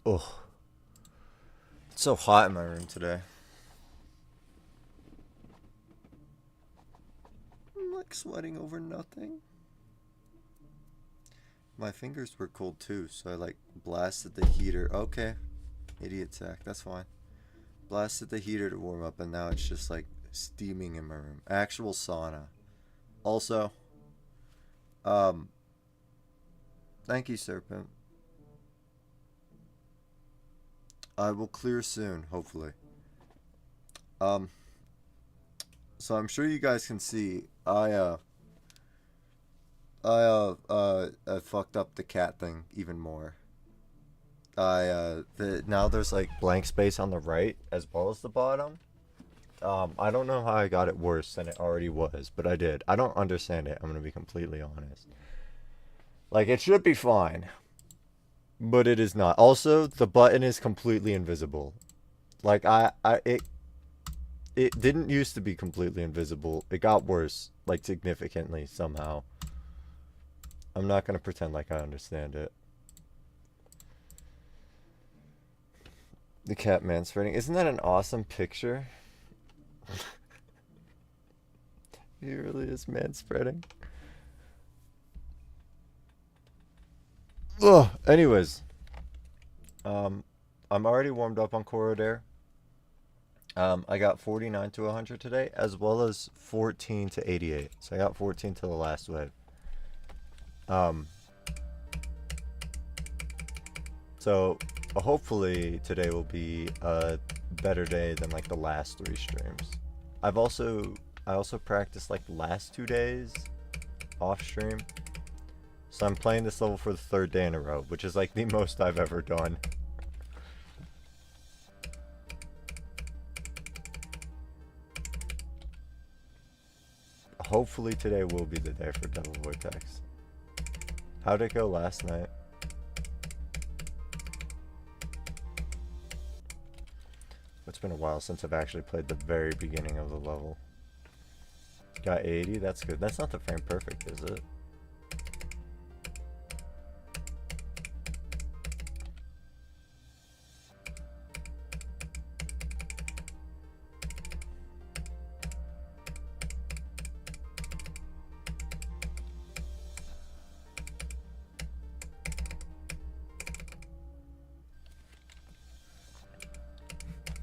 Oh, it's so hot in my room today. I'm like sweating over nothing. My fingers were cold too, so I like blasted the heater. Okay, idiot sack, that's fine. Blasted the heater to warm up, and now it's just like steaming in my room. Actual sauna. Also, um, thank you, Serpent. I will clear soon, hopefully. Um, so I'm sure you guys can see I fucked up the cat thing even more. Now there's like blank space on the right as well as the bottom. I don't know how I got it worse than it already was, but I did. I don't understand it. I'm gonna be completely honest. Like it should be fine, but it is not. Also, the button is completely invisible. Like it didn't used to be completely invisible. It got worse, like significantly somehow. I'm not gonna pretend like I understand it. The cat manspreading. Isn't that an awesome picture? He really is manspreading. Ugh. Anyways, um, I'm already warmed up on Corrodere. I got 49 to 100 today, as well as 14 to 88. So I got 14 to the last wave. Um, so hopefully today will be a better day than like the last three streams. I also practiced like the last 2 days off stream. So I'm playing this level for the third day in a row, which is like the most I've ever done. Hopefully today will be the day for Devil Vortex. How'd it go last night? It's been a while since I've actually played the very beginning of the level. Got 80, that's good. That's not the frame perfect, is it?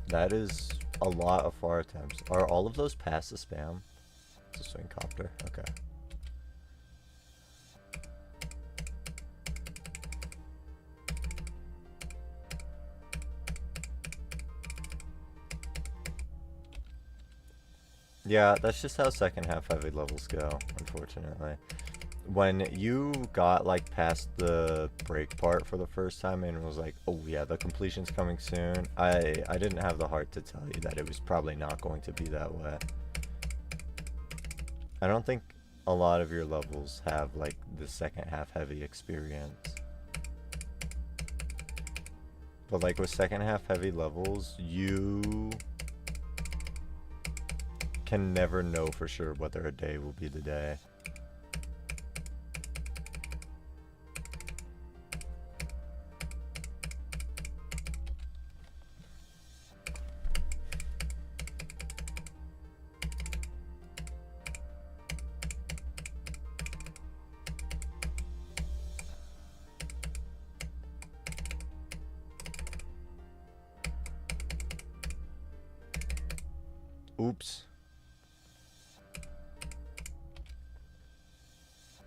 That is a lot of far attempts. Are all of those past the spam? It's a swing copter. Okay. Yeah, that's just how second half heavy levels go, unfortunately. When you got like past the break part for the first time and was like, oh yeah, the completion's coming soon, I didn't have the heart to tell you that it was probably not going to be that way. I don't think a lot of your levels have like the second half heavy experience. But like with second half heavy levels, you can never know for sure whether a day will be the day. Oops.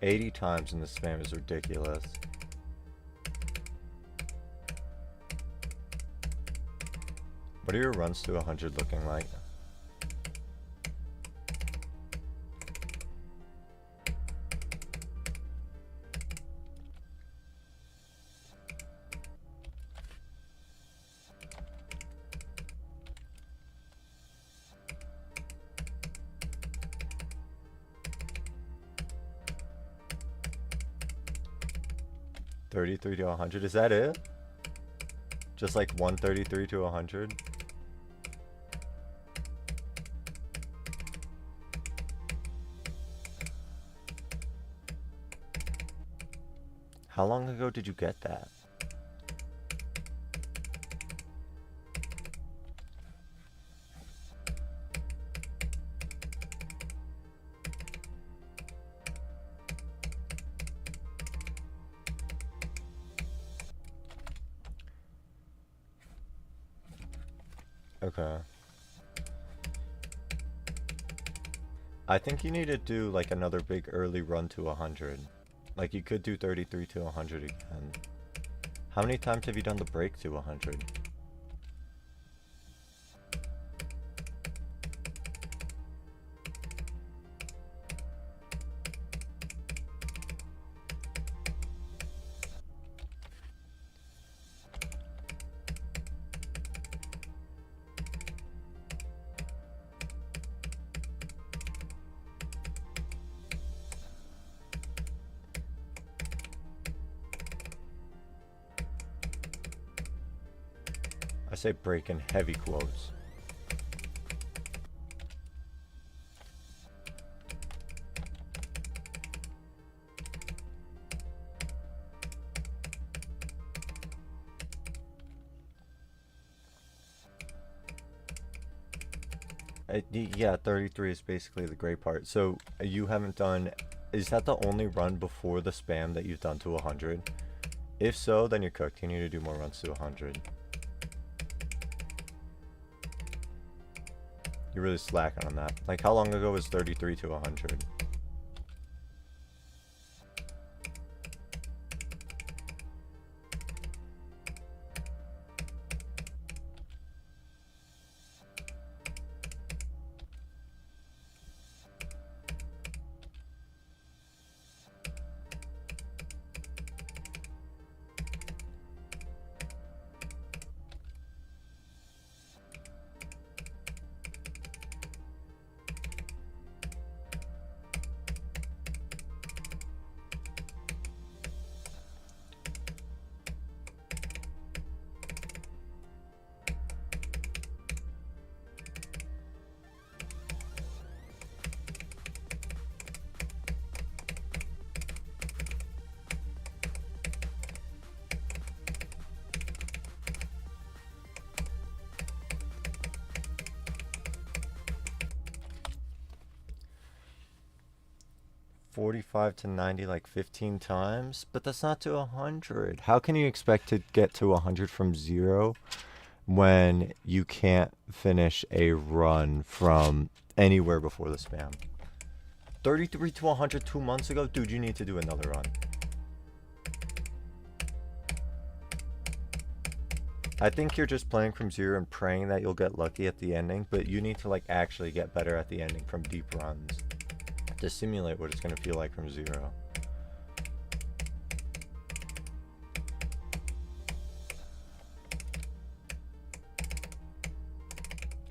80 times in the spam is ridiculous. What are your runs to 100 looking like? $33 to 100, is that it? Just like 133 to 100? How long ago did you get that? Okay. I think you need to do like another big early run to 100. Like you could do 33 to 100 again. How many times have you done the break to 100? I say break in heavy quotes. Yeah, 33 is basically the gray part. So you haven't done, is that the only run before the spam that you've done to 100? If so, then you're cooked. You need to do more runs to 100. You're really slacking on that. Like how long ago was 33 to 100? $45 to $90 like 15 times, but that's not to 100. How can you expect to get to 100 from 0 when you can't finish a run from anywhere before the spam? 33 to 100 2 months ago? Dude, you need to do another run. I think you're just playing from 0 and praying that you'll get lucky at the ending, but you need to like actually get better at the ending from deep runs to simulate what it's going to feel like from 0.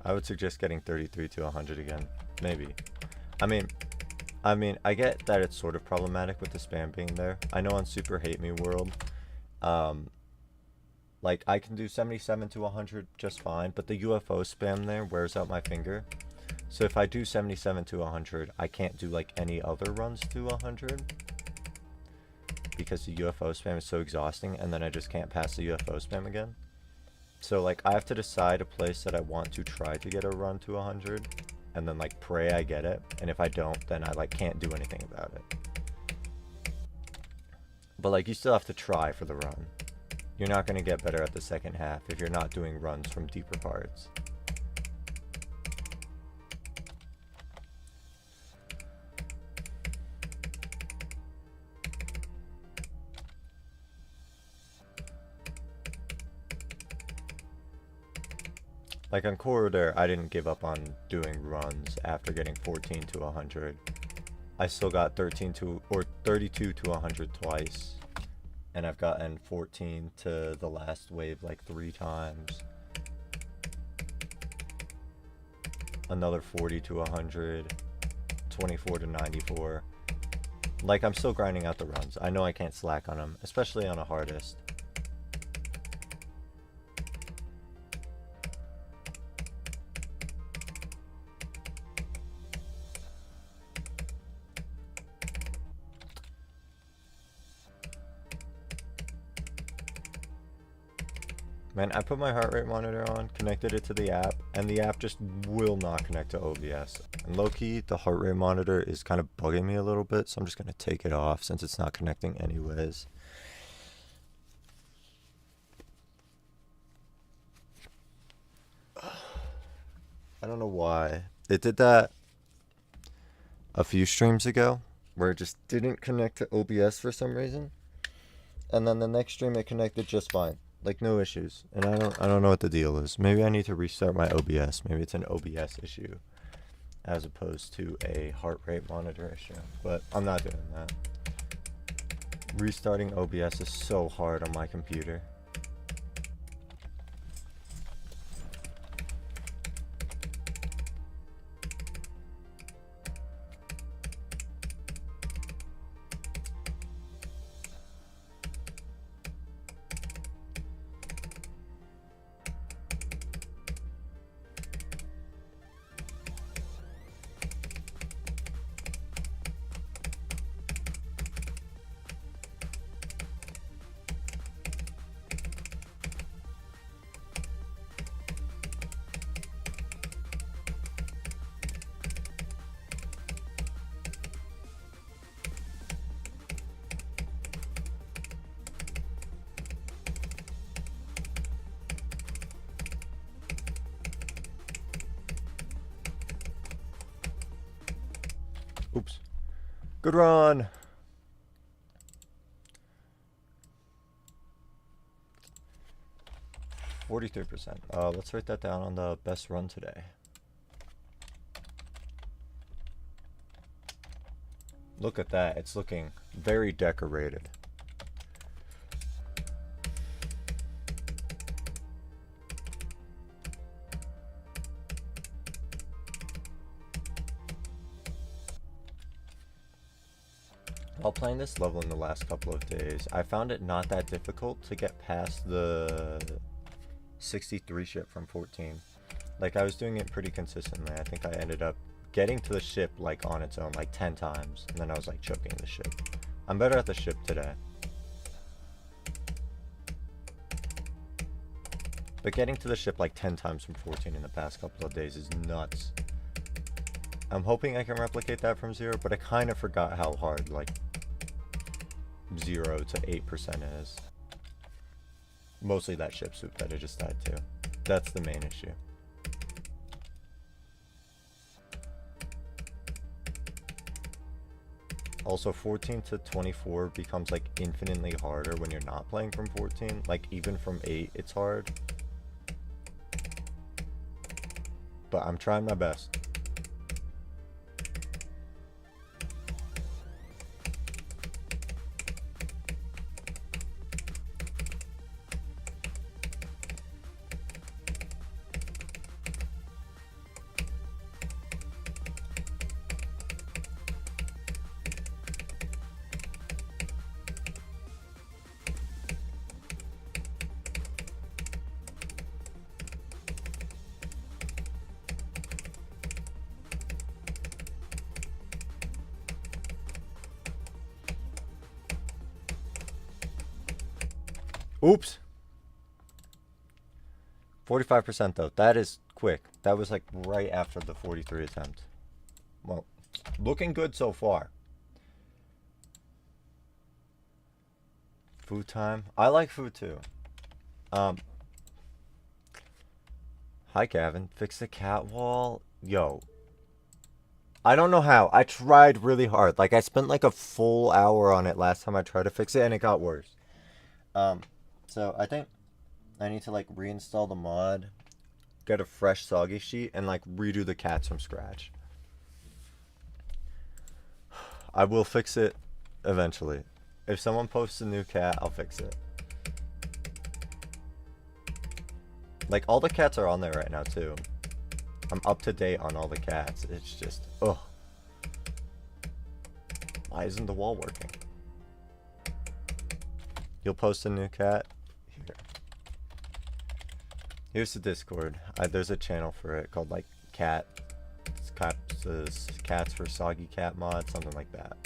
I would suggest getting 33 to 100 again. Maybe. I mean, I get that it's sort of problematic with the spam being there. I know on Super Hate Me World, like I can do 77 to 100 just fine, but the UFO spam there wears out my finger. So if I do 77 to 100, I can't do like any other runs to 100 because the UFO spam is so exhausting, and then I just can't pass the UFO spam again. So like I have to decide a place that I want to try to get a run to 100 and then like pray I get it, and if I don't, then I like can't do anything about it. But like you still have to try for the run. You're not going to get better at the second half if you're not doing runs from deeper parts. Like on Corrodere, I didn't give up on doing runs after getting 14 to 100. I still got 13 to, or 32 to 100 twice. And I've gotten 14 to the last wave like 3 times. Another 40 to 100. 24 to 94. Like I'm still grinding out the runs. I know I can't slack on them, especially on a hardest. Man, I put my heart rate monitor on, connected it to the app, and the app just will not connect to OBS. And low-key, the heart rate monitor is kind of bugging me a little bit, so I'm just going to take it off since it's not connecting anyways. why. It did that a few streams ago, where it just didn't connect to OBS for some reason. And then the next stream it connected just fine. Like no issues. And I don't know what the deal is. Maybe I need to restart my OBS. Maybe it's an OBS issue as opposed to a heart rate monitor issue. But I'm not doing that. Restarting OBS is so hard on my computer. Oops. Good run. %43%. Let's write that down on the best run today. Look at that. It's looking very decorated. While playing this level in the last couple of days, I found it not that difficult to get past the 63 ship from 14. Like, I was doing it pretty consistently. I think I ended up getting to the ship, like, on its own, like, 10 times. And then I was, like, choking the ship. I'm better at the ship today. But getting to the ship, like, 10 times from 14 in the past couple of days is nuts. I'm hoping I can replicate that from 0, but I kind of forgot how hard, like, 0 to 8% is. Mostly that ship swoop that I just died to. That's the main issue. Also, 14 to 24 becomes like infinitely harder when you're not playing from 14. Like even from 8, it's hard. But I'm trying my best. Oops. 45% though. That is quick. That was like right after the 43 attempt. Well, looking good so far. Food time. I like food too. Hi Gavin. Fix the cat wall. Yo. I don't know how. I tried really hard. Like I spent like a full hour on it last time I tried to fix it and it got worse. So I think I need to like reinstall the mod, get a fresh soggy sheet, and like redo the cats from scratch. I will fix it eventually. If someone posts a new cat, I'll fix it. Like all the cats are on there right now too. I'm up to date on all the cats. It's just, ugh. Why isn't the wall working? You'll post a new cat? Here. Here's the Discord. There's a channel for it called like Cats for Soggy Cat Mod, something like that.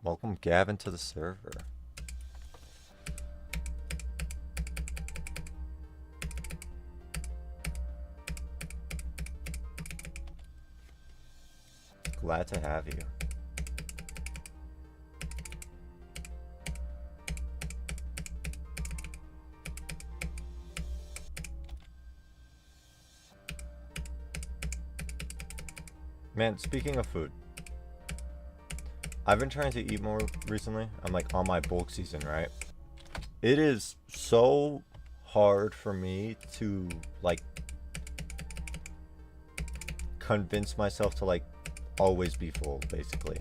Welcome Gavin to the server. Glad to have you. Man, speaking of food, I've been trying to eat more recently. I'm like on my bulk season, right? It is so hard for me to like convince myself to like always be full, basically.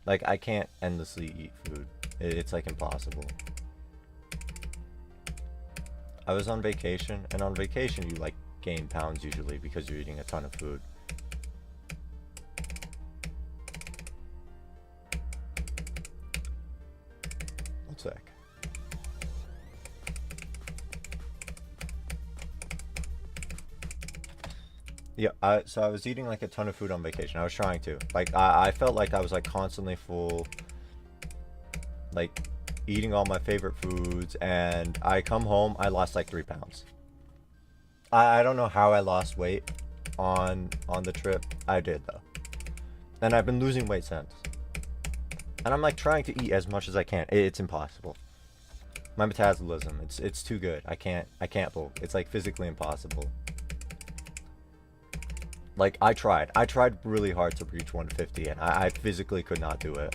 Like I can't endlessly eat food. It's like impossible. I was on vacation, and on vacation you like gain pounds usually because you're eating a ton of food. One sec. Yeah, so I was eating like a ton of food on vacation. I was trying to. Like I felt like I was like constantly full, like eating all my favorite foods, and I come home, I lost like 3 pounds. I don't know how I lost weight on the trip. I did though. And I've been losing weight since. And I'm like trying to eat as much as I can. It's impossible. My metabolism, it's too good. I can't bulk. It's like physically impossible. Like I tried really hard to reach 150, and I physically could not do it.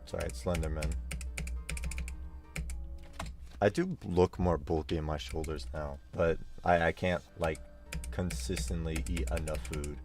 Sorry, it's Slenderman. I do look more bulky in my shoulders now, but I can't like consistently eat enough food.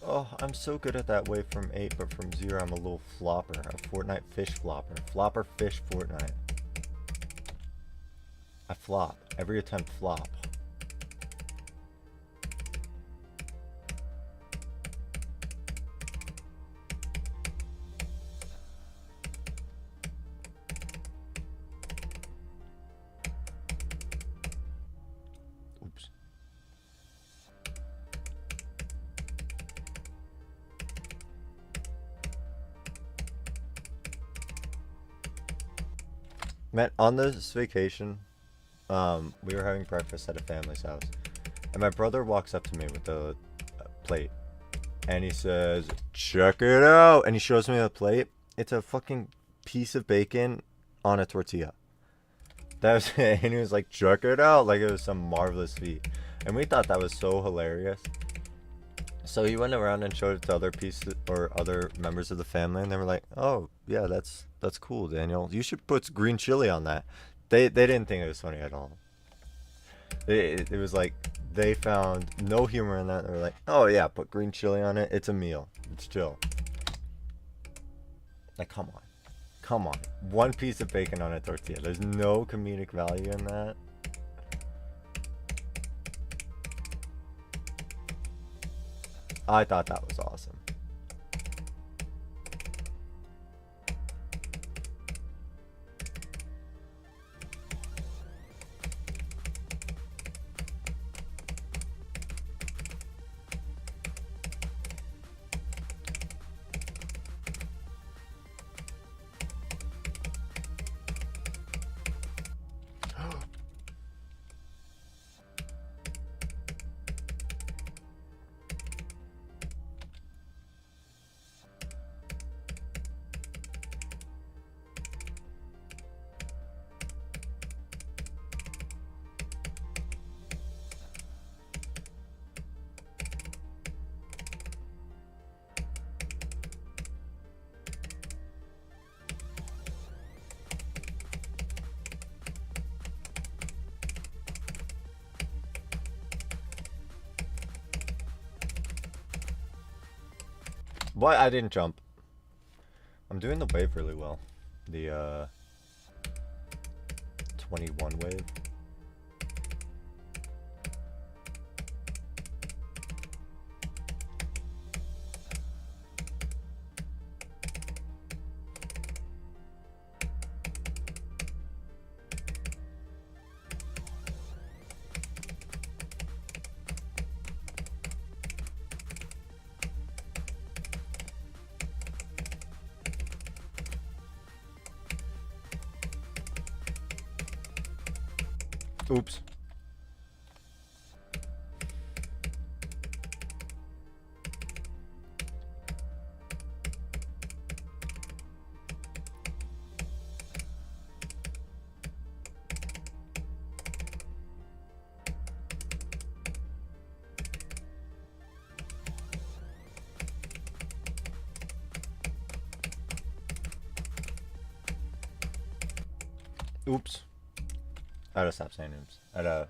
Oh, I'm so good at that wave from 8, but from 0 I'm a little flopper. A Fortnite fish flopper. Flopper fish Fortnite. I flop. Every attempt flop. Oops. Man, on this vacation, we were having breakfast at a family's house, and my brother walks up to me with a plate, and he says, "Check it out," and he shows me the plate. It's a fucking piece of bacon on a tortilla. That was it, and he was like, "Check it out," like it was some marvelous feat, and we thought that was so hilarious. So he went around and showed it to other pieces or other members of the family, and they were like, "Oh, yeah, that's cool, Daniel. You should put green chili on that." They didn't think it was funny at all. It was like they found no humor in that. They were like, "Oh yeah, put green chili on it. It's a meal. It's chill." Like, come on, come on. One piece of bacon on a tortilla. There's no comedic value in that. I thought that was awesome. What? I didn't jump. I'm doing the wave really well. The 21 wave. Oops. Oops. I gotta stop saying oops. I gotta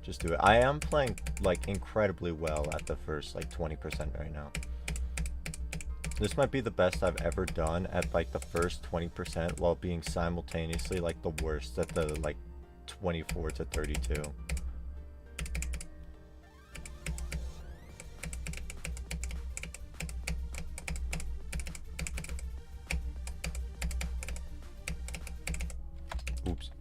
just do it. I am playing like incredibly well at the first like 20% right now. This might be the best I've ever done at like the first 20% while being simultaneously like the worst at the like 24 to 32. Oops.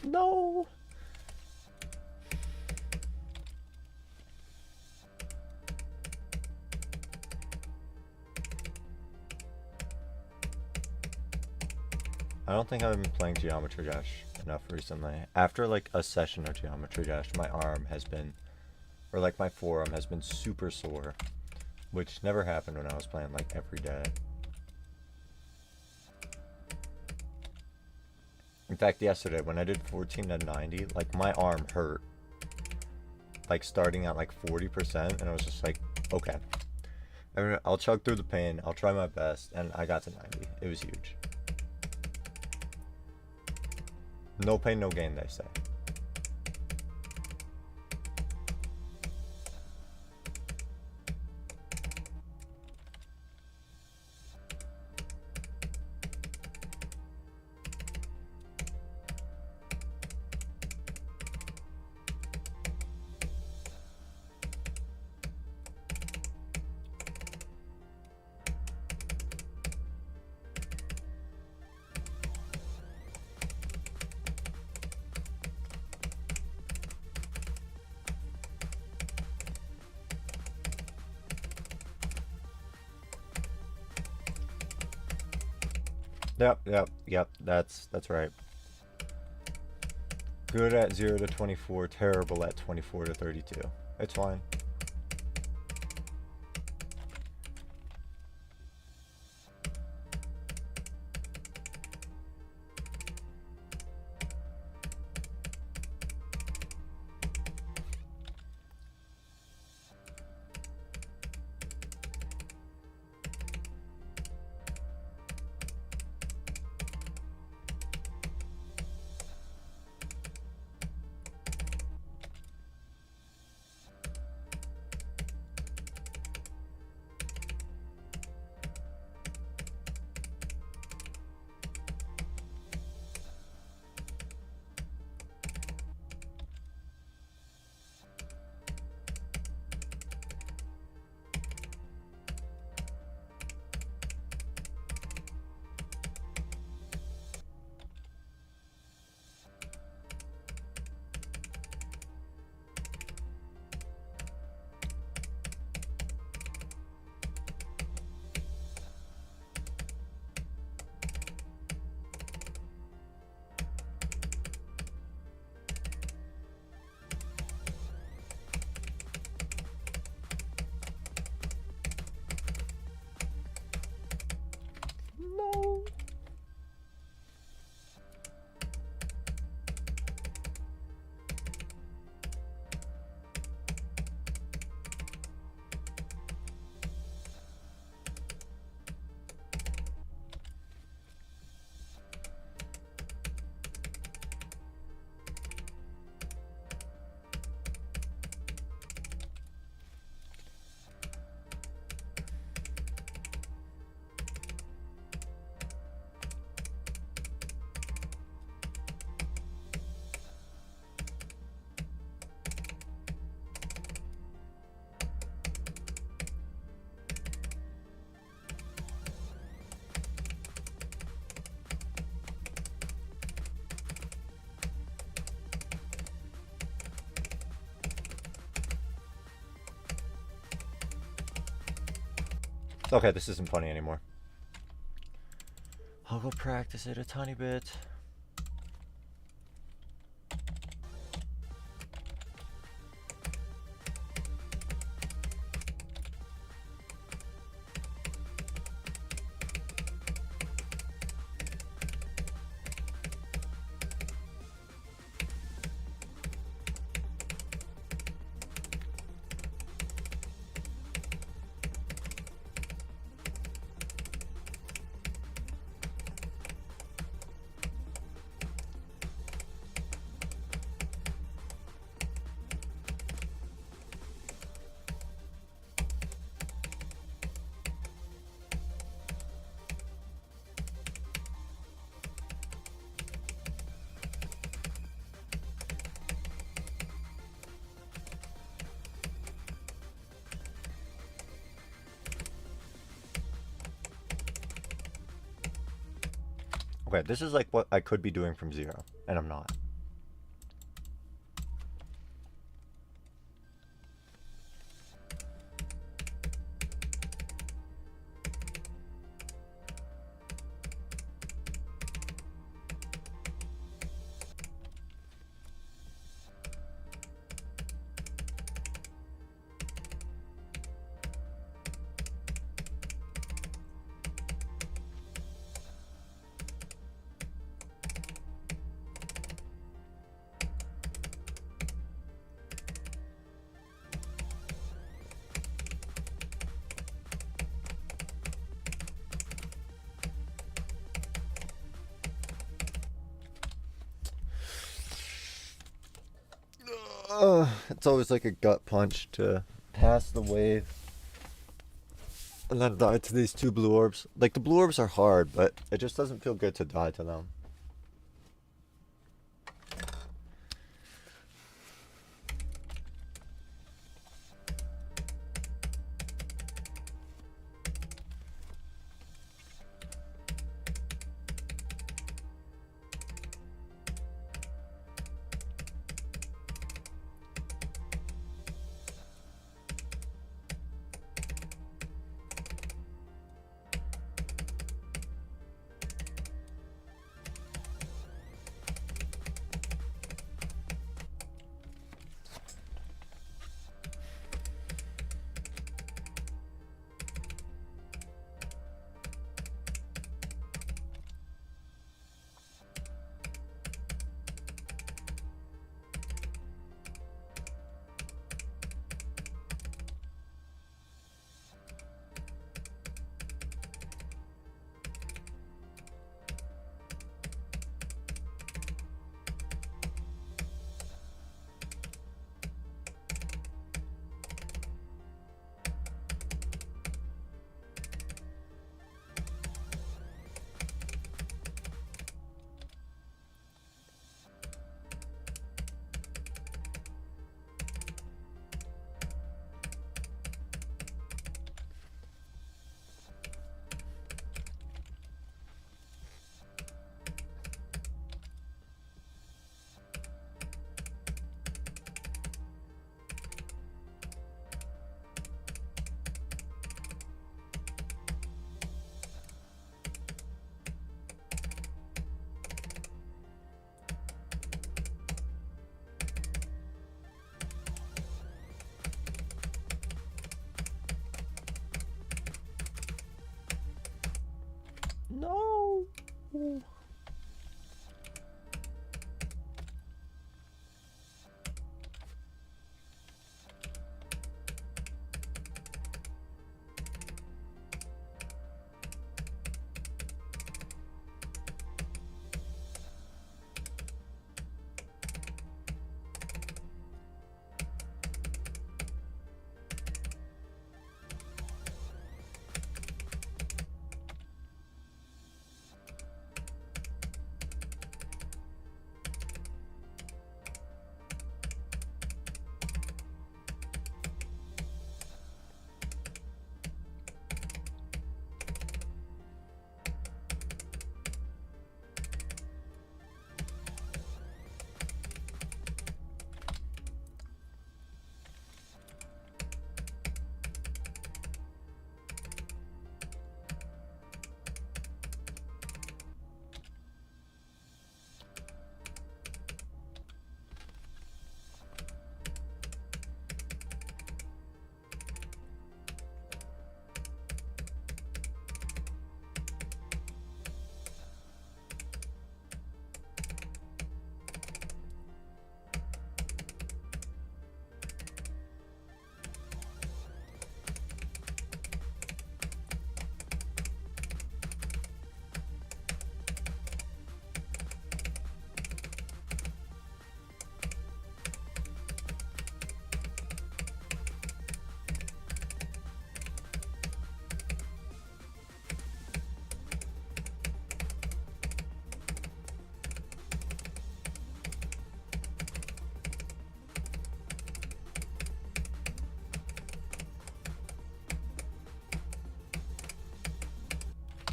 No. I don't think I've been playing Geometry Dash enough recently. After like a session of Geometry Dash, my arm has been, or like my forearm has been super sore, which never happened when I was playing like every day. In fact, yesterday when I did 14 to 90, like my arm hurt, like starting at like 40%, and I was just like, okay, I'll chug through the pain, I'll try my best, and I got to 90. It was huge. No pain, no gain, they say. Yep, that's right. Good at 0 to 24, terrible at 24 to 32. It's fine. Okay, this isn't funny anymore. I'll go practice it a tiny bit. Okay, this is like what I could be doing from 0, and I'm not. It's always like a gut punch to pass the wave and then die to these 2 blue orbs. Like, the blue orbs are hard, but it just doesn't feel good to die to them. No.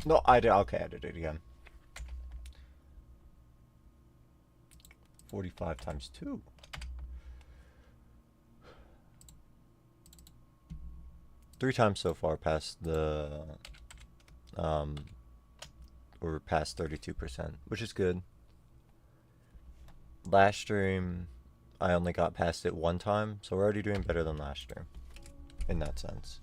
No, I did. Okay, I did it again. 45 times 2. Three times so far past the, we're past 32%, which is good. Last stream, I only got past it one time, so we're already doing better than last stream, in that sense.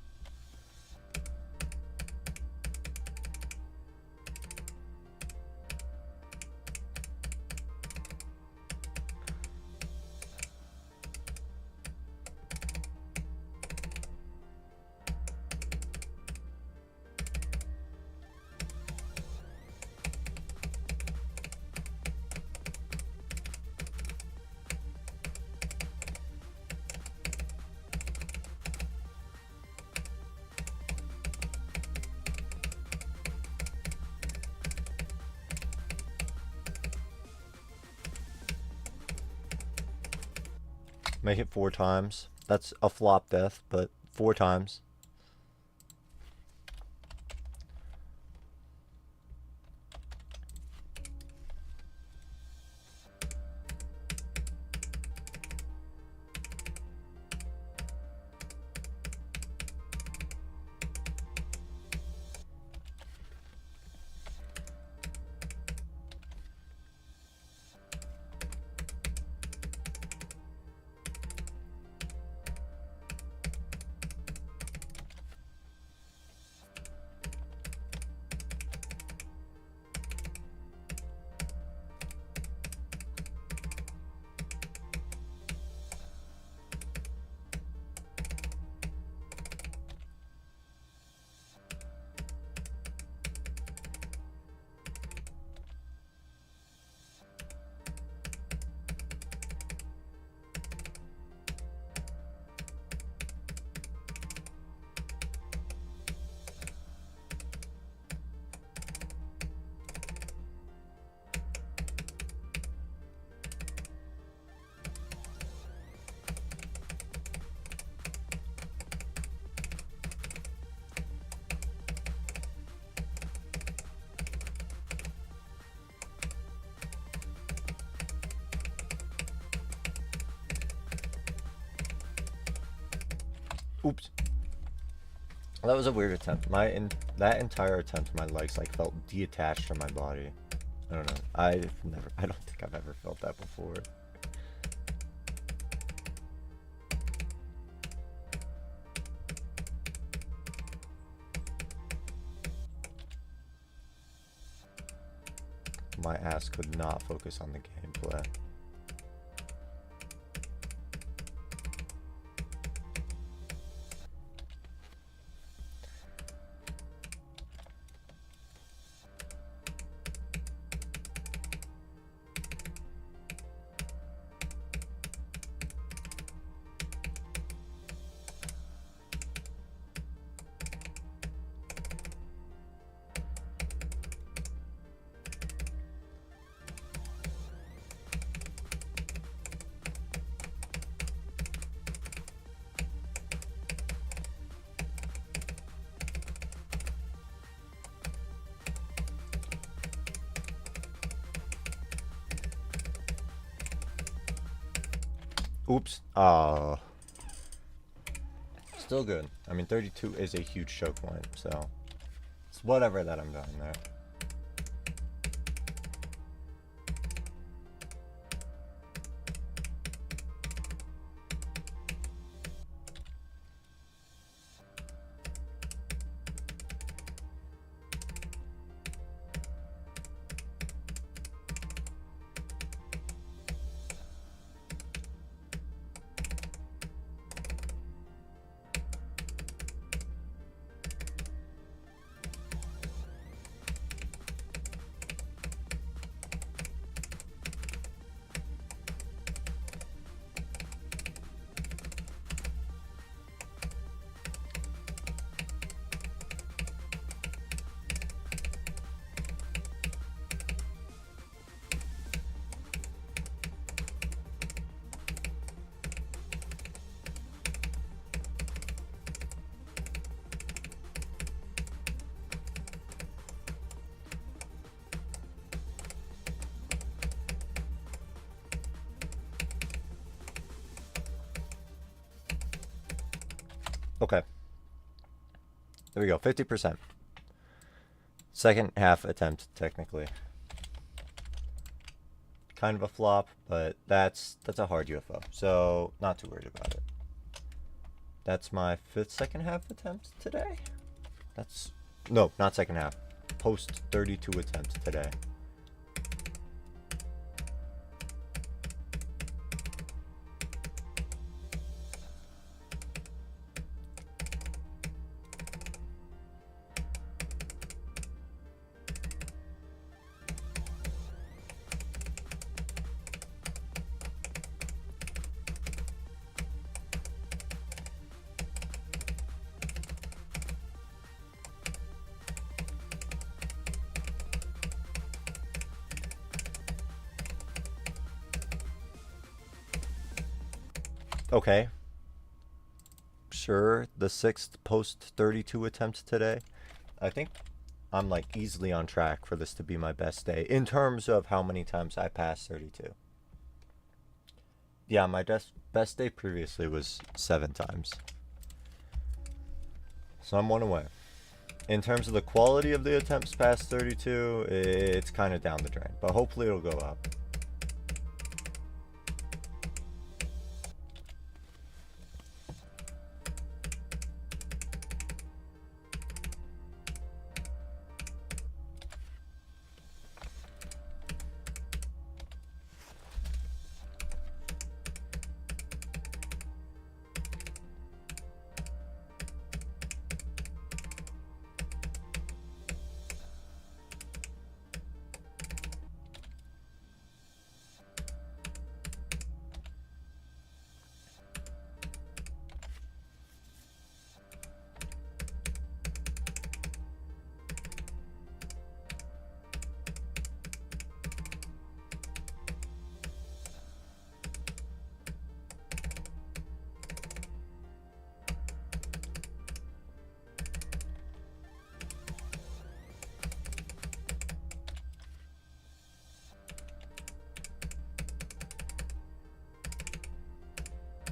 Make it 4 times. That's a flop death, but 4 times. Oops. That was a weird attempt. That entire attempt, my legs like felt detached from my body. I don't know. I don't think I've ever felt that before. My ass could not focus on the gameplay. Oops. Still good. I mean, 32 is a huge choke point, so it's whatever that I'm doing there. Okay. There we go. 50%. Second half attempt, technically. Kind of a flop, but that's a hard UFO, so not too worried about it. That's my 5th second half attempt today. That's no, not second half. Post 32 attempts today. Okay. Sure, the 6th post 32 attempts today. I think I'm like easily on track for this to be my best day in terms of how many times I passed 32. Yeah, my best day previously was 7 times. So I'm 1 away. In terms of the quality of the attempts past 32, it's kind of down the drain, but hopefully it'll go up.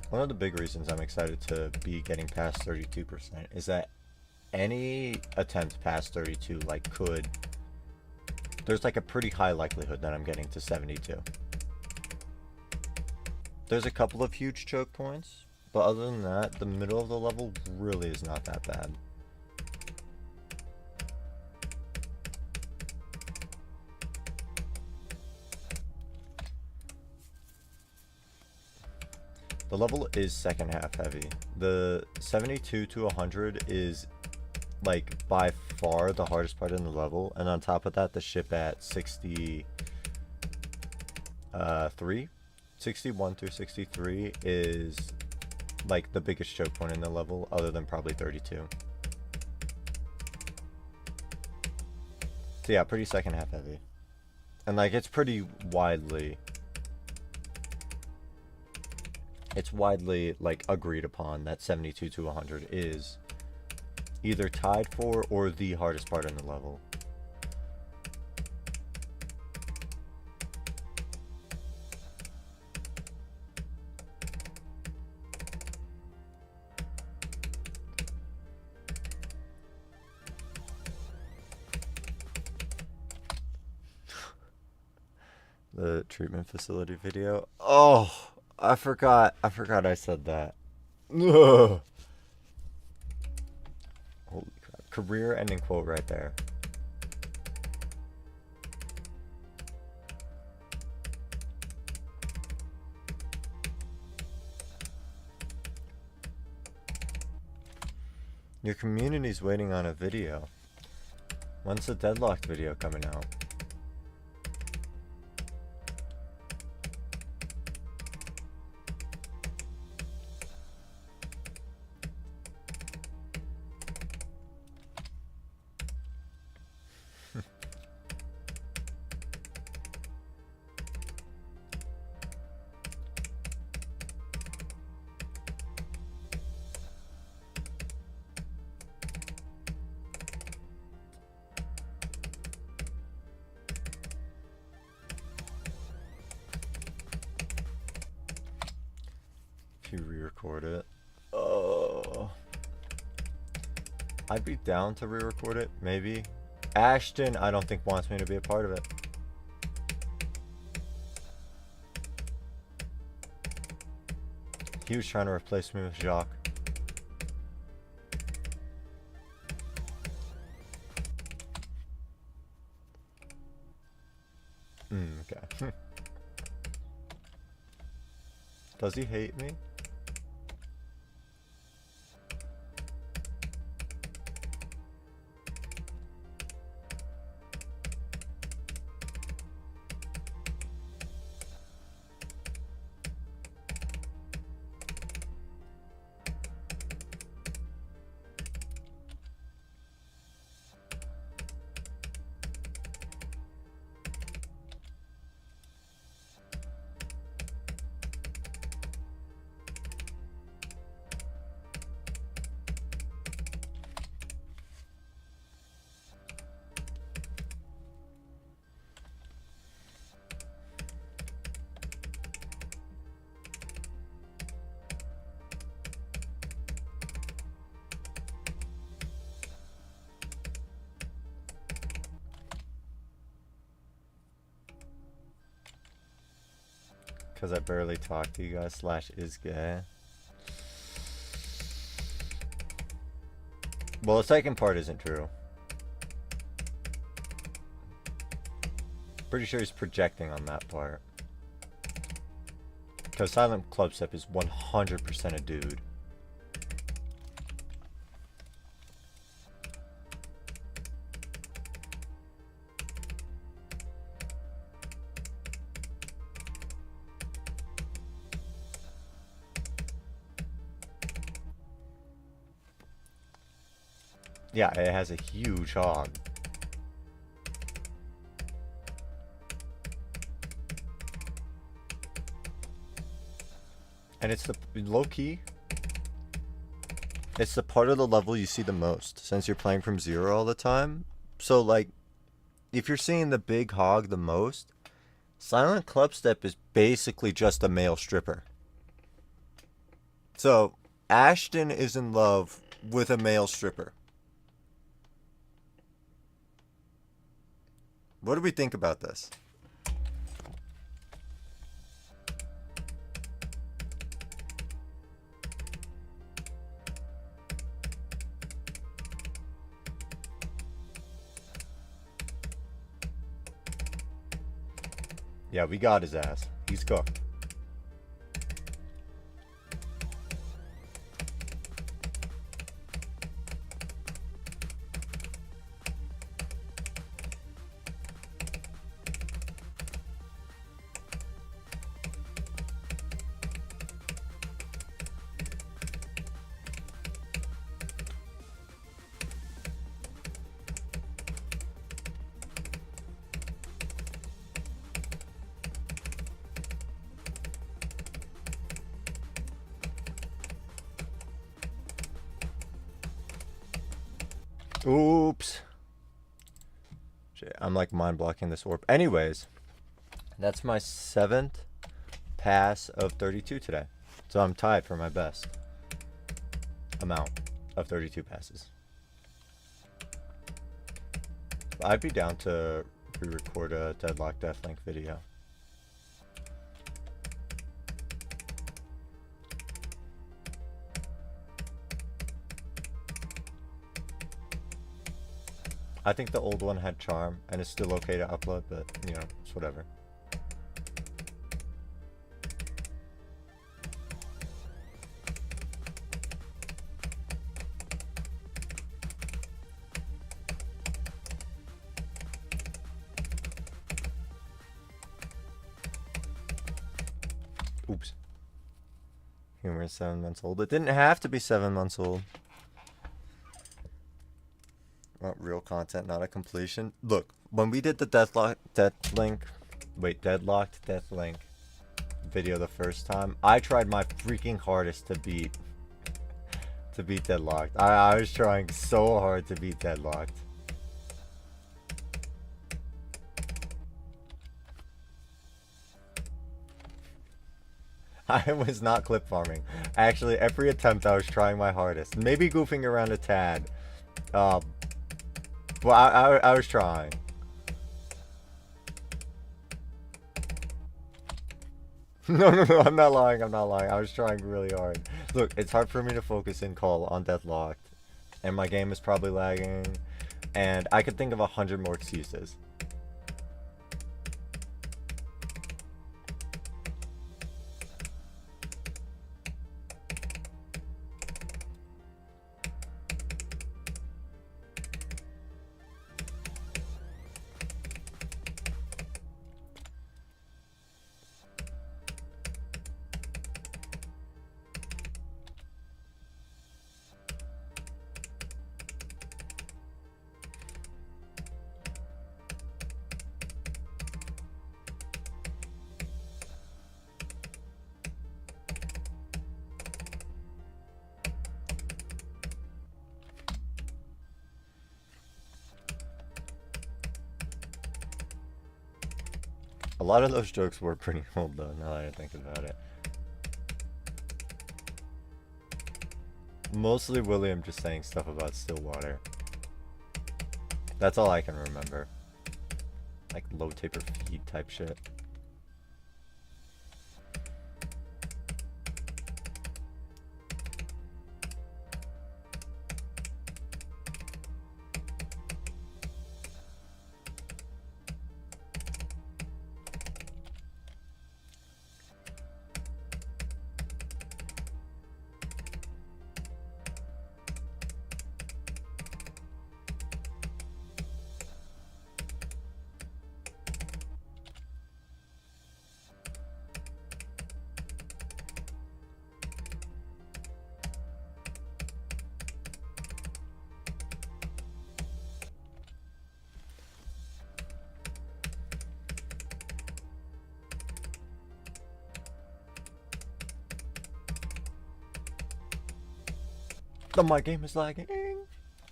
One of the big reasons I'm excited to be getting past 32% is that any attempt past 32 there's like a pretty high likelihood that I'm getting to 72. There's a couple of huge choke points, but other than that, the middle of the level really is not that bad. The level is second half heavy. The 72 to 100 is like by far the hardest part in the level, and on top of that, the ship at 61 through 63 is like the biggest choke point in the level, other than probably 32. So yeah, pretty second half heavy, and like it's widely like agreed upon that 72 to 100 is either tied for or the hardest part in the level. The treatment facility video. Oh, I forgot I said that. Ugh. Holy crap. Career ending quote right there. Your community's waiting on a video. When's the deadlocked video coming out? If you re-record it. Oh. I'd be down to re-record it, maybe. Ashton, I don't think wants me to be a part of it. He was trying to replace me with Jacques. Okay. Does he hate me? Because I barely talk to you guys / is gay. Well, the second part isn't true. Pretty sure he's projecting on that part. Because Silent Clubstep is 100% a dude. Yeah, it has a huge hog. And it's the low-key. It's the part of the level you see the most, since you're playing from 0 all the time. So, like, if you're seeing the big hog the most, Silent Clubstep is basically just a male stripper. So, Ashton is in love with a male stripper. What do we think about this? Yeah, we got his ass. He's cooked. Oops. I'm like mind blocking this orb. Anyways, that's my 7th pass of 32 today. So I'm tied for my best amount of 32 passes. I'd be down to re-record a Deadlock Deathlink video. I think the old one had charm, and it's still okay to upload, but, you know, it's whatever. Oops. Humor is 7 months old. It didn't have to be 7 months old. Not real content, not a completion. Look, when we did the Deadlocked Deathlink video the first time, I tried my freaking hardest to beat Deadlocked. I was trying so hard to beat Deadlocked. I was not clip farming. Actually, every attempt I was trying my hardest. Maybe goofing around a tad. Um, well, I was trying. No, I'm not lying. I'm not lying. I was trying really hard. Look, it's hard for me to focus in call on Deadlocked, and my game is probably lagging, and I could think of 100 more excuses. A lot of those jokes were pretty old though, now that I think about it. Mostly William just saying stuff about Stillwater. That's all I can remember. Like low taper feed type shit. My game is lagging.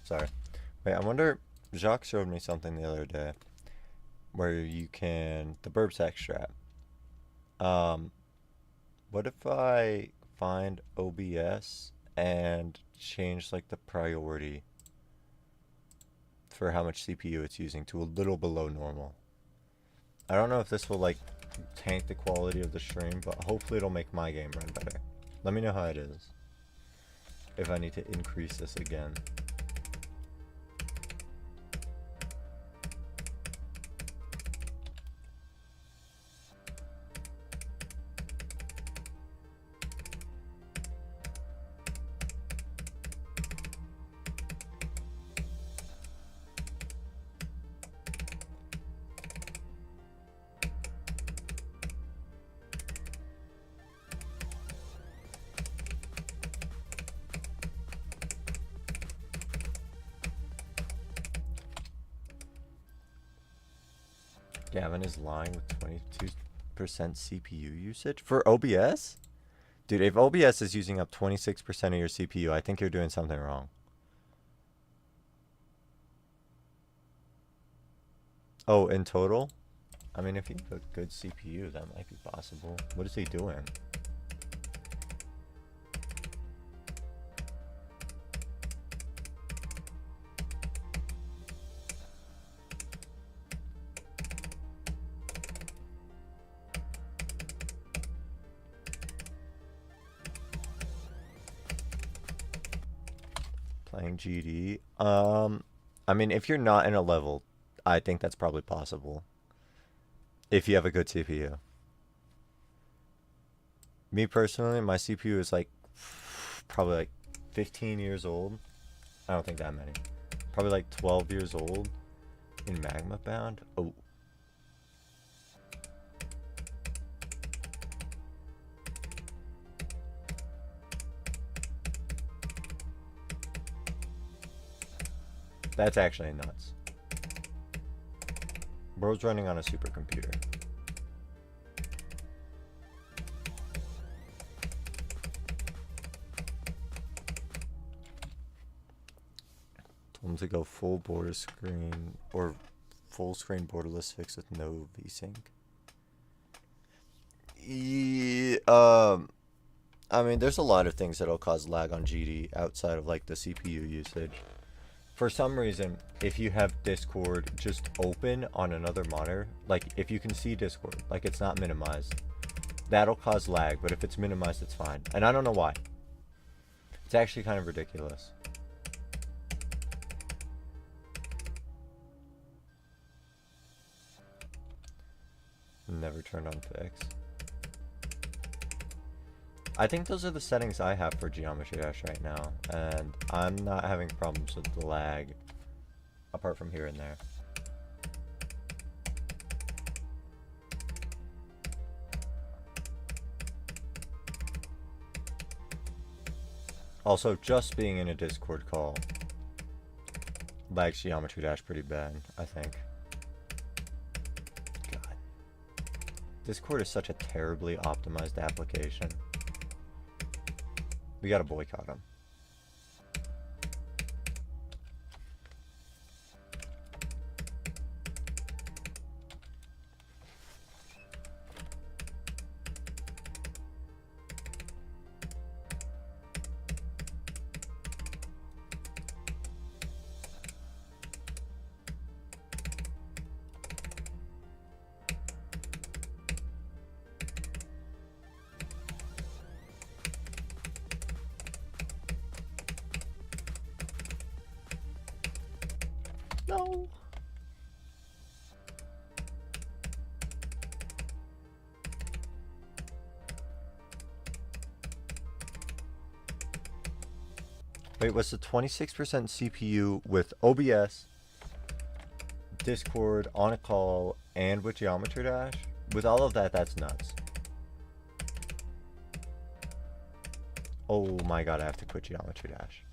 Sorry. Wait, I wonder. Jacques showed me something the other day where you can the burp sack strap. What if I find OBS and change like the priority for how much CPU it's using to a little below normal? I don't know if this will like tank the quality of the stream, but hopefully it'll make my game run better. Let me know how it is. If I need to increase this again. Gavin is lying with 22% CPU usage for OBS? Dude, if OBS is using up 26% of your CPU, I think you're doing something wrong. Oh, in total? I mean, if you have a good CPU, that might be possible. What is he doing? Playing GD. I mean, if you're not in a level, I think that's probably possible. If you have a good CPU. Me personally, my CPU is like probably like 15 years old. I don't think that many. Probably like 12 years old in Magma Bound. Oh. That's actually nuts. Bro's running on a supercomputer. Told him to go full border screen or full screen borderless fix with no VSync. I mean, there's a lot of things that'll cause lag on GD outside of like the CPU usage. For some reason, if you have Discord just open on another monitor, like if you can see Discord, like it's not minimized, that'll cause lag, but if it's minimized, it's fine. And I don't know why. It's actually kind of ridiculous. Never turned on fix. I think those are the settings I have for Geometry Dash right now, and I'm not having problems with the lag, apart from here and there. Also, just being in a Discord call lags Geometry Dash pretty bad, I think. God. Discord is such a terribly optimized application. We gotta boycott them. No. Wait, was the 26% CPU with OBS, Discord, on a call, and with Geometry Dash? With all of that, that's nuts. Oh my god, I have to quit Geometry Dash.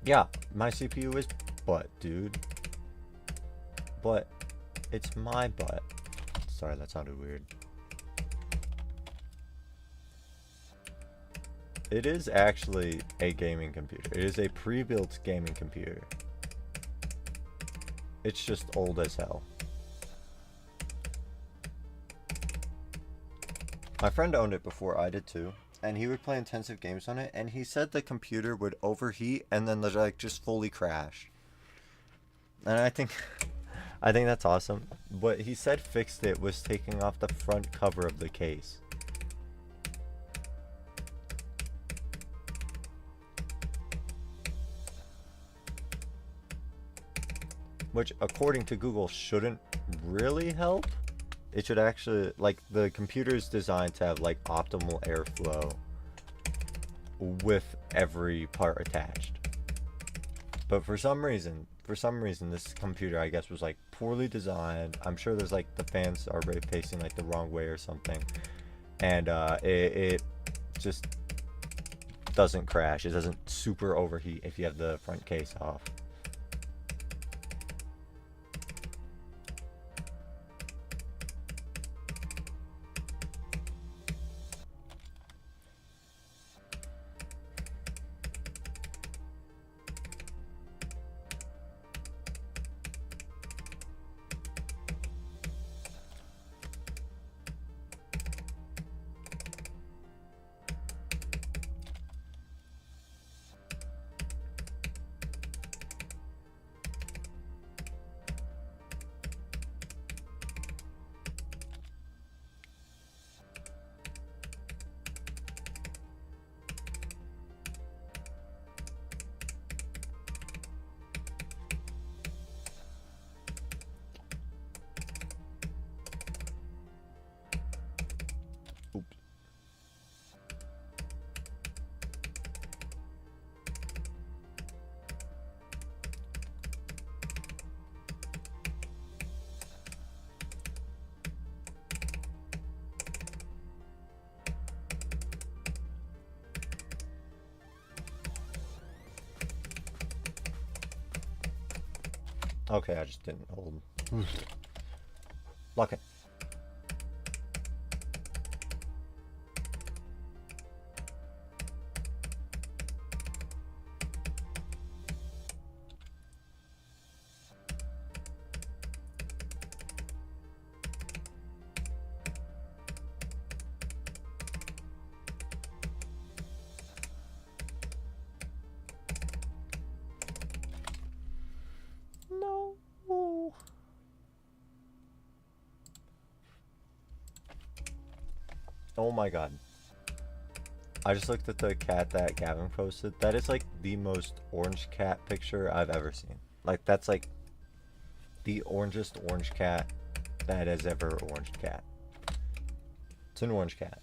Yeah, my CPU is butt, dude. But it's my butt. Sorry, that sounded weird. It is actually a gaming computer. It is a pre-built gaming computer. It's just old as hell. My friend owned it before I did too, and he would play intensive games on it, and he said the computer would overheat and then like just fully crash. And I think that's awesome. What he said fixed it was taking off the front cover of the case. Which, according to Google, shouldn't really help. It should actually, like, the computer's designed to have, like, optimal airflow with every part attached. But for some reason, this computer, I guess, was, like, poorly designed. I'm sure there's, like, the fans are facing, like, the wrong way or something. And it just doesn't crash. It doesn't super overheat if you have the front case off. Okay, I just didn't hold. Lock it. Oh my god. I just looked at the cat that Gavin posted. That is like the most orange cat picture I've ever seen. Like that's like the orangest orange cat that has ever orange cat. It's an orange cat.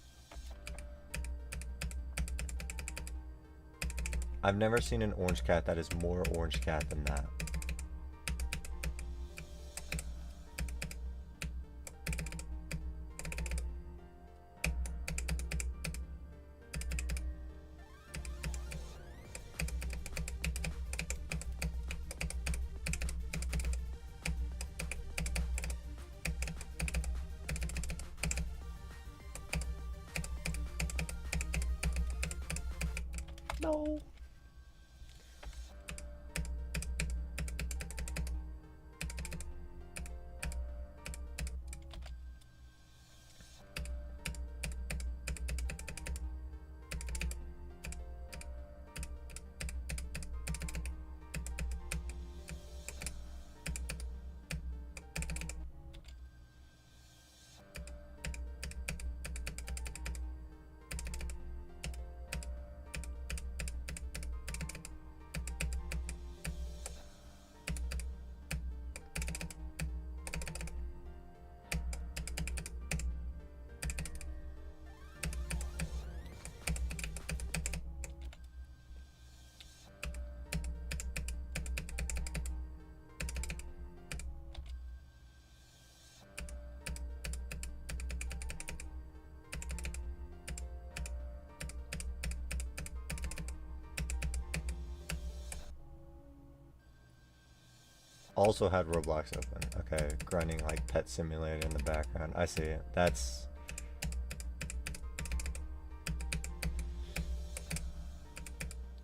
I've never seen an orange cat that is more orange cat than that. No. Also had Roblox open. Okay, grinding like Pet Simulator in the background. I see it. That's...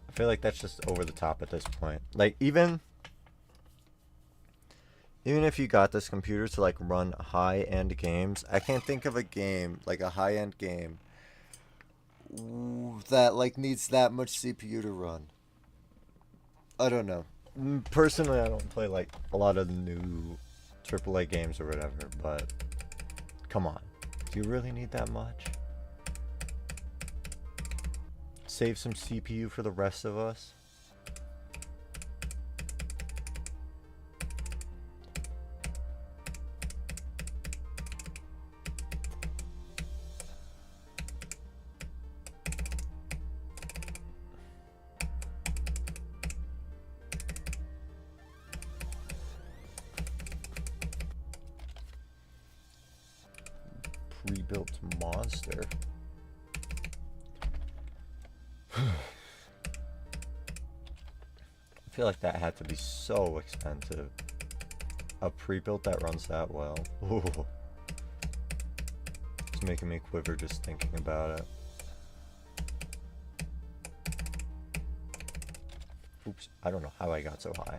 I feel like that's just over the top at this point. Like even if you got this computer to like run high-end games, I can't think of a game, like a high-end game, that like needs that much CPU to run. I don't know. Personally, I don't play like a lot of new AAA games or whatever, but come on. Do you really need that much? Save some CPU for the rest of us. Pre-built monster. I feel like that had to be so expensive. A pre-built that runs that well. Ooh. It's making me quiver just thinking about it. Oops, I don't know how I got so high.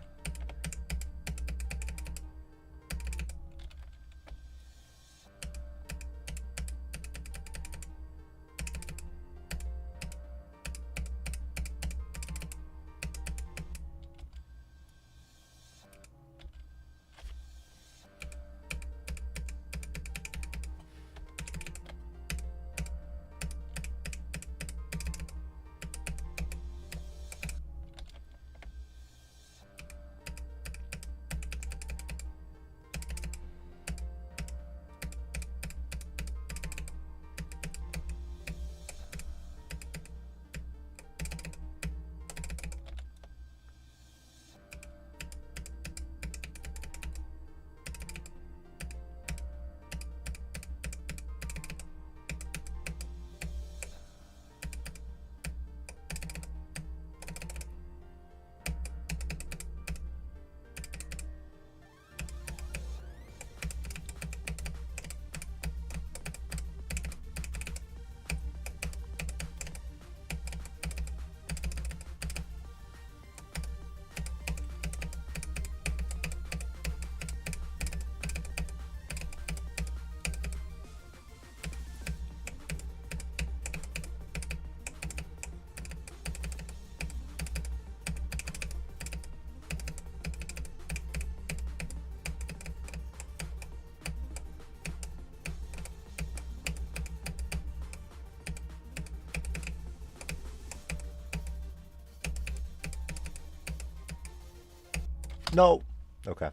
No. Okay.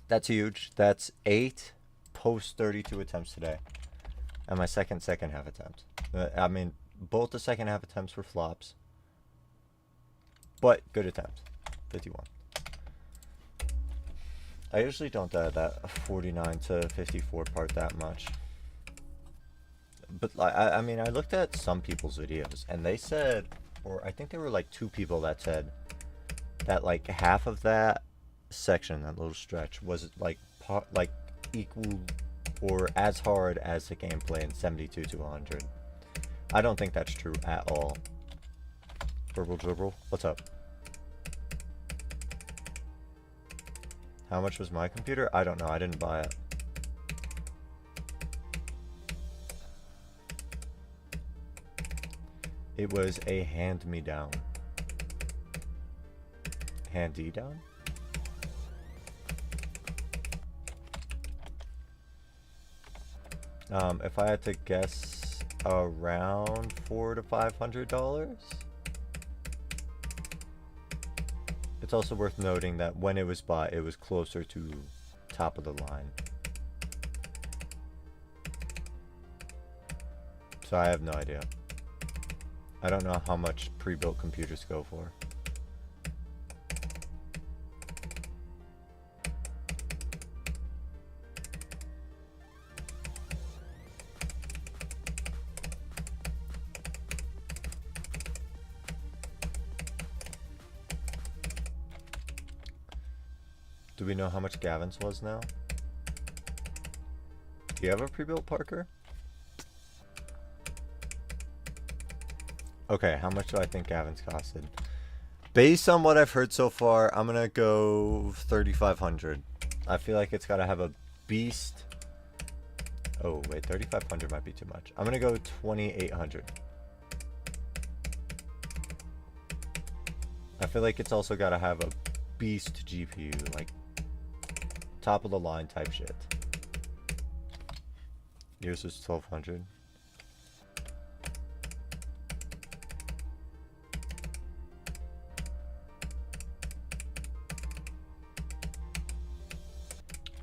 That's huge. That's 8 post 32 attempts today. And my second half attempt. I mean, both the second half attempts were flops. But good attempts. 51. I usually don't that 49 to 54 part that much. But I mean, I looked at some people's videos and they said, or I think there were like 2 people that said that like half of that section, that little stretch, was like equal or as hard as the gameplay in 72 to 100. I don't think that's true at all. Dribble, what's up? How much was my computer? I don't know, I didn't buy it. It was a hand-me-down. Handy-down? If I had to guess, around $400 to $500. It's also worth noting that when it was bought, it was closer to top of the line. So I have no idea. I don't know how much pre-built computers go for. Do we know how much Gavin's was now? Do you have a pre-built, Parker? Okay, how much do I think Gavin's costed? Based on what I've heard so far, I'm gonna go 3,500. I feel like it's gotta have a beast. Oh wait, 3,500 might be too much. I'm gonna go 2,800. I feel like it's also gotta have a beast GPU, like top of the line type shit. Yours was 1,200.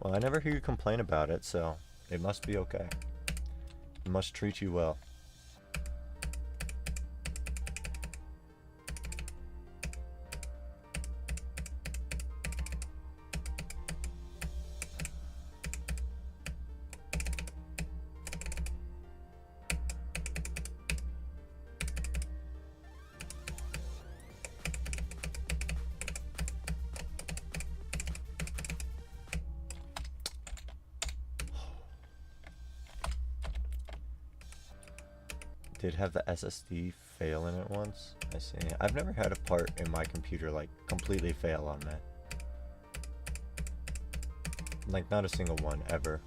Well, I never hear you complain about it, so it must be okay. It must treat you well. Did have the SSD fail in it once? I see. I've never had a part in my computer like completely fail on that. Like not a single one ever.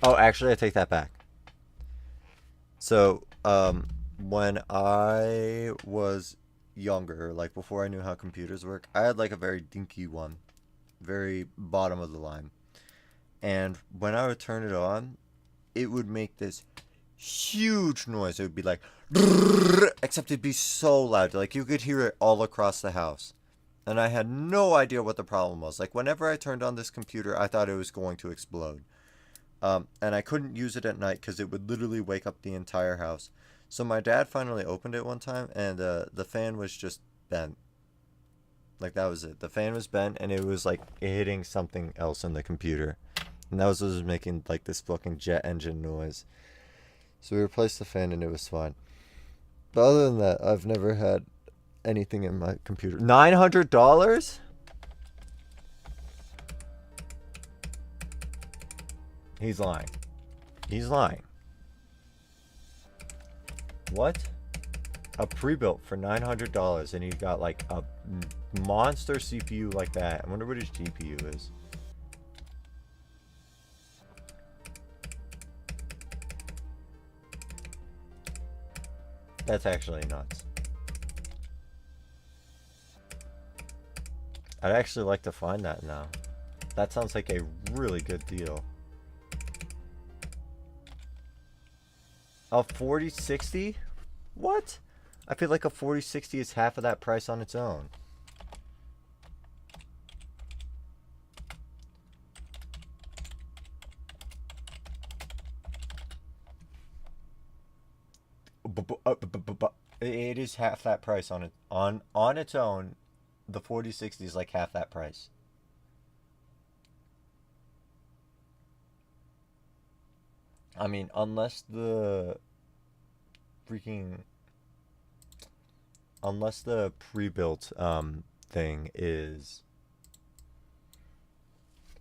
Oh, actually I take that back. So, when I was younger, like before I knew how computers work, I had like a very dinky one. Very bottom of the line. And when I would turn it on, it would make this huge noise. It would be like, except it'd be so loud. Like you could hear it all across the house. And I had no idea what the problem was. Like whenever I turned on this computer, I thought it was going to explode. And I couldn't use it at night because it would literally wake up the entire house. So my dad finally opened it one time and the fan was just bent. Like that was it. The fan was bent and it was like hitting something else in the computer. And that was what was making like this fucking jet engine noise. So we replaced the fan and it was fine. But other than that, I've never had anything in my computer. $900? He's lying. He's lying. What? A pre-built for $900 and you got like a monster CPU like that. I wonder what his GPU is. That's actually nuts. I'd actually like to find that now. That sounds like a really good deal. A 4060? What? I feel like a 4060 is half of that price on its own. It is half that price on it on its own. The 4060 is like half that price. I mean, unless the pre-built thing is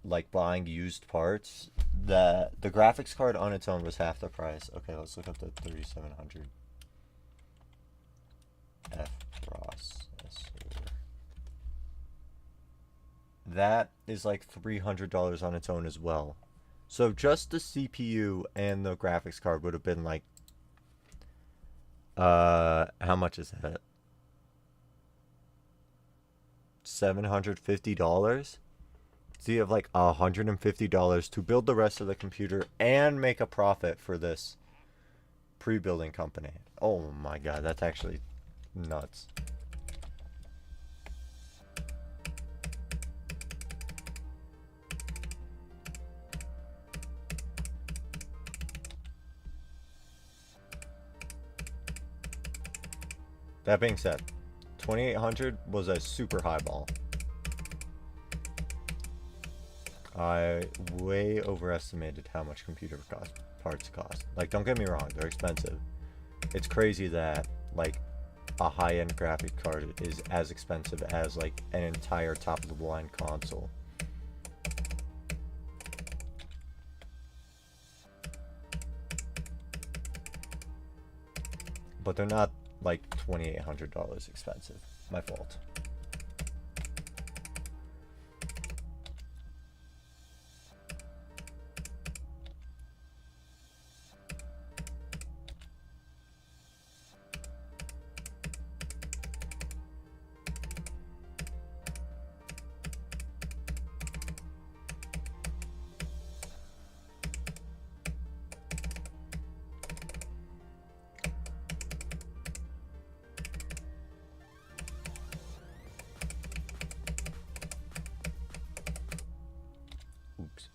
like buying used parts, the graphics card on its own was half the price. Okay, let's look up the 3700 F processor. That is like $300 on its own as well. So just the CPU and the graphics card would have been like, how much is that? $750? So you have like $150 to build the rest of the computer and make a profit for this pre-building company. Oh my god, that's actually nuts. That being said, 2800 was a super high ball. I way overestimated how much computer parts cost. Like, don't get me wrong, they're expensive. It's crazy that like a high-end graphic card is as expensive as like an entire top-of-the-line console. But they're not like $2,800 expensive. My fault. Oops.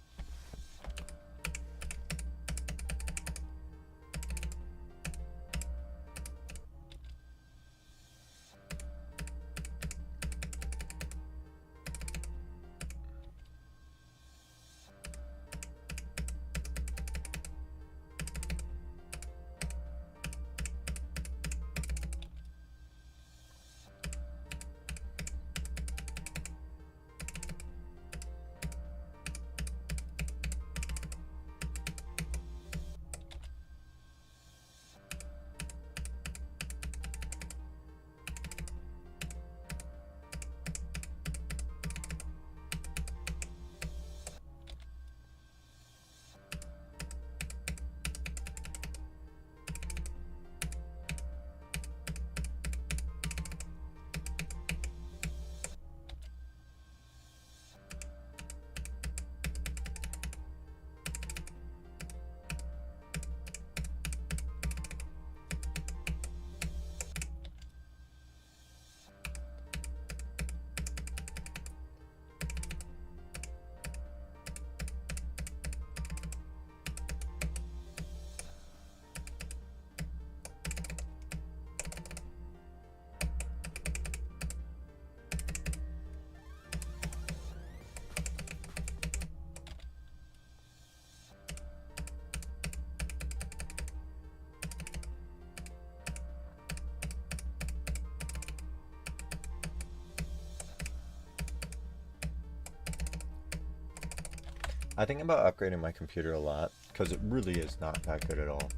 I think about upgrading my computer a lot, because it really is not that good at all.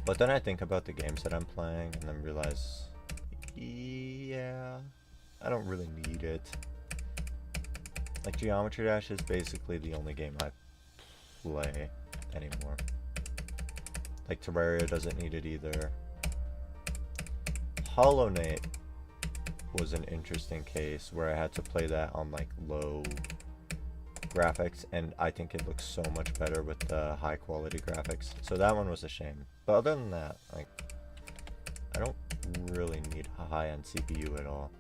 But then I think about the games that I'm playing, and then realize, yeah, I don't really need it. Like, Geometry Dash is basically the only game I play anymore. Like, Terraria doesn't need it either. Hollow Knight was an interesting case, where I had to play that on, like, low graphics, and I think it looks so much better with the high quality graphics. So that one was a shame. But other than that, like, I don't really need a high-end CPU at all.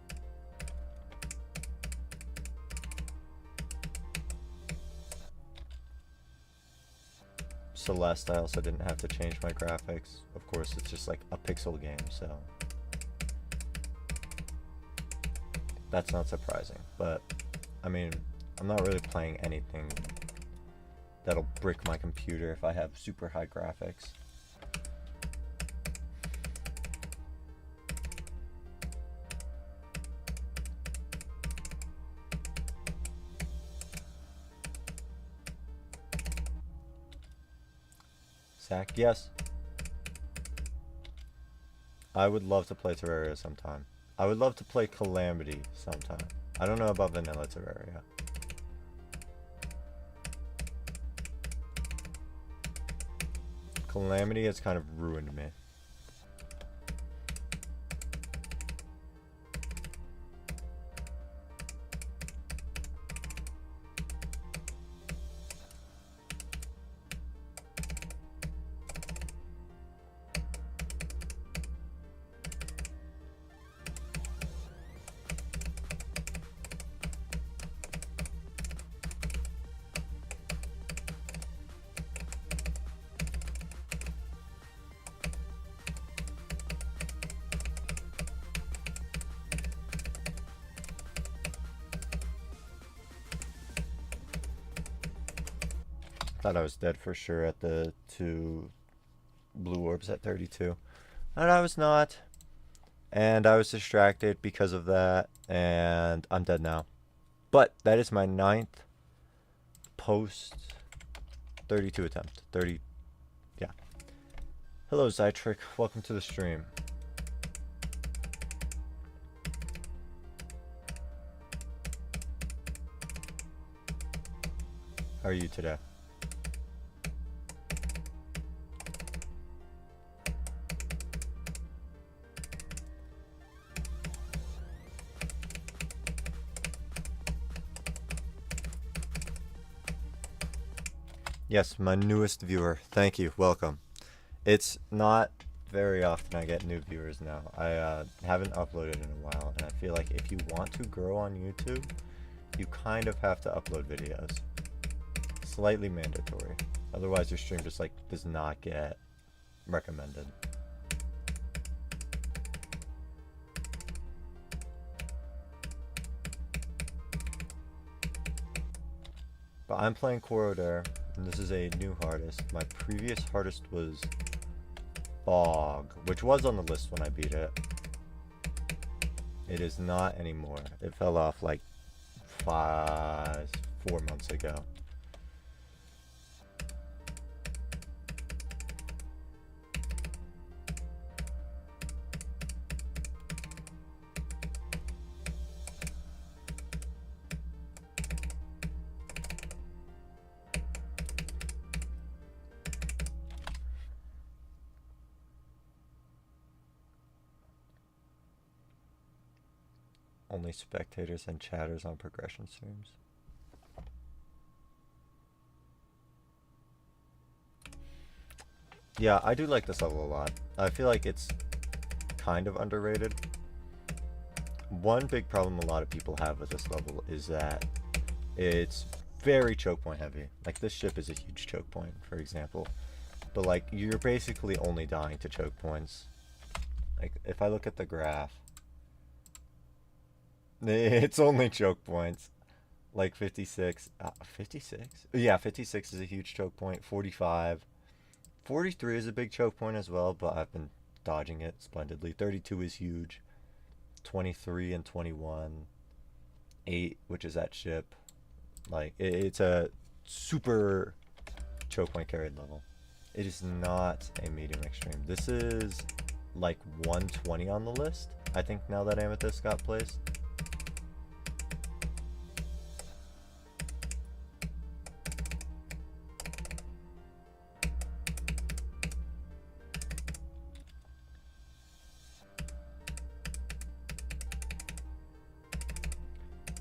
Celeste, I also didn't have to change my graphics. Of course, it's just like a pixel game, so that's not surprising. But I mean, I'm not really playing anything that'll brick my computer if I have super high graphics. Zach, yes. I would love to play Terraria sometime. I would love to play Calamity sometime. I don't know about vanilla Terraria. Calamity has kind of ruined me. Thought I was dead for sure at the 2 blue orbs at 32. And I was not. And I was distracted because of that. And I'm dead now. But that is my 9th post 32 attempt. 30. Yeah. Hello, Zytrick. Welcome to the stream. How are you today? Yes, my newest viewer. Thank you. Welcome. It's not very often I get new viewers now. I haven't uploaded in a while, and I feel like if you want to grow on YouTube, you kind of have to upload videos. Slightly mandatory. Otherwise, your stream just like does not get recommended. But I'm playing Corrodere, and this is a new hardest. My previous hardest was Fog, which was on the list when I beat it. It is not anymore. It fell off like 4 months ago. Only spectators and chatters on progression streams. Yeah, I do like this level a lot. I feel like it's kind of underrated. One big problem a lot of people have with this level is that it's very choke point heavy. Like this ship is a huge choke point, for example. But like you're basically only dying to choke points. Like if I look at the graph, it's only choke points. Like 56. 56? Yeah, 56 is a huge choke point. 45. 43 is a big choke point as well, but I've been dodging it splendidly. 32 is huge. 23 and 21. 8, which is that ship. Like, it's a super choke point carried level. It is not a medium extreme. This is like 120 on the list, I think, now that Amethyst got placed.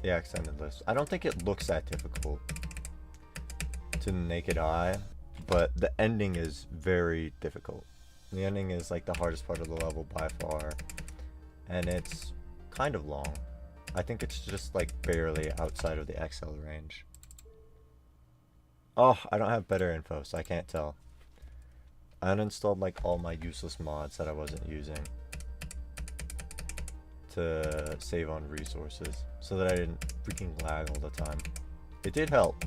Yeah, extended list. I don't think it looks that difficult to the naked eye, but the ending is very difficult. The ending is like the hardest part of the level by far, and it's kind of long. I think it's just like barely outside of the XL range. Oh, I don't have better info, so I can't tell. I uninstalled like all my useless mods that I wasn't using to save on resources so that I didn't freaking lag all the time. It did help.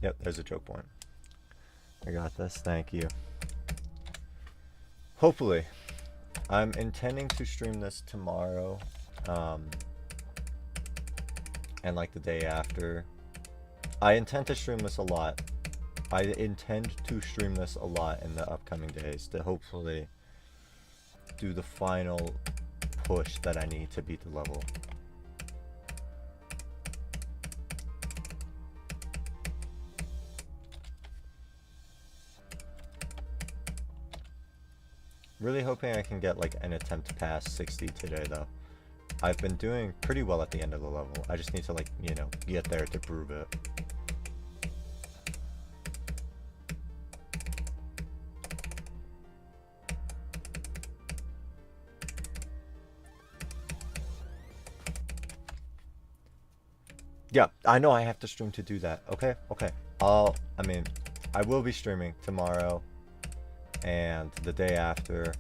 Yep, there's a choke point. I got this, thank you. Hopefully. I'm intending to stream this tomorrow, and like the day after. I intend to stream this a lot. I intend to stream this a lot in the upcoming days to hopefully do the final push that I need to beat the level. Really hoping I can get like an attempt past 60 today though. I've been doing pretty well at the end of the level. I just need to like, you know, get there to prove it. Yeah, I know I have to stream to do that. Okay, okay. I will be streaming tomorrow and the day after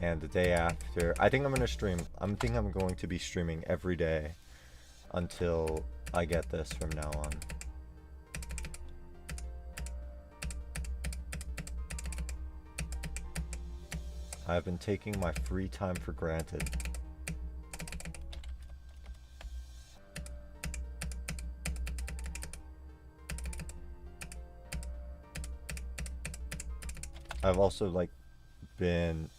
and the day after. I think I'm going to stream. I'm going to be streaming every day until I get this from now on. I've been taking my free time for granted. I've also like been,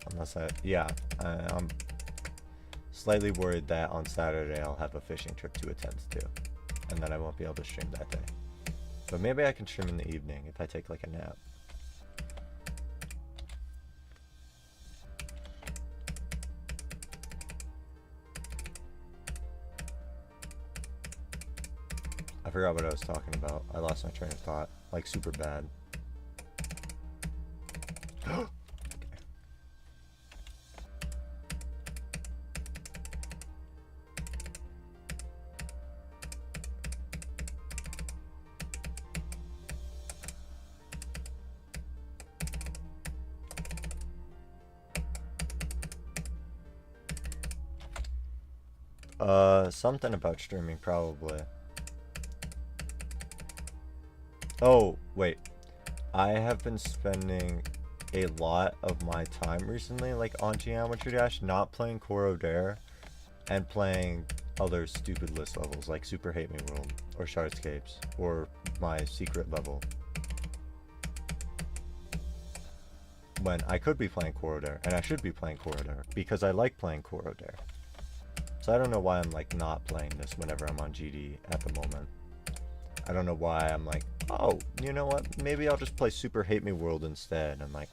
I'm slightly worried that on Saturday I'll have a fishing trip to attend to, and then I won't be able to stream that day. But maybe I can stream in the evening if I take like a nap. I forgot what I was talking about. I lost my train of thought, like super bad. Something about streaming, probably. Oh, wait. I have been spending a lot of my time recently, like, on Geometry Dash, not playing Corrodere, and playing other stupid list levels, like Super Hate Me World, or Shardscapes, or my secret level. When I could be playing Corrodere, and I should be playing Corrodere, because I like playing Corrodere. So I don't know why I'm like not playing this whenever I'm on GD at the moment. I don't know why I'm like, oh, you know what? Maybe I'll just play Super Hate Me World instead and like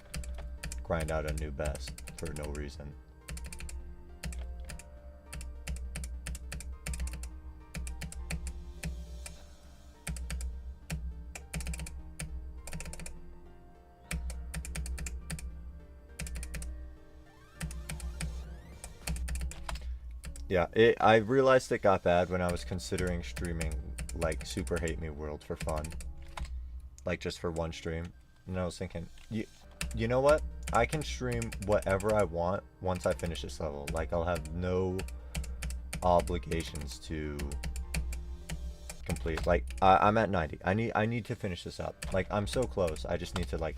grind out a new best for no reason. Yeah, I realized it got bad when I was considering streaming like Super Hate Me World for fun. Like just for one stream. And I was thinking, you know what? I can stream whatever I want once I finish this level. Like I'll have no obligations to complete. Like I'm at 90. I need to finish this up. Like I'm so close. I just need to like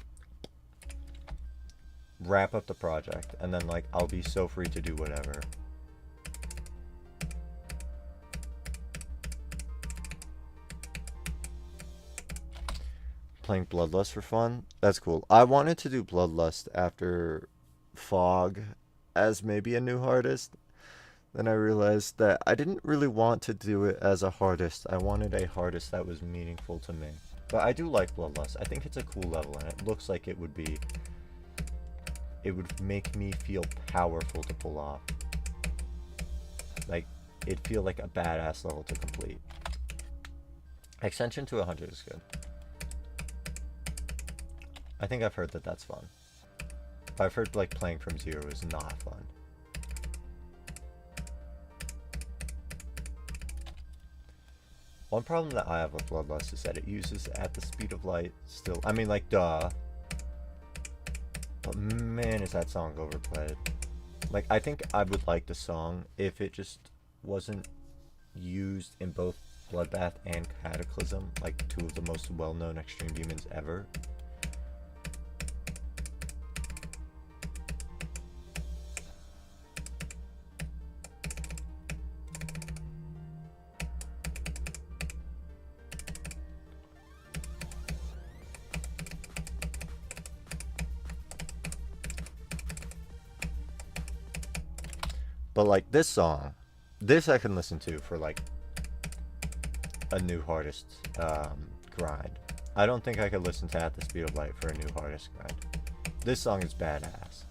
wrap up the project and then like I'll be so free to do whatever. Playing Bloodlust for fun. That's cool. I wanted to do Bloodlust after Fog as maybe a new hardest. Then I realized that I didn't really want to do it as a hardest. I wanted a hardest that was meaningful to me. But I do like Bloodlust. I think it's a cool level, and it looks like it would make me feel powerful to pull off. Like, it'd feel like a badass level to complete. Extension to 100 is good. I think I've heard that that's fun. But I've heard, like, playing from 0 is not fun. One problem that I have with Bloodlust is that it uses at the speed of light still. I mean, like, duh. But man, is that song overplayed. Like, I think I would like the song if it just wasn't used in both Bloodbath and Cataclysm, like two of the most well-known Extreme Demons ever. But like this song, this I can listen to for like a new hardest grind. I don't think I could listen to At the Speed of Light for a new hardest grind. This song is badass.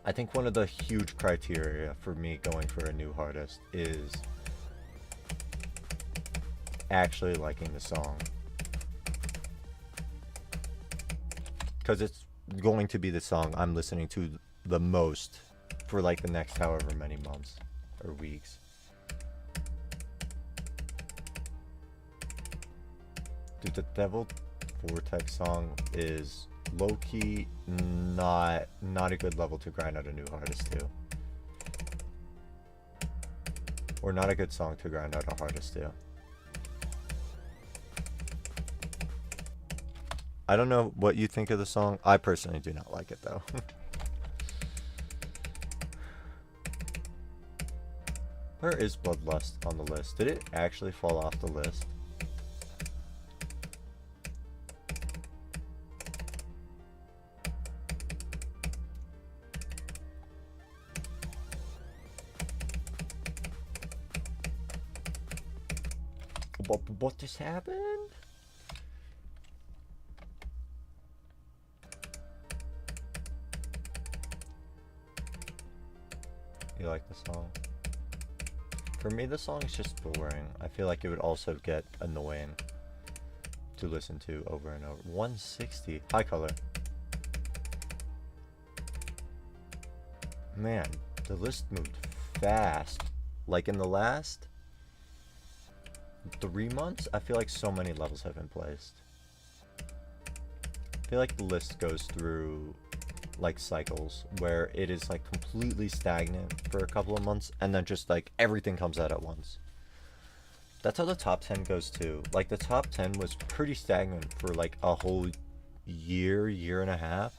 I think one of the huge criteria for me going for a new hardest is actually liking the song. Because it's going to be the song I'm listening to the most for like the next however many months or weeks. Dude, the Devil Vortex song is low-key not a good level to grind out a new hardest to. Or not a good song to grind out a hardest to. I don't know what you think of the song. I personally do not like it though. Where is Bloodlust on the list? Did it actually fall off the list? What just happened? You like the song? For me, the song is just boring. I feel like it would also get annoying to listen to over and over. 160. High color. Man, the list moved fast. Like in the last 3 months, I feel like so many levels have been placed. I feel like the list goes through like cycles where it is like completely stagnant for a couple of months and then just like everything comes out at once. That's how the top 10 goes too. Like the top 10 was pretty stagnant for like a whole year and a half.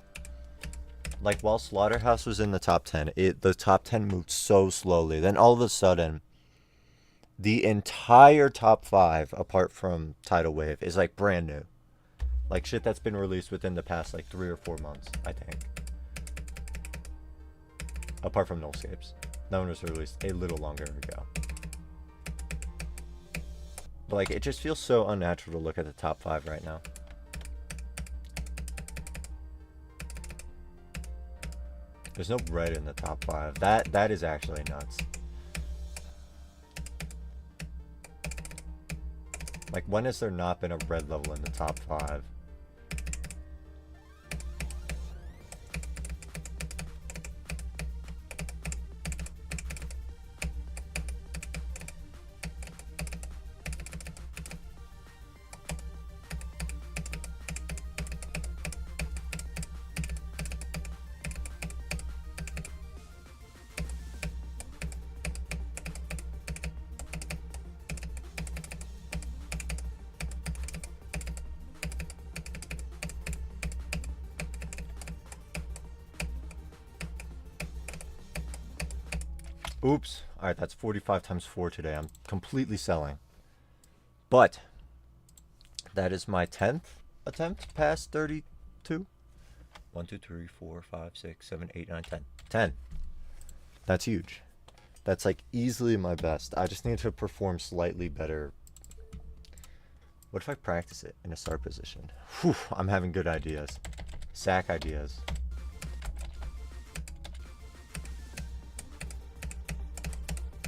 Like while Slaughterhouse was in the top 10, the top 10 moved so slowly. Then all of a sudden, the entire top 5, apart from Tidal Wave, is like brand new. Like shit that's been released within the past like 3 or 4 months, I think. Apart from Nullscapes. That one was released a little longer ago. But like, it just feels so unnatural to look at the top 5 right now. There's no red in the top 5. That is actually nuts. Like, when has there not been a red level in the top 5? Oops. Alright, that's 45 times 4 today. I'm completely selling. But that is my 10th attempt past 32. 1, 2, 3, 4, 5, 6, 7, 8, 9, 10. 10. That's huge. That's like easily my best. I just need to perform slightly better. What if I practice it in a start position? Whew, I'm having good ideas. Sack ideas.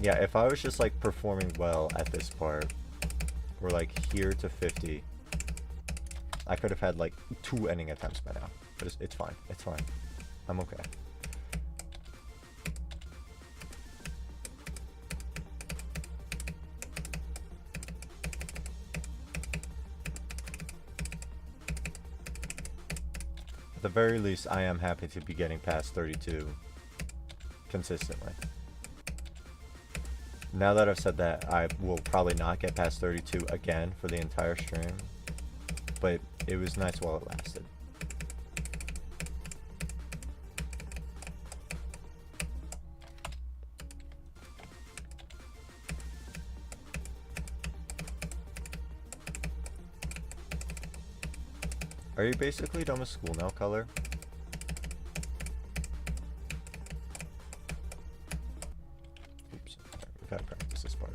Yeah, if I was just like performing well at this part, or like here to 50, I could have had like 2 ending attempts by now. But it's fine. It's fine. I'm okay. At the very least, I am happy to be getting past 32 consistently. Now that I've said that, I will probably not get past 32 again for the entire stream, but it was nice while it lasted. Are you basically done with school now, Color? Oops, we gotta practice this part.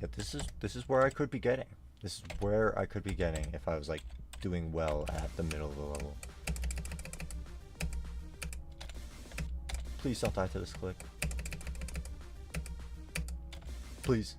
Yeah, this is where I could be getting. This is where I could be getting if I was like doing well at the middle of the level. Please don't die to this click. Please.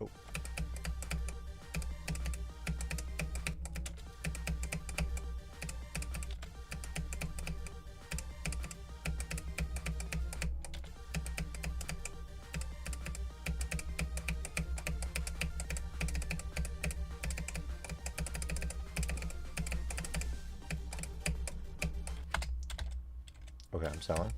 Oh. Okay, I'm selling.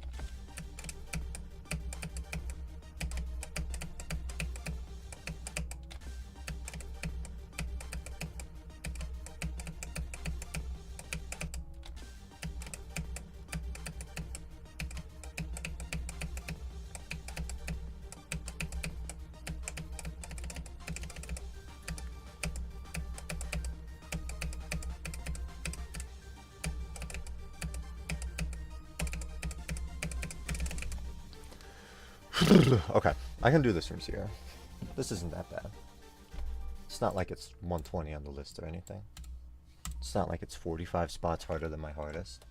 Okay, I can do this from zero. This isn't that bad. It's not like it's 120 on the list or anything. It's not like it's 45 spots harder than my hardest.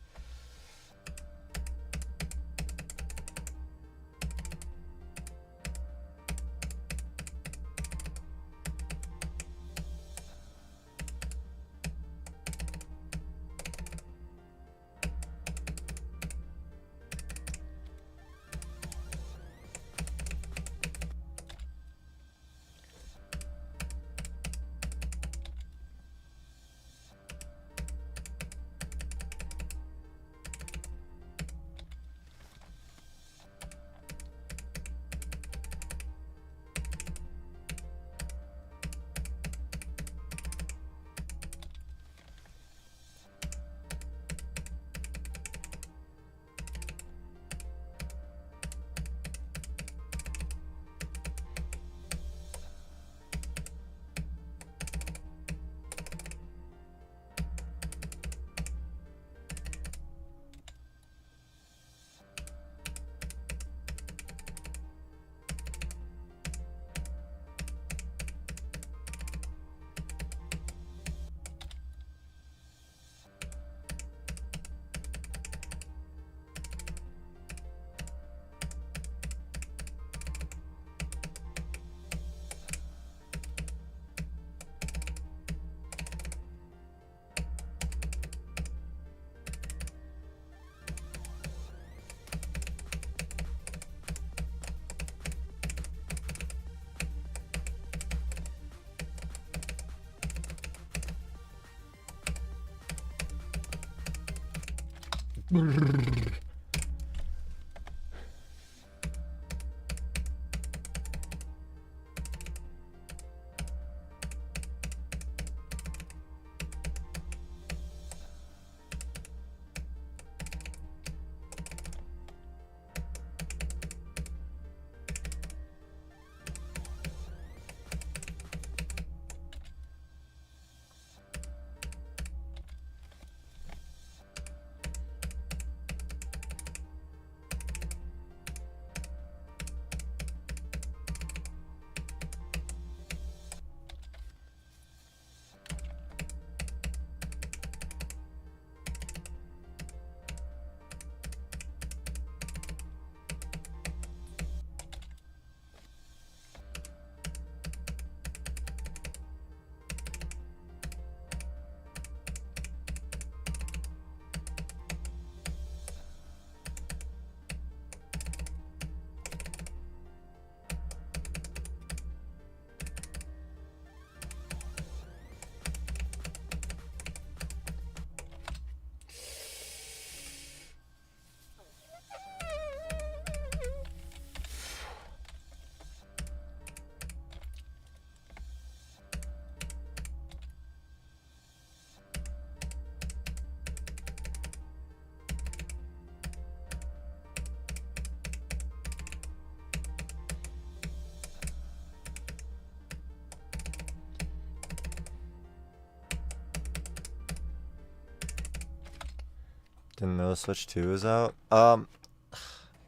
Didn't know Switch 2 is out. I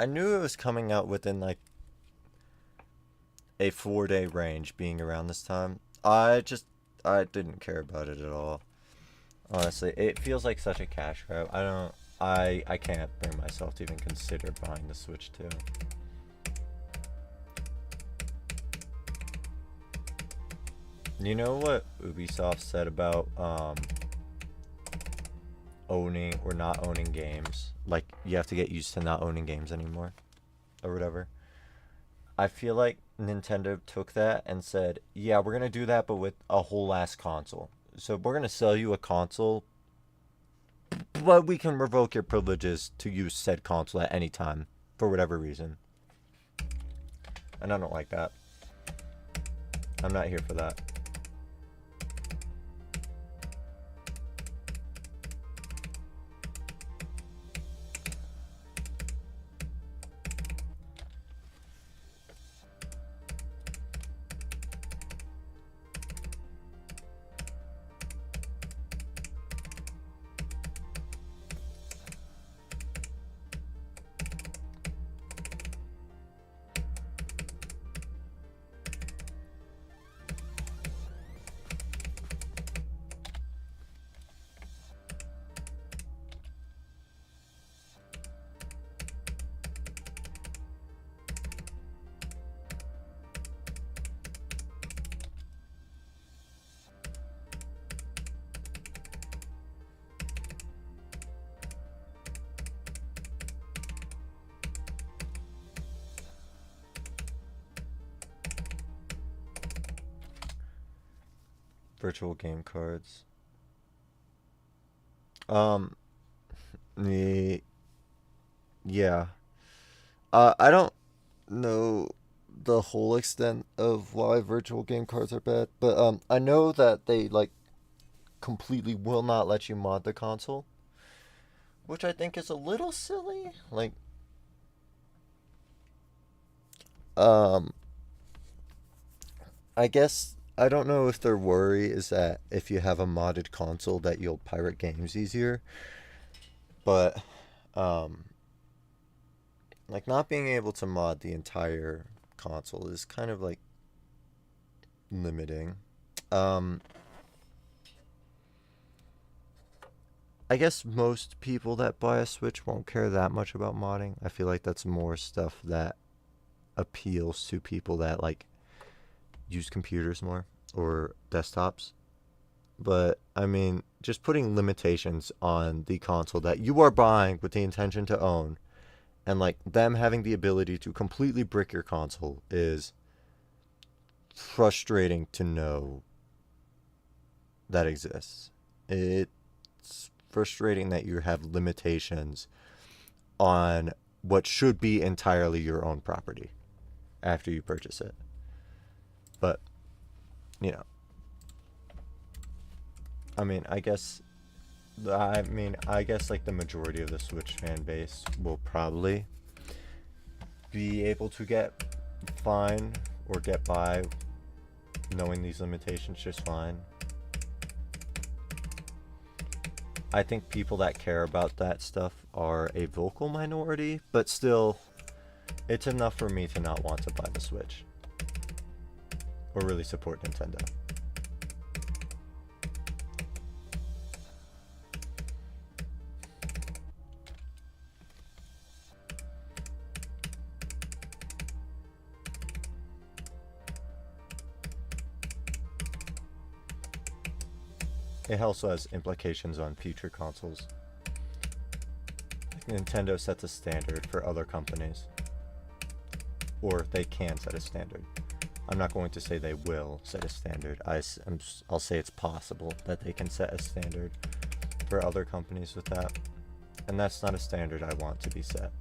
knew it was coming out within like a 4-day range, being around this time. I didn't care about it at all. Honestly, it feels like such a cash grab. I can't bring myself to even consider buying the Switch 2. You know what Ubisoft said about owning or not owning games? Like, you have to get used to not owning games anymore, or whatever. I feel like Nintendo took that and said, yeah, we're gonna do that, but with a whole ass console. So we're gonna sell you a console, but we can revoke your privileges to use said console at any time for whatever reason. And I don't like that. I'm not here for that. Virtual game cards. Yeah. I don't know the whole extent of why virtual game cards are bad, but I know that they like completely will not let you mod the console, which I think is a little silly. Like, um, I guess I don't know if their worry is that if you have a modded console that you'll pirate games easier, but um, like not being able to mod the entire console is kind of like limiting. Um, I guess most people that buy a Switch won't care that much about modding. I feel like that's more stuff that appeals to people that like use computers more or desktops. But I mean, just putting limitations on the console that you are buying with the intention to own, and like them having the ability to completely brick your console is frustrating to know that exists. It's frustrating that you have limitations on what should be entirely your own property after you purchase it. But, you know, I guess like the majority of the Switch fan base will probably be able to get fine or get by knowing these limitations just fine. I think people that care about that stuff are a vocal minority, but still, it's enough for me to not want to buy the Switch or really support Nintendo. It also has implications on future consoles. Nintendo sets a standard for other companies. Or they can set a standard. I'm not going to say they will set a standard. I'll say it's possible that they can set a standard for other companies with that. And that's not a standard I want to be set.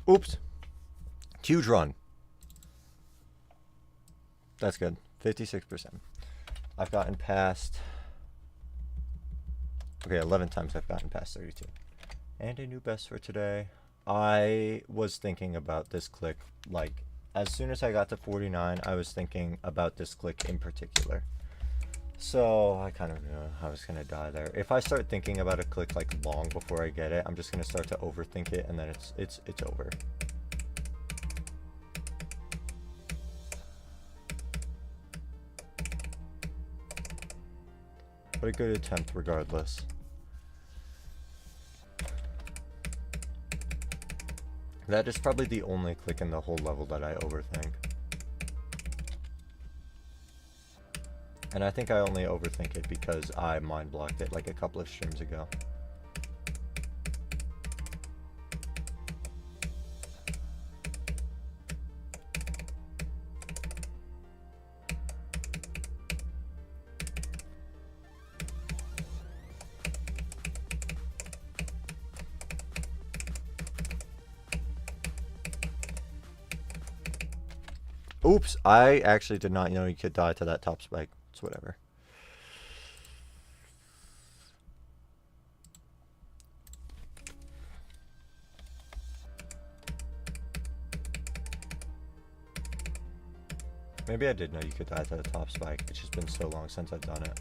Oops. Huge run. That's good. 56%. I've gotten past... Okay, 11 times I've gotten past 32. And a new best for today. I was thinking about this click, like, as soon as I got to 49, I was thinking about this click in particular. So, I kind of knew I was going to die there. If I start thinking about a click, like, long before I get it, I'm just going to start to overthink it, and then it's over. But a good attempt regardless. That is probably the only click in the whole level that I overthink. And I think I only overthink it because I mind blocked it like a couple of streams ago. Oops, I actually did not know you could die to that top spike. It's whatever. Maybe I did know you could die to the top spike. It's just been so long since I've done it.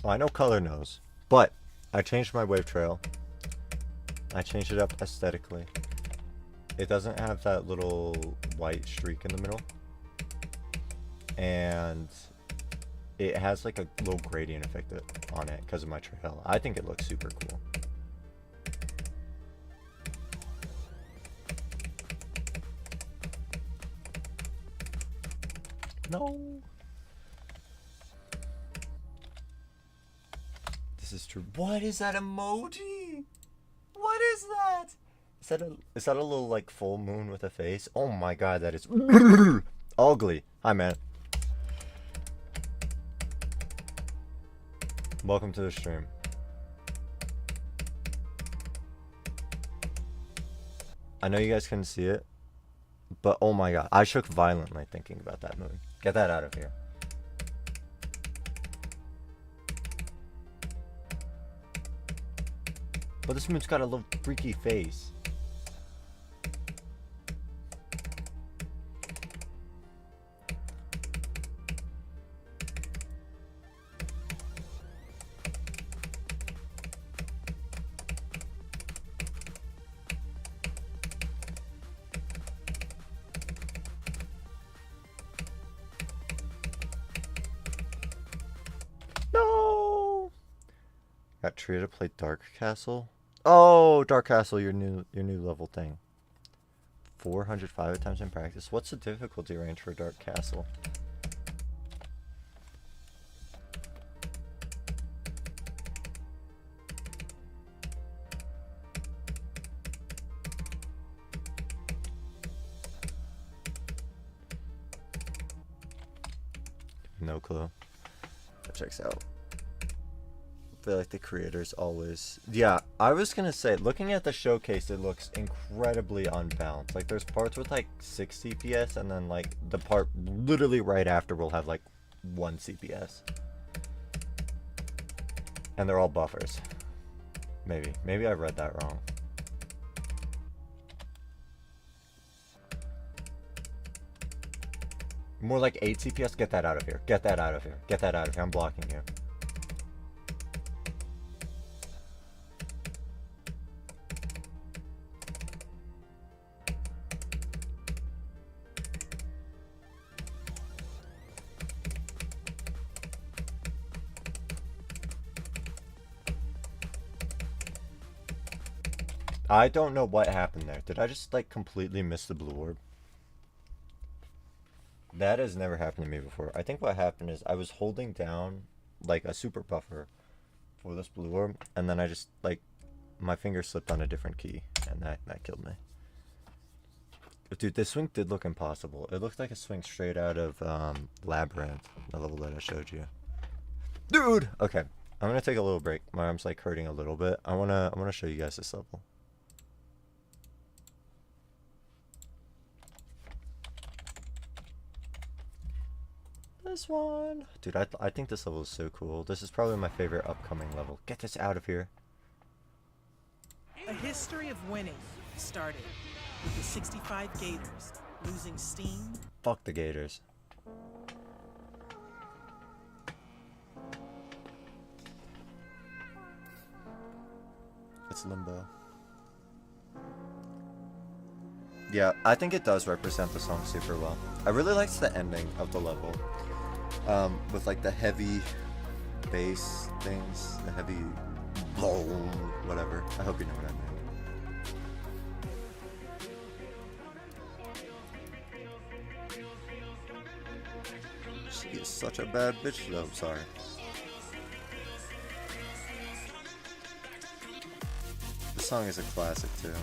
Well, I know color knows, but I changed my wave trail. I changed it up aesthetically. It doesn't have that little white streak in the middle. And it has like a little gradient effect on it because of my trail. I think it looks super cool. No. This is true. What is that emoji? What is that? Is that a little like full moon with a face? Oh my god, that is ugly. Hi, man. Welcome to the stream. I know you guys couldn't see it, but oh my god, I shook violently thinking about that moon. Get that out of here. But this moon's got a little freaky face. No! Got Tria to play Dark Castle. Oh, Dark Castle, your new level thing. 405 attempts in practice. What's the difficulty range for Dark Castle? No clue. That checks out. I feel like the creators always... Yeah, I was gonna say, looking at the showcase, it looks incredibly unbalanced. Like, there's parts with, like, 6 CPS, and then, like, the part literally right after will have, like, 1 CPS. And they're all buffers. Maybe. Maybe I read that wrong. More like 8 CPS? Get that out of here. Get that out of here. Get that out of here. I'm blocking you. I don't know what happened there. Did I just, like, completely miss the blue orb? That has never happened to me before. I think what happened is I was holding down, like, a super buffer for this blue orb, and then I just, like, my finger slipped on a different key, and that killed me. But dude, this swing did look impossible. It looked like a swing straight out of Labyrinth, the level that I showed you. Dude! Okay, I'm gonna take a little break. My arm's, like, hurting a little bit. I wanna show you guys this level. This one. Dude, I think this level is so cool. This is probably my favorite upcoming level. Get this out of here. A history of winning started with the 65 Gators losing steam. Fuck the Gators. It's Limbo. Yeah, I think it does represent the song super well. I really liked the ending of the level. With like the heavy bass things, the heavy boom, whatever. I hope you know what I mean. She is such a bad bitch though, sorry. This song is a classic too.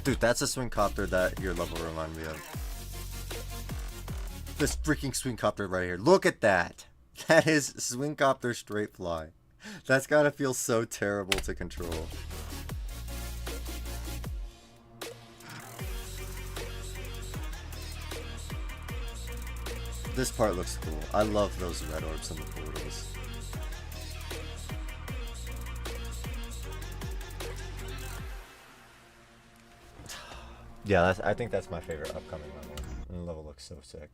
Dude, that's a swing copter that your level reminded me of. This freaking swing copter right here. Look at that. That is swing copter straight fly. That's gotta feel so terrible to control. This part looks cool. I love those red orbs in the portals. Yeah, I think that's my favorite upcoming level. And the level looks so sick.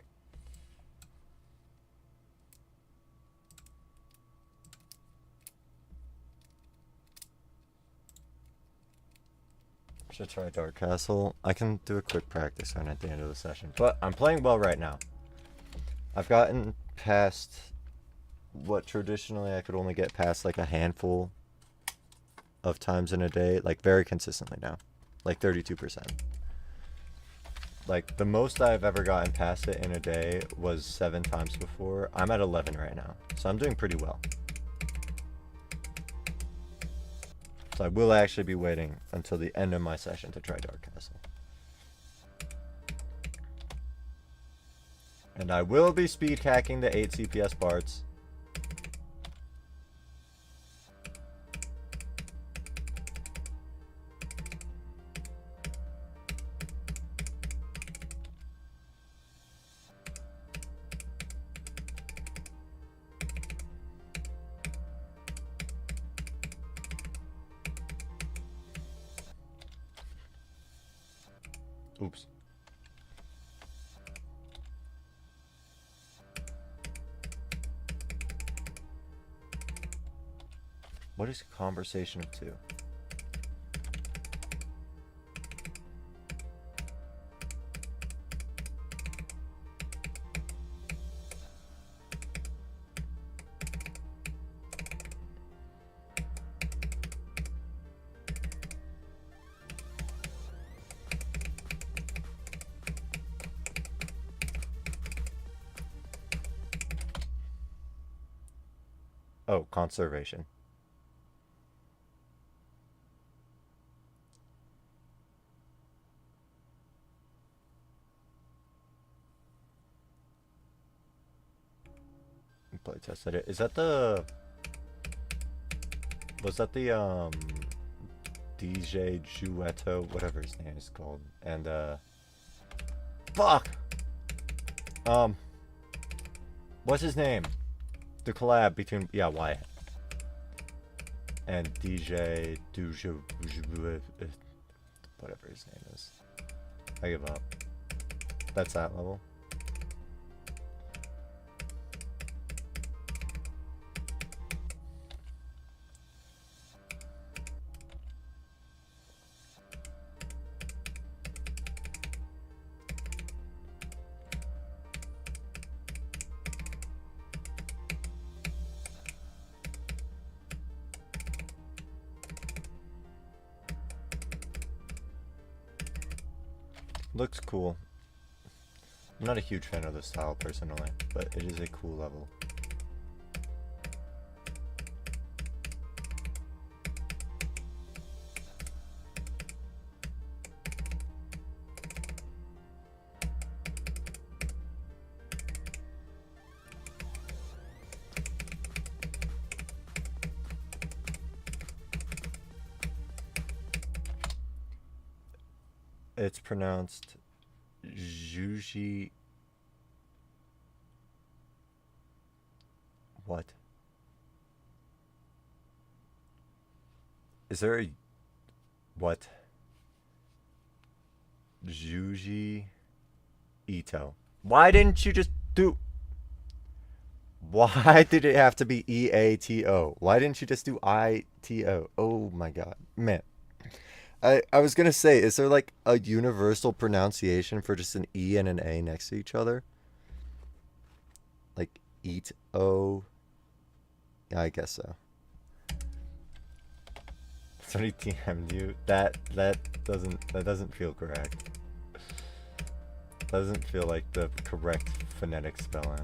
Should try Dark Castle. I can do a quick practice run at the end of the session. But I'm playing well right now. I've gotten past what traditionally I could only get past like a handful of times in a day. Like very consistently now. Like 32%. Like, the most I've ever gotten past it in a day was 7 times before. I'm at 11 right now, so I'm doing pretty well. So I will actually be waiting until the end of my session to try Dark Castle. And I will be speed hacking the 8 CPS parts. Oops. What is a conversation of two? Oh, conservation. Play tested it. Is that the... Was that the, DJ Jueto, whatever his name is called. And, fuck! What's his name? The collab between, yeah, Wyatt. And DJ Dujo, whatever his name is. I give up. That's that level. Looks cool. I'm not a huge fan of the style personally, but it is a cool level. It's pronounced Juji. What? Is there a... What? Juji Ito. Why didn't you just do... Why did it have to be E-A-T-O? Why didn't you just do I-T-O? Oh my god. Man. I was gonna say, is there like a universal pronunciation for just an E and an A next to each other? Like eat-o? Yeah, I guess so. Somebody TM'd you. That doesn't feel correct. Doesn't feel like the correct phonetic spelling.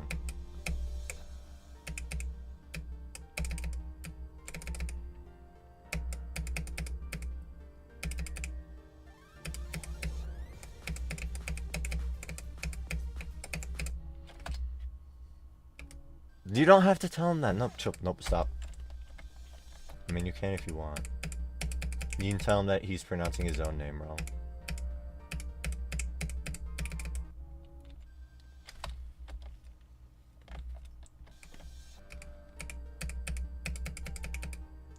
You don't have to tell him that. Nope, nope, stop. I mean, you can if you want. You can tell him that he's pronouncing his own name wrong.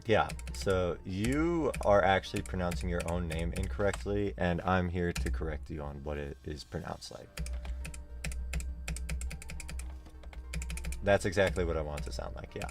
Yeah, so you are actually pronouncing your own name incorrectly, and I'm here to correct you on what it is pronounced like. That's exactly what I want it to sound like, yeah.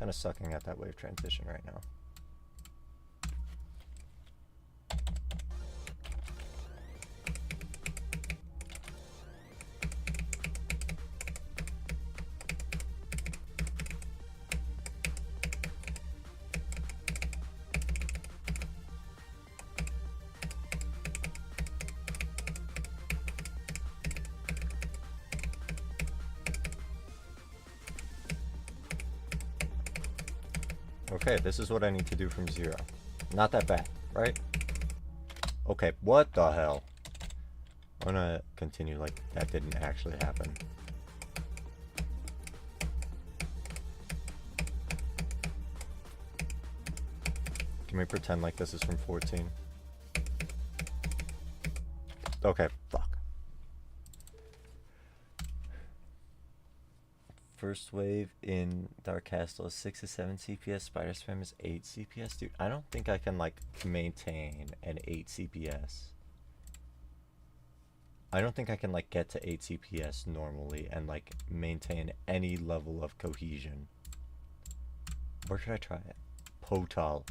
kind of sucking at that wave transition right now. Okay, this is what I need to do from 0. Not that bad, right? Okay, what the hell? I'm gonna continue like that didn't actually happen. Can we pretend like this is from 14? Okay, fuck. First wave in Dark Castle is 6 to 7 CPS. Spider Spam is 8 CPS. Dude, I don't think I can like maintain an 8 CPS. I don't think I can like get to 8 CPS normally and like maintain any level of cohesion. Where should I try it? Potal.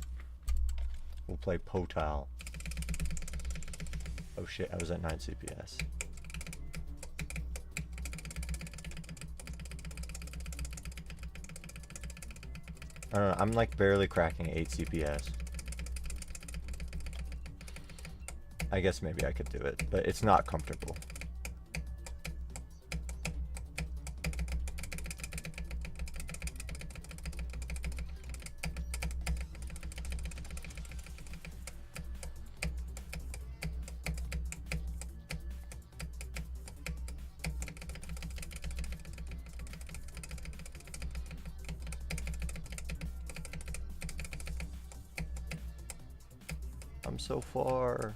We'll play Potal. Oh shit, I was at 9 CPS. I don't know, I'm like barely cracking 8 CPS. I guess maybe I could do it, but it's not comfortable. I'm so far.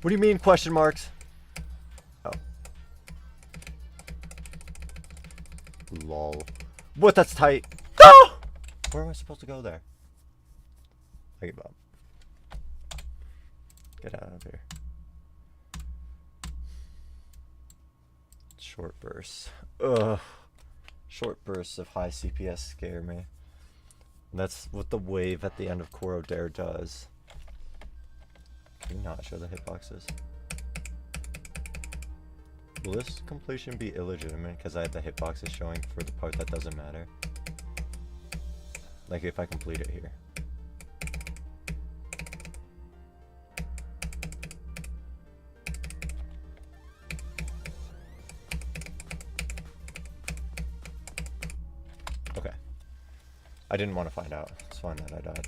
What do you mean, question marks? Oh. Lol. What, that's tight. Ah! Where am I supposed to go there? I give up. Get out of here. Short bursts. Ugh. Short bursts of high CPS scare me. And that's what the wave at the end of Corrodere does. Can you not show the hitboxes? Will this completion be illegitimate because I have the hitboxes showing for the part that doesn't matter? Like if I complete it here. Okay. I didn't want to find out. It's fine that I died.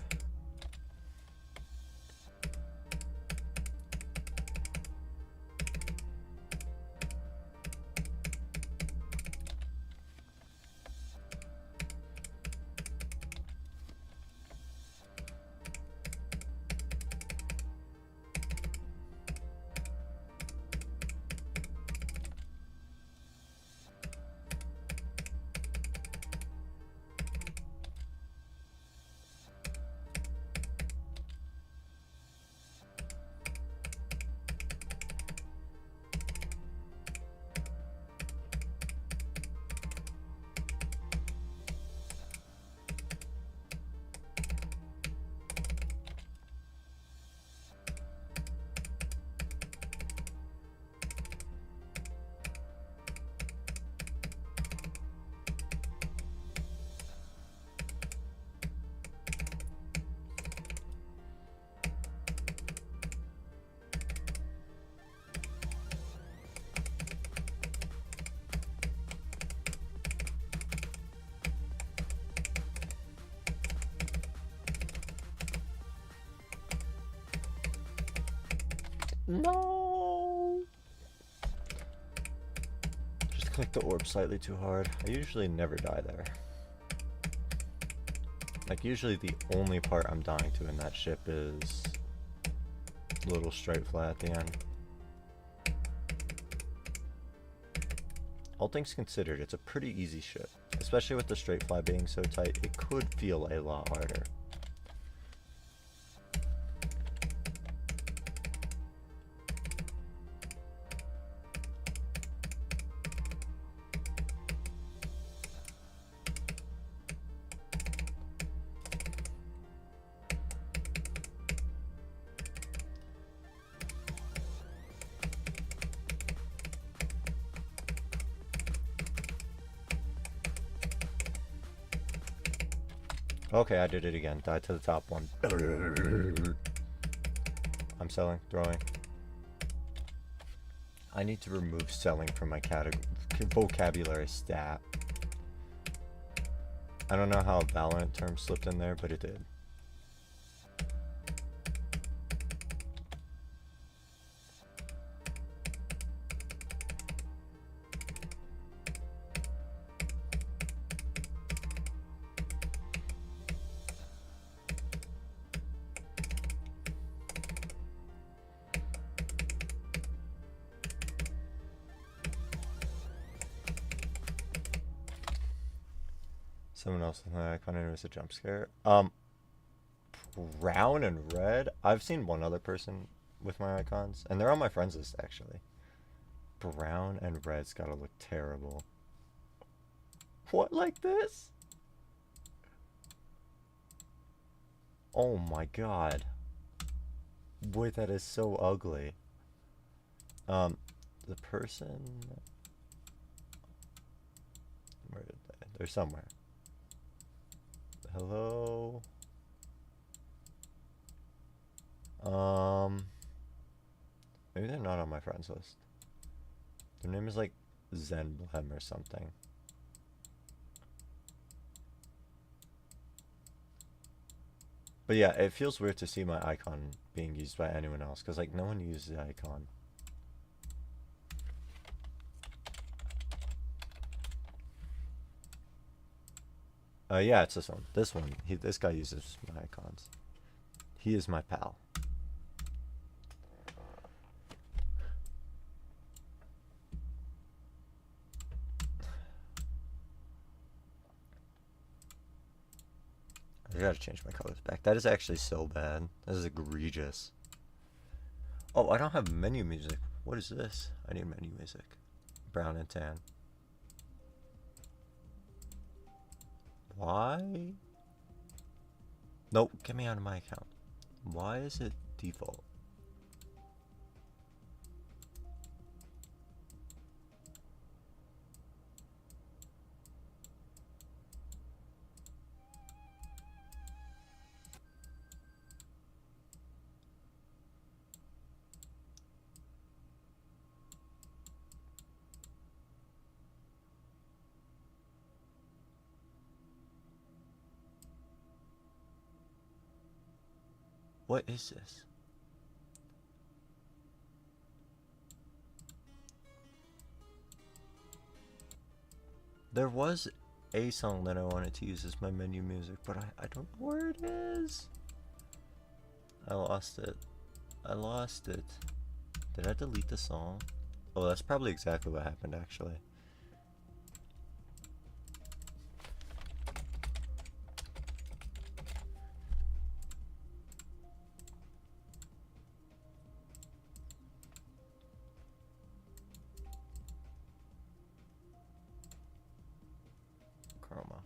No! Just click the orb slightly too hard. I usually never die there. Like usually the only part I'm dying to in that ship is a little straight flat at the end. All things considered, it's a pretty easy ship. Especially with the straight fly being so tight, it could feel a lot harder. Okay, I did it again. Died to the top one. I'm selling, throwing. I need to remove selling from my vocabulary stat. I don't know how a Valorant term slipped in there, but it did. Someone else with my icon and it was a jump scare. Brown and red. I've seen one other person with my icons, and they're on my friends list actually. Brown and red's gotta look terrible. What, like this? Oh my god. Boy, that is so ugly. The person... Where did they? They're somewhere. Hello? Maybe they're not on my friends list. Their name is like Zenblem or something. But yeah, it feels weird to see my icon being used by anyone else, because like no one uses the icon. Yeah, it's this one. This one. This guy uses my icons. He is my pal. I gotta change my colors back. That is actually so bad. That is egregious. Oh, I don't have menu music. What is this? I need menu music. Brown and tan. Why? Nope, get me out of my account. Why is it default? What is this? There was a song that I wanted to use as my menu music, but I don't know where it is. I lost it. I lost it. Did I delete the song? Oh, that's probably exactly what happened, actually. Chroma.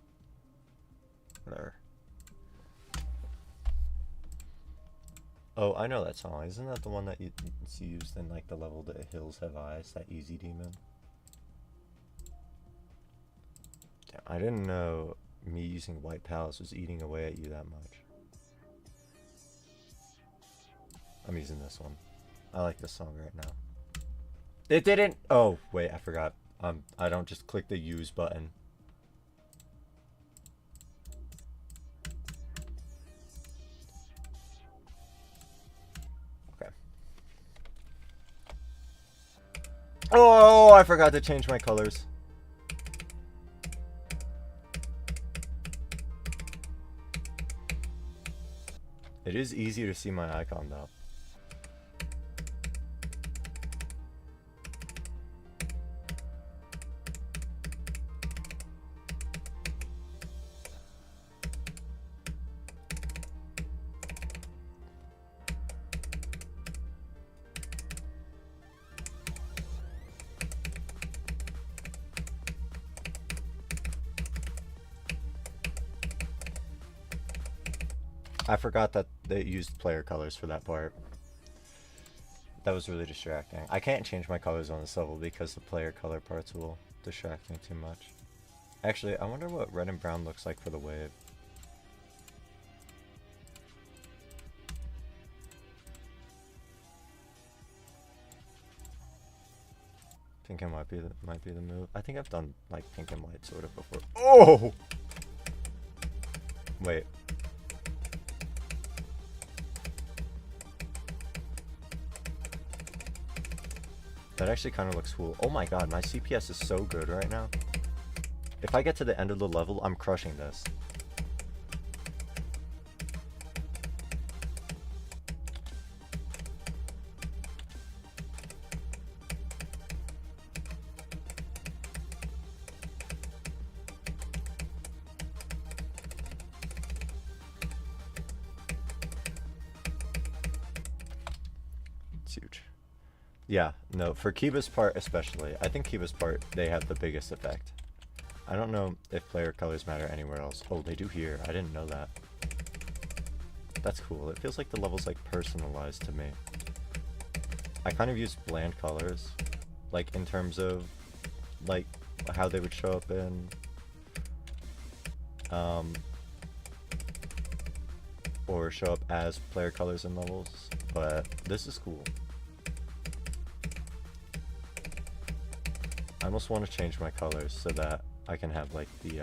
Whatever. Oh, I know that song. Isn't that the one that it's used in like the level The Hills Have Eyes, that Easy Demon? Damn, I didn't know me using White Palace was eating away at you that much. I'm using this one. I like this song right now. It didn't. Oh, wait, I forgot. I don't just click the use button. Okay. Oh, I forgot to change my colors. It is easier to see my icon though. I forgot that they used player colors for that part. That was really distracting. I can't change my colors on this level because the player color parts will distract me too much. Actually, I wonder what red and brown looks like for the wave. think it might be the move. I think I've done like pink and white sort of before. Oh! Wait. That actually kind of looks cool. Oh my god, my CPS is so good right now. If I get to the end of the level, I'm crushing this. It's huge. Yeah, no, for Kiba's part especially. I think Kiba's part, they have the biggest effect. I don't know if player colors matter anywhere else. Oh, they do here. I didn't know that. That's cool. It feels like the level's like personalized to me. I kind of use bland colors, like in terms of like how they would show up in or show up as player colors in levels, but this is cool. I almost want to change my colors so that I can have like the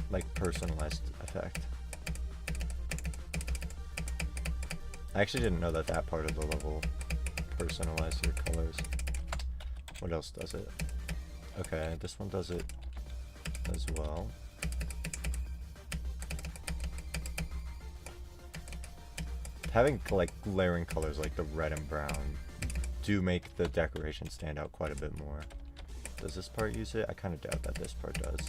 like personalized effect. I actually didn't know that that part of the level personalized your colors. What else does it? Okay, this one does it as well. Having like glaring colors like the red and brown do make the decoration stand out quite a bit more. Does this part use it? I kind of doubt that this part does.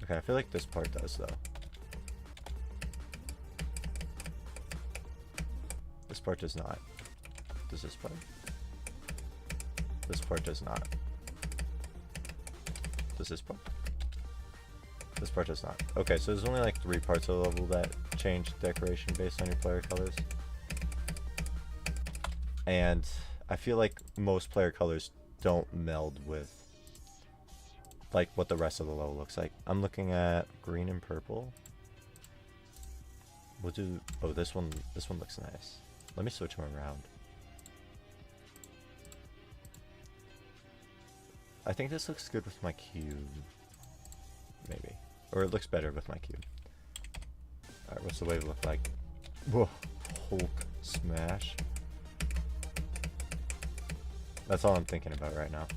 Okay, I feel like this part does though. This part does not. Does this part? This part does not. Does this part? This part does not. Okay, so there's only like 3 parts of the level that change decoration based on your player colors. And I feel like most player colors don't meld with like what the rest of the level looks like. I'm looking at green and purple. We'll do, oh, this one looks nice. Let me switch them around. I think this looks good with my cube. Maybe. Or it looks better with my cube. Alright, what's the wave look like? Whoa, Hulk smash. That's all I'm thinking about right now.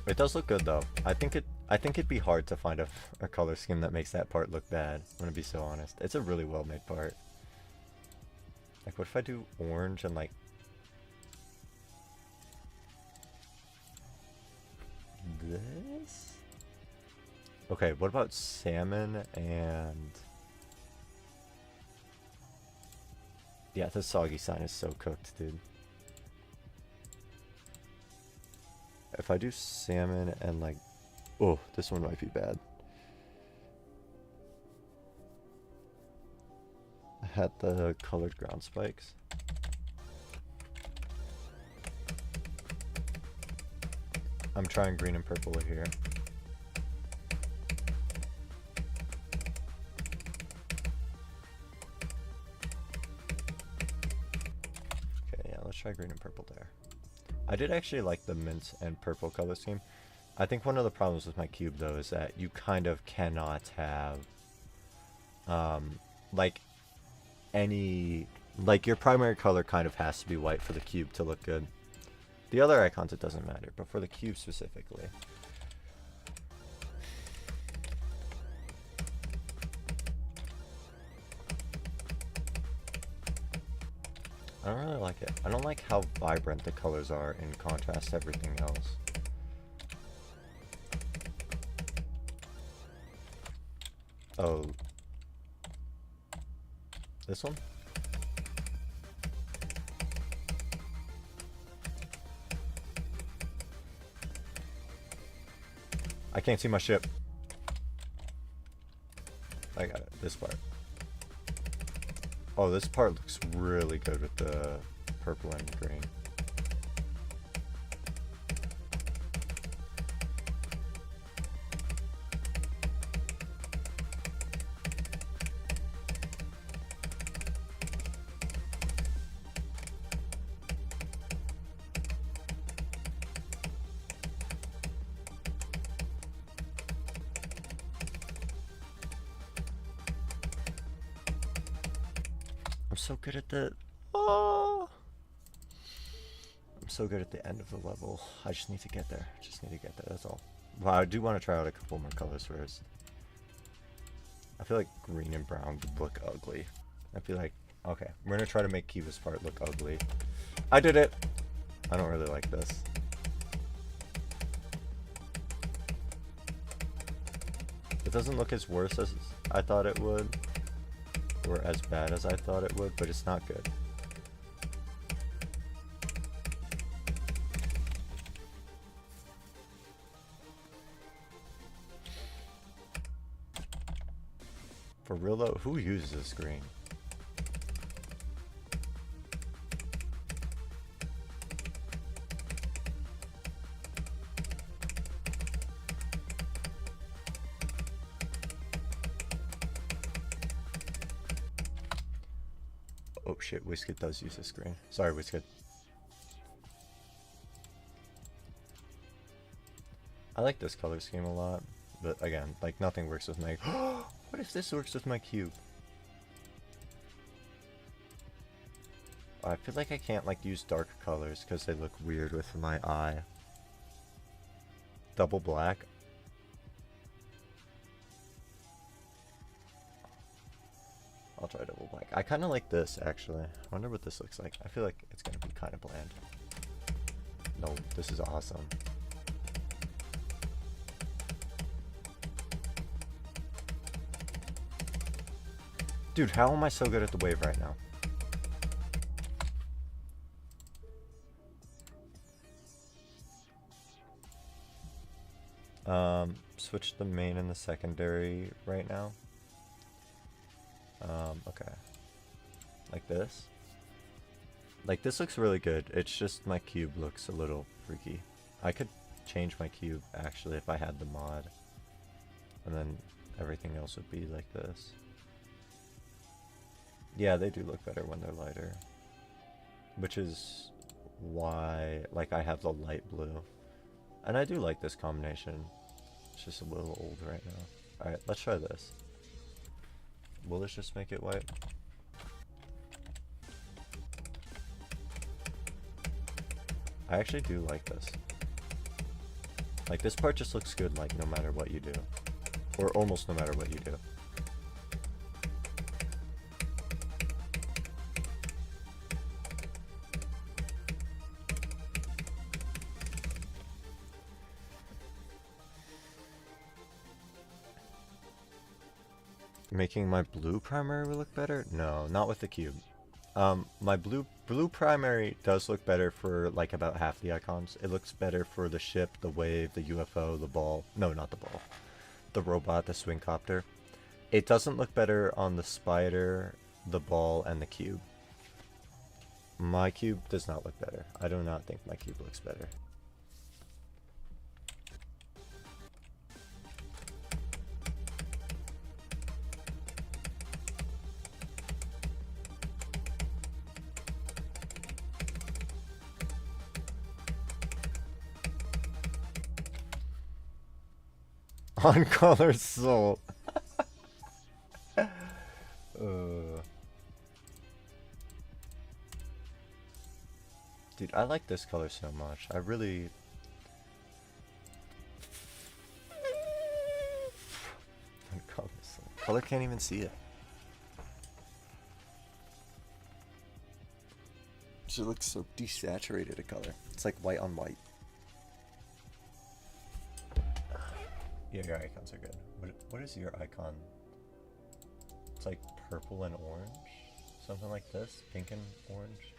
It does look good though. I think it'd be hard to find a color scheme that makes that part look bad. I'm gonna be so honest. It's a really well made part. Like, what if I do orange and like this? Okay, what about salmon and yeah, the soggy sign is so cooked, dude. If I do salmon and like, oh, this one might be bad. I had the colored ground spikes. I'm trying green and purple here. Okay, yeah, let's try green and purple there. I did actually like the mint and purple color scheme. I think one of the problems with my cube though is that you kind of cannot have like any, like your primary color kind of has to be white for the cube to look good. The other icons it doesn't matter, but for the cube specifically. I don't really like it. I don't like how vibrant the colors are in contrast to everything else. Oh. This one? I can't see my ship. I got it. This part. Oh, this part looks really good with the purple and green. I'm so good at the... Oh! I'm so good at the end of the level. I just need to get there. Just need to get there, that's all. Well, I do want to try out a couple more colors first. I feel like green and brown would look ugly. I feel like... Okay, we're going to try to make Kiva's part look ugly. I did it! I don't really like this. It doesn't look as worse as I thought it would. Or as bad as I thought it would, but it's not good. For real though, who uses this screen? Oh shit, Wizkid does use this screen. Sorry, Wizkid. I like this color scheme a lot, but again, like nothing works with my... What if this works with my cube? I feel like I can't like use dark colors because they look weird with my eye. Double black. I'll try double black. I kind of like this, actually. I wonder what this looks like. I feel like it's going to be kind of bland. No, this is awesome. Dude, how am I so good at the wave right now? Switch the main and the secondary right now. Okay. Like this. Like this looks really good. It's just my cube looks a little freaky. I could change my cube actually if I had the mod. And then everything else would be like this. Yeah, they do look better when they're lighter. Which is why, like, I have the light blue. And I do like this combination. It's just a little old right now. Alright, let's try this. Will this just make it white? I actually do like this. Like, this part just looks good, like, no matter what you do. Or almost no matter what you do. Making my blue primary look better? No, not with the cube. My blue primary does look better for like about half the icons. It looks better for the ship, the wave, the UFO, the ball. No, not the ball. The robot, the swing copter. It doesn't look better on the spider, the ball, and the cube. My cube does not look better. I do not think my cube looks better. On color soul. Dude, I like this color so much. I really... On color soul. Color can't even see it. It looks so desaturated a color. It's like white on white. Yeah, your icons are good. What is your icon? It's like purple and orange? Something like this? Pink and orange?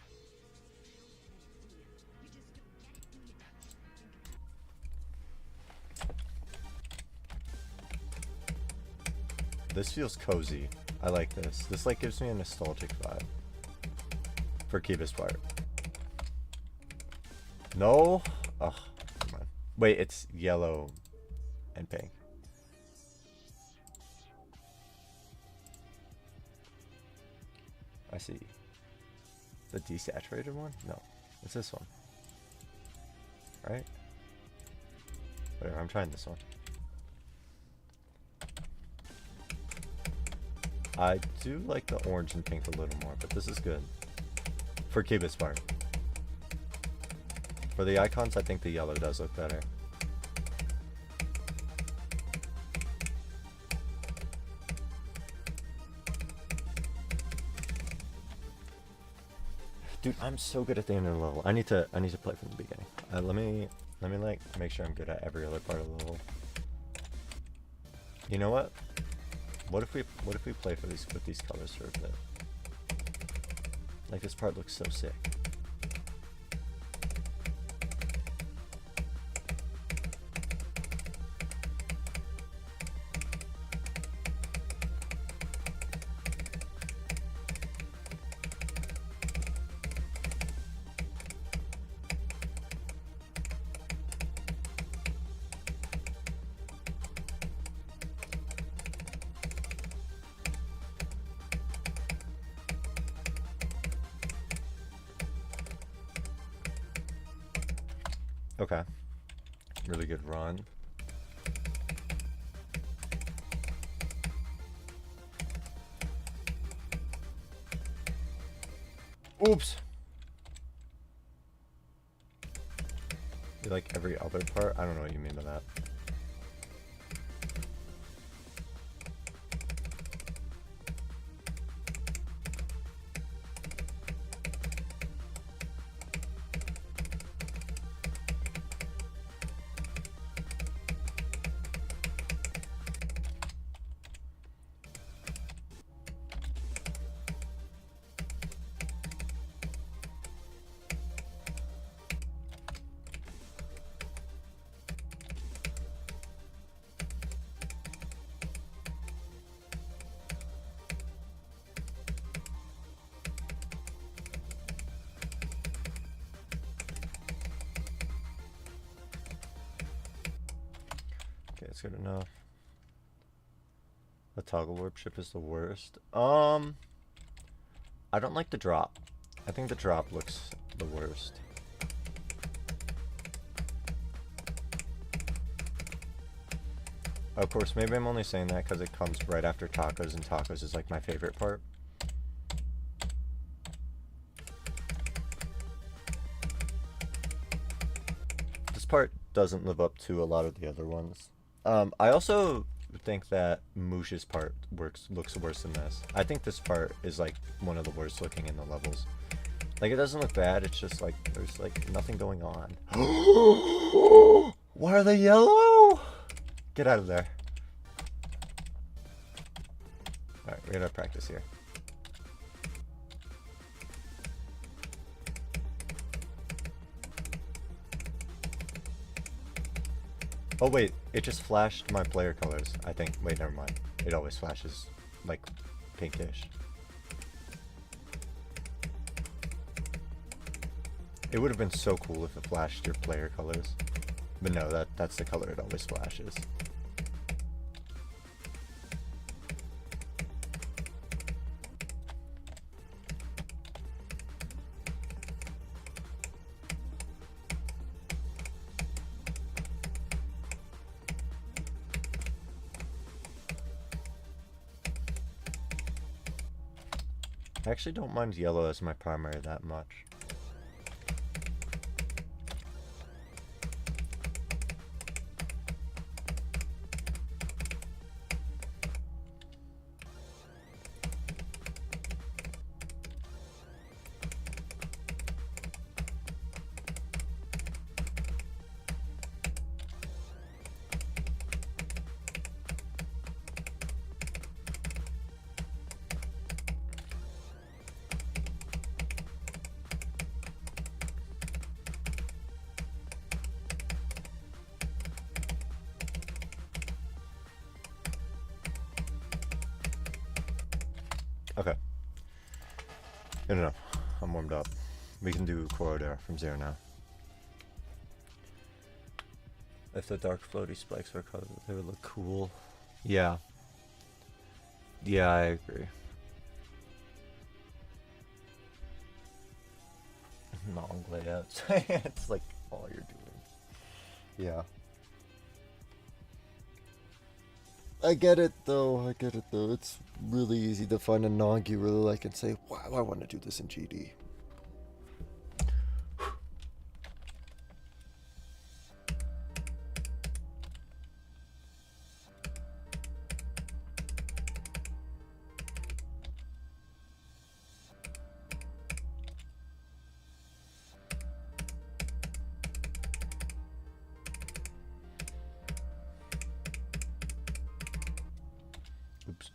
This feels cozy. I like this. This like gives me a nostalgic vibe. For Kiva's part. No? Ugh, come on. Wait, it's yellow and pink. I see. The desaturated one? No. It's this one. Right? Whatever, I'm trying this one. I do like the orange and pink a little more, but this is good. For Kiva's part. For the icons, I think the yellow does look better. Dude, I'm so good at the end of the level. I need to play from the beginning. Let me like make sure I'm good at every other part of the level. You know what? What if we play for these with these colors for a bit? Like this part looks so sick. Okay. Really good run. Oops. You like every other part? I don't know what you mean by that. That's good enough. The toggle warp ship is the worst. I don't like the drop. I think the drop looks the worst. Of course, maybe I'm only saying that because it comes right after tacos, and tacos is like my favorite part. This part doesn't live up to a lot of the other ones. I also think that Moosh's part looks worse than this. I think this part is like one of the worst looking in the levels. Like it doesn't look bad, it's just like there's like nothing going on. Why are they yellow? Get out of there. Alright, we're gonna practice here. Oh wait, it just flashed my player colors, I think. Wait, never mind. It always flashes, like, pinkish. It would have been so cool if it flashed your player colors. But no, that's the color it always flashes. I actually don't mind yellow as my primary that much. No. I'm warmed up. We can do Corrodere from 0 now. If the dark floaty spikes were colored, they would look cool. Yeah. Yeah, I agree. Long layouts. It's like all you're doing. Yeah. I get it though. It's really easy to find a Nog you really like and say, wow, I want to do this in GD. Oops.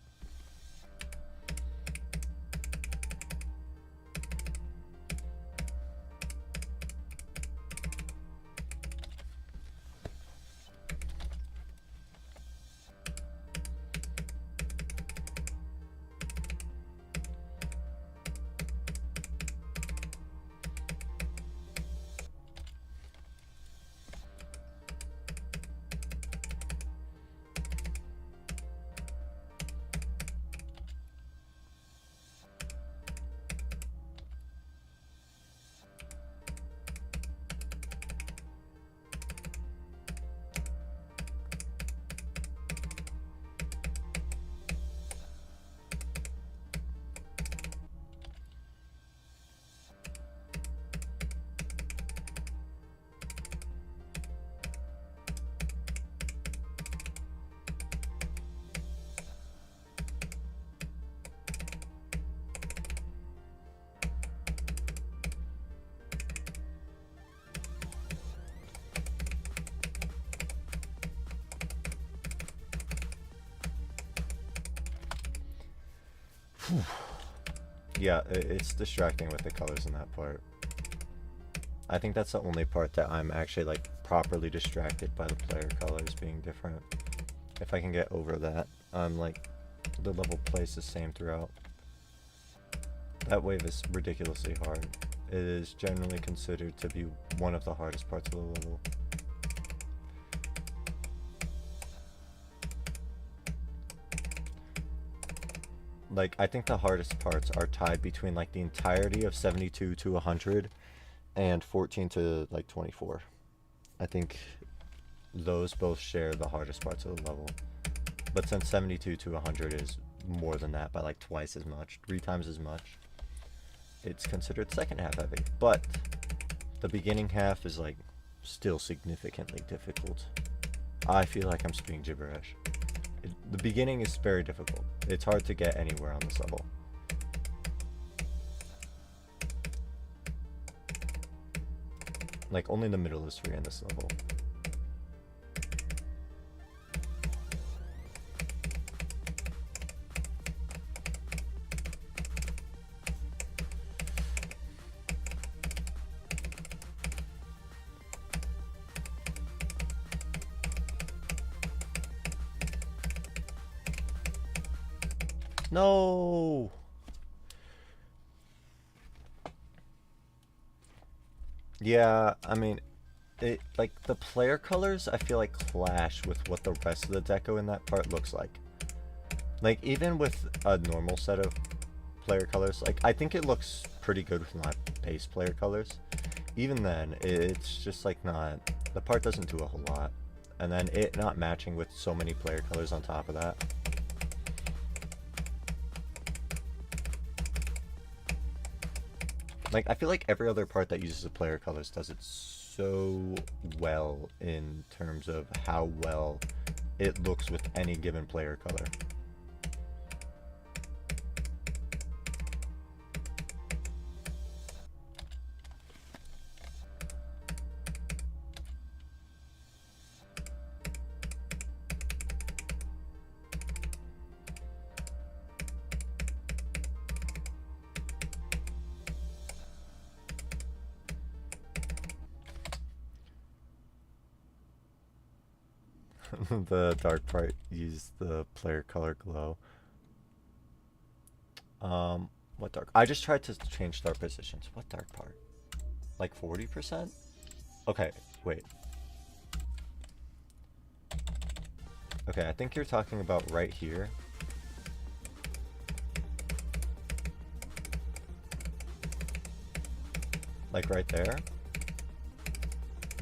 Yeah, it's distracting with the colors in that part. I think that's the only part that I'm actually like properly distracted by the player colors being different. If I can get over that, I'm like, the level plays the same throughout. That wave is ridiculously hard. It is generally considered to be one of the hardest parts of the level. Like, I think the hardest parts are tied between like the entirety of 72 to 100 and 14 to like 24. I think those both share the hardest parts of the level. But since 72 to 100 is more than that by like twice as much, 3 times as much, it's considered second half heavy. But the beginning half is like still significantly difficult. I feel like I'm speaking gibberish. The beginning is very difficult. It's hard to get anywhere on this level. Like, only the middle is free in this level. No! Yeah, I mean, it like the player colors I feel like clash with what the rest of the deco in that part looks like. Like, even with a normal set of player colors, like, I think it looks pretty good with my base player colors. Even then, it's just like not, the part doesn't do a whole lot. And then it not matching with so many player colors on top of that. Like, I feel like every other part that uses the player colors does it so well in terms of how well it looks with any given player color. The dark part used the player color glow. What dark? I just tried to change start positions. What dark part? Like 40%? Okay, wait. Okay, I think you're talking about right here. Like right there?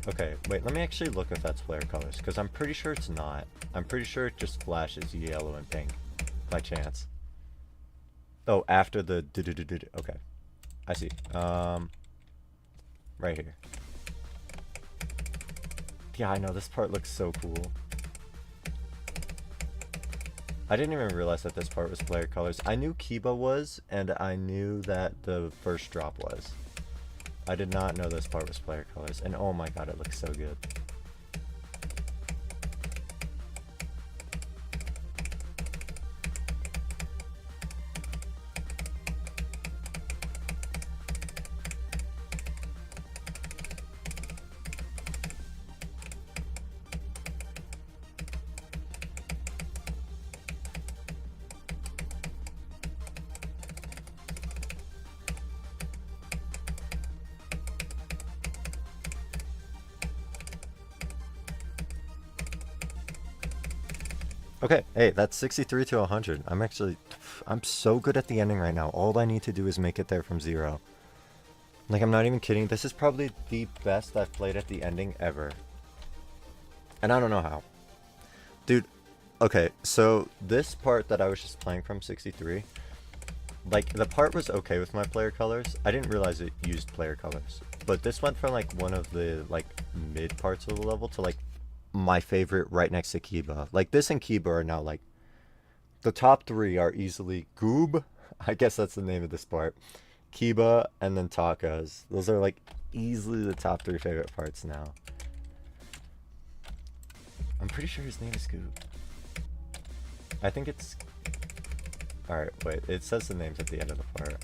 Okay, wait, let me actually look if that's player colors, because I'm pretty sure it's not. I'm pretty sure it just flashes yellow and pink, by chance. Oh, after the okay. I see. Right here. Yeah, I know, this part looks so cool. I didn't even realize that this part was player colors. I knew Kiba was, and I knew that the first drop was. I did not know this part was player colors, and oh my god, it looks so good. Okay, hey, that's 63 to 100. I'm so good at the ending right now. All I need to do is make it there from 0. Like, I'm not even kidding. This is probably the best I've played at the ending ever. And I don't know how. Dude, okay, so this part that I was just playing from 63, like, the part was okay with my player colors. I didn't realize it used player colors. But this went from, like, one of the, like, mid parts of the level to, like, my favorite right next to Kiba. Like, this and Kiba are now, like, the top 3 are easily Goob. I guess that's the name of this part. Kiba, and then Tacos. Those are, like, easily the top 3 favorite parts now. I'm pretty sure his name is Goob. I think it's... Alright, wait. It says the names at the end of the part.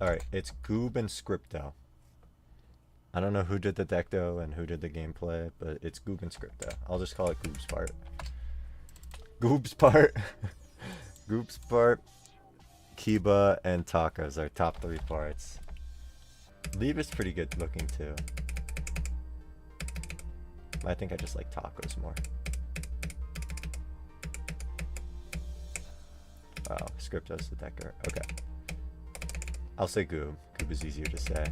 Alright, it's Goob and Scripto. I don't know who did the Decto and who did the gameplay, but it's Goob and Scripto. I'll just call it Goob's part. Goob's part. Goob's part. Kiba and Tacos are top 3 parts. Leave is pretty good looking too. I think I just like Tacos more. Oh, Scripto's the Decker. Okay. I'll say Goob. Goob is easier to say.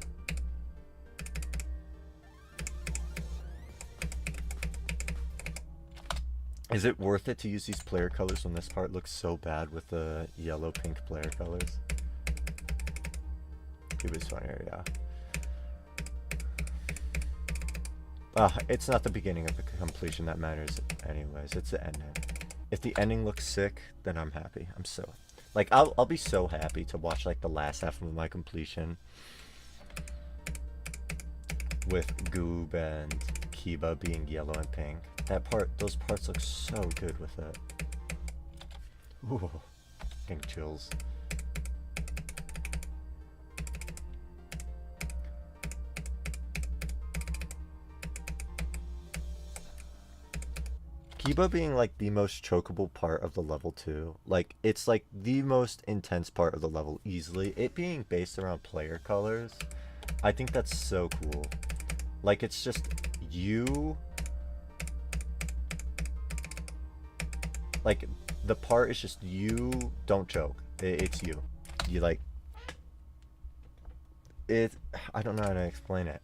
Is it worth it to use these player colors when this part looks so bad with the yellow-pink player colors? It was funnier, yeah. It's not the beginning of the completion that matters anyways, it's the ending. If the ending looks sick, then I'm happy. I'm so... Like, I'll be so happy to watch, like, the last half of my completion with Goob and Kiba being yellow and pink. Those parts look so good with it. Ooh, getting chills. Kiba being like the most chokeable part of the level too. Like, it's like the most intense part of the level easily. It being based around player colors, I think that's so cool. Like, it's just you... Like, the part is just you don't choke. It's you. You, like... I don't know how to explain it.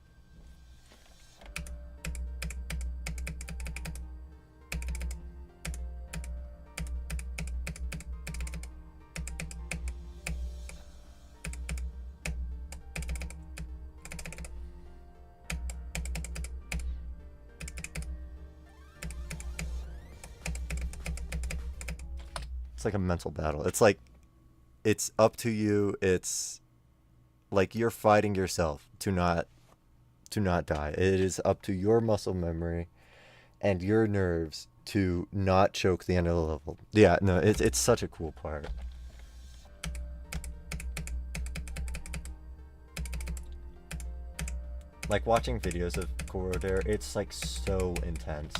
It's like a mental battle. It's like, it's up to you. It's like you're fighting yourself to not die. It is up to your muscle memory and your nerves to not choke the end of the level. Yeah, no, it's such a cool part. Like, watching videos of Corrodere, it's like so intense.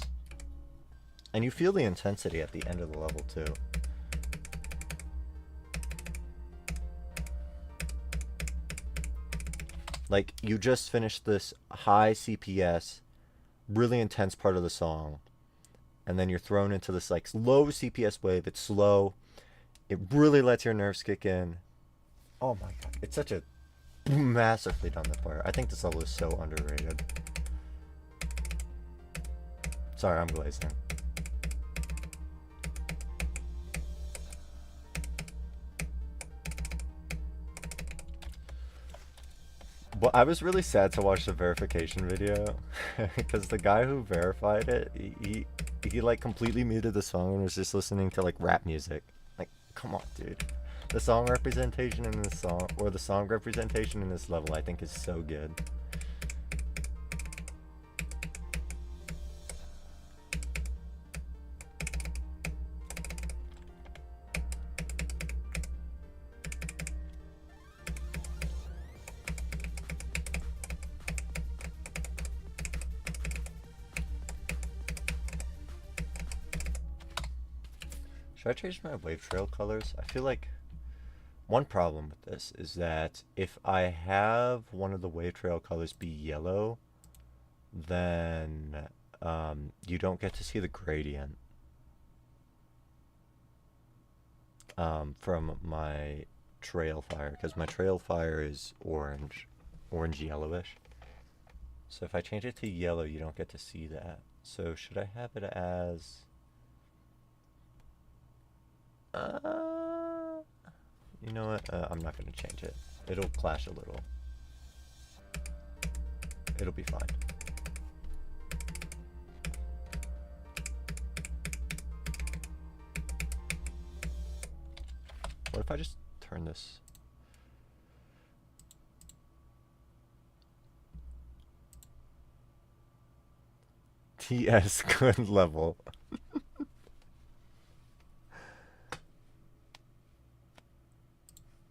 And you feel the intensity at the end of the level too. Like, you just finished this high CPS, really intense part of the song, and then you're thrown into this like low CPS wave. It's slow. It really lets your nerves kick in. Oh my god, it's such a masterfully done part. I think this level is so underrated. Sorry, I'm glazing. Well, I was really sad to watch the verification video because the guy who verified it, he like completely muted the song and was just listening to like rap music. Like, come on, dude. The song representation in this song, or the song representation in this level, I think is so good. Should I change my wave trail colors? I feel like one problem with this is that if I have one of the wave trail colors be yellow, then you don't get to see the gradient from my trail fire, because my trail fire is orange yellowish. So if I change it to yellow, you don't get to see that. So should I have it as you know what? I'm not going to change it. It'll clash a little. It'll be fine. What if I just turn this? TS good level.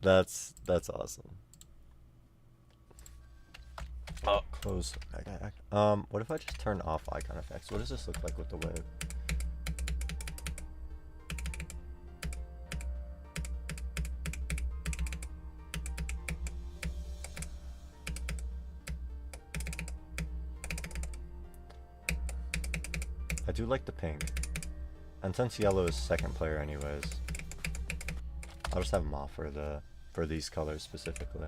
That's awesome. Oh, close. What if I just turn off icon effects? What does this look like with the wave? I do like the pink. And since yellow is second player anyways, I'll just have them off for these colors specifically.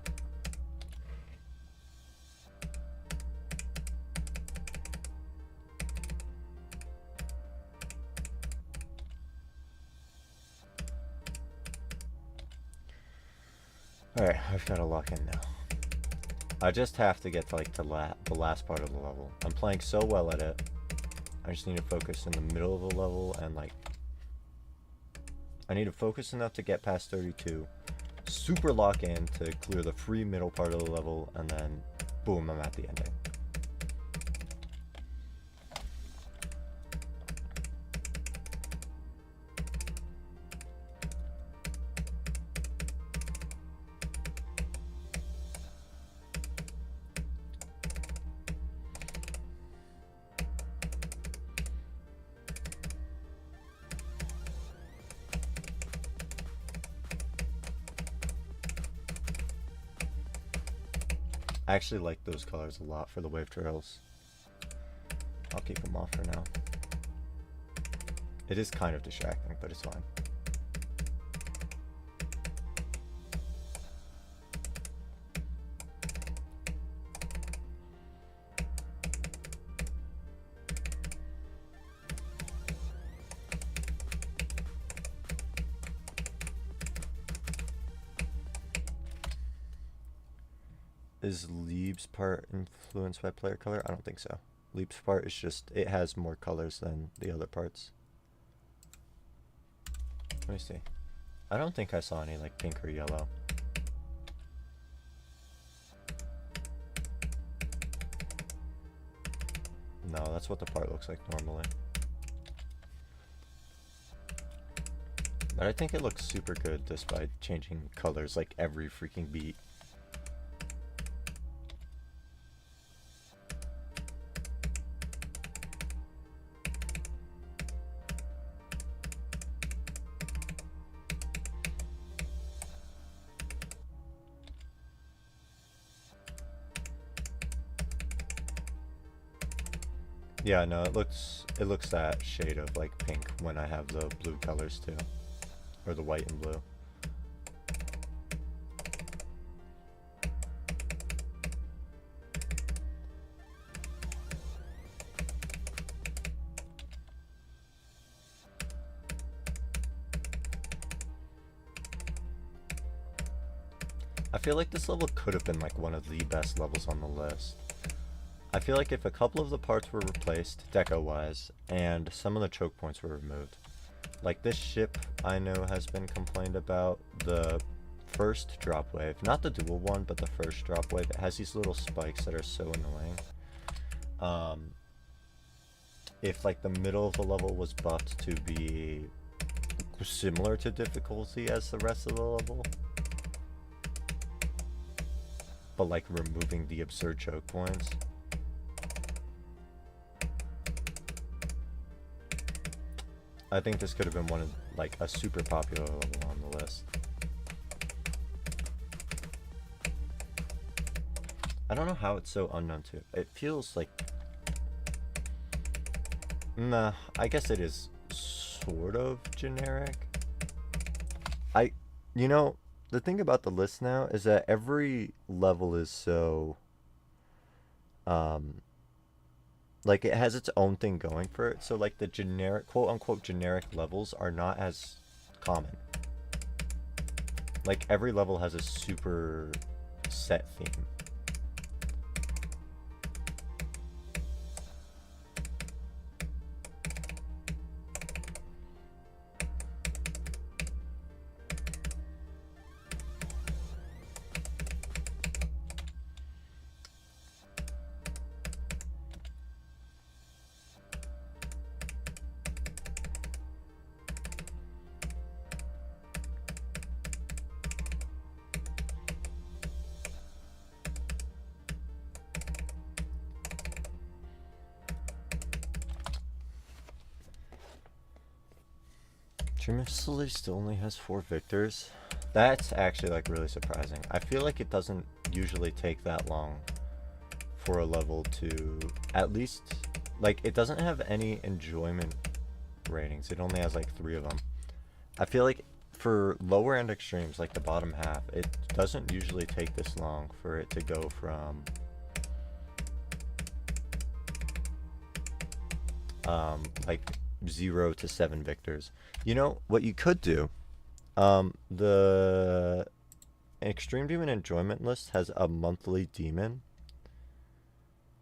Alright, I've got to lock in now. I just have to get to like the last part of the level. I'm playing so well at it. I just need to focus in the middle of the level and like I need to focus enough to get past 32, super lock in to clear the free middle part of the level, and then boom, I'm at the ending. I actually like those colors a lot for the wave trails. I'll keep them off for now. It is kind of distracting, but it's fine. Is Leaves part influenced by player color? I don't think so. Leaves part is just, it has more colors than the other parts. Let me see. I don't think I saw any like pink or yellow. No, that's what the part looks like normally. But I think it looks super good just by changing colors like every freaking beat. Yeah, no, it looks that shade of like pink when I have the blue colors too, or the white and blue. I feel like this level could have been like one of the best levels on the list. I feel like if a couple of the parts were replaced, deco-wise, and some of the choke points were removed. Like this ship, I know has been complained about. The first drop wave, not the dual one, but the first drop wave, it has these little spikes that are so annoying. If like the middle of the level was buffed to be similar to difficulty as the rest of the level, but like removing the absurd choke points. I think this could have been one of like a super popular level on the list. I don't know how it's so unknown too. It feels like, nah, I guess it is sort of generic. You know, the thing about the list now is that every level is so, like it has its own thing going for it. So like the generic, quote unquote generic levels are not as common. Like every level has a super set theme. Treatment facility still only has 4 victors. That's actually like really surprising. I feel like it doesn't usually take that long for a level to at least, like it doesn't have any enjoyment ratings. It only has like 3 of them. I feel like for lower end extremes, like the bottom half, it doesn't usually take this long for it to go from like 0 to 7 victors. You know what you could do? The Extreme Demon Enjoyment list has a monthly demon.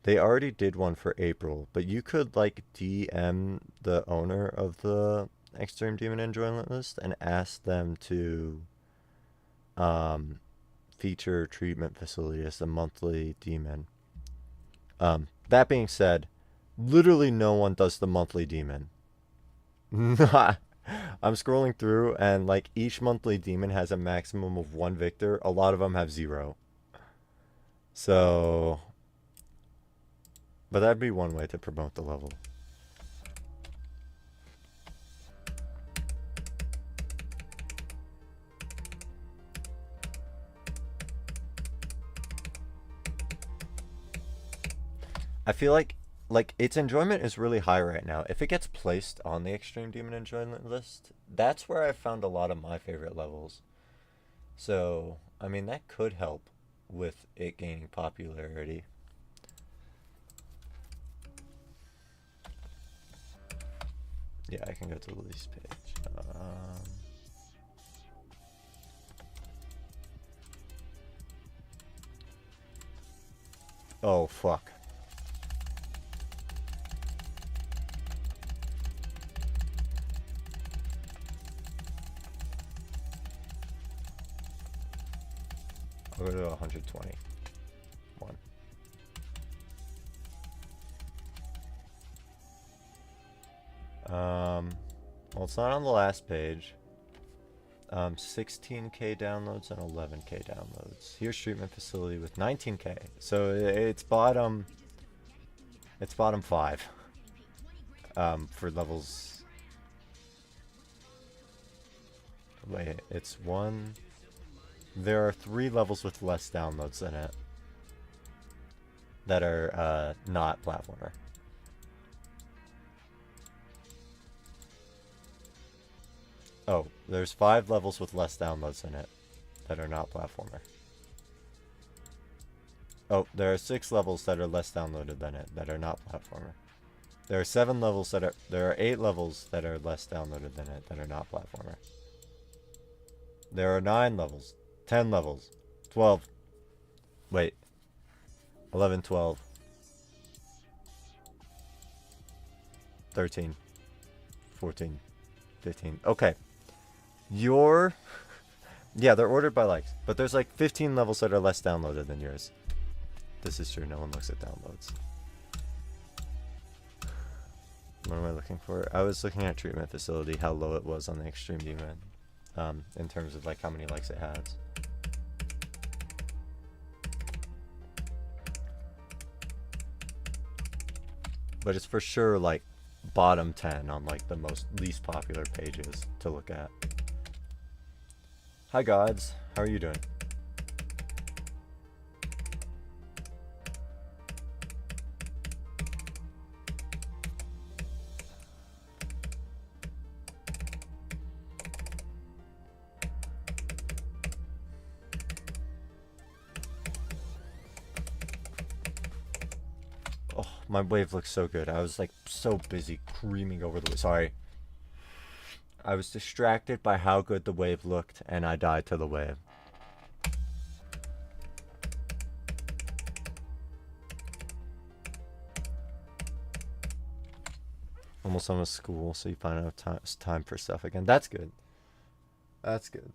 They already did one for April, but you could like DM the owner of the Extreme Demon Enjoyment list and ask them to feature Treatment Facility as a monthly demon. That being said, literally no one does the monthly demon. I'm scrolling through and like each monthly demon has a maximum of 1 victor. A lot of them have 0. So, but that'd be one way to promote the level. I feel like its enjoyment is really high right now. If it gets placed on the Extreme Demon Enjoyment list, that's where I've found a lot of my favorite levels. So, I mean, that could help with it gaining popularity. Yeah, I can go to the release page. Oh, fuck. I'll go to 120. Well, it's not on the last page. 16k downloads and 11k downloads. Here's Treatment Facility with 19k. So it's bottom 5 for levels. Wait, it's one. There are 3 levels with less downloads than it that are not platformer. Oh, there's 5 levels with less downloads in it that are not platformer. Oh, there are 6 levels that are less downloaded than it that are not platformer. There are 7 levels that are... There are 8 levels that are less downloaded than it that are not platformer. There are 9 levels. 10 levels. 12. Wait. 11, 12. 13. 14. 15. Okay. Your... Yeah, they're ordered by likes. But there's like 15 levels that are less downloaded than yours. This is true. No one looks at downloads. What am I looking for? I was looking at treatment facility, how low it was on the extreme demon. In terms of like how many likes it has. But it's for sure like bottom 10 on like the least popular pages to look at. Hi gods, how are you doing? Oh, my wave looks so good. I was like so busy creaming over the wave. Sorry. I was distracted by how good the wave looked and I died to the wave. Almost done with school, so you find out time for stuff again. That's good. That's good.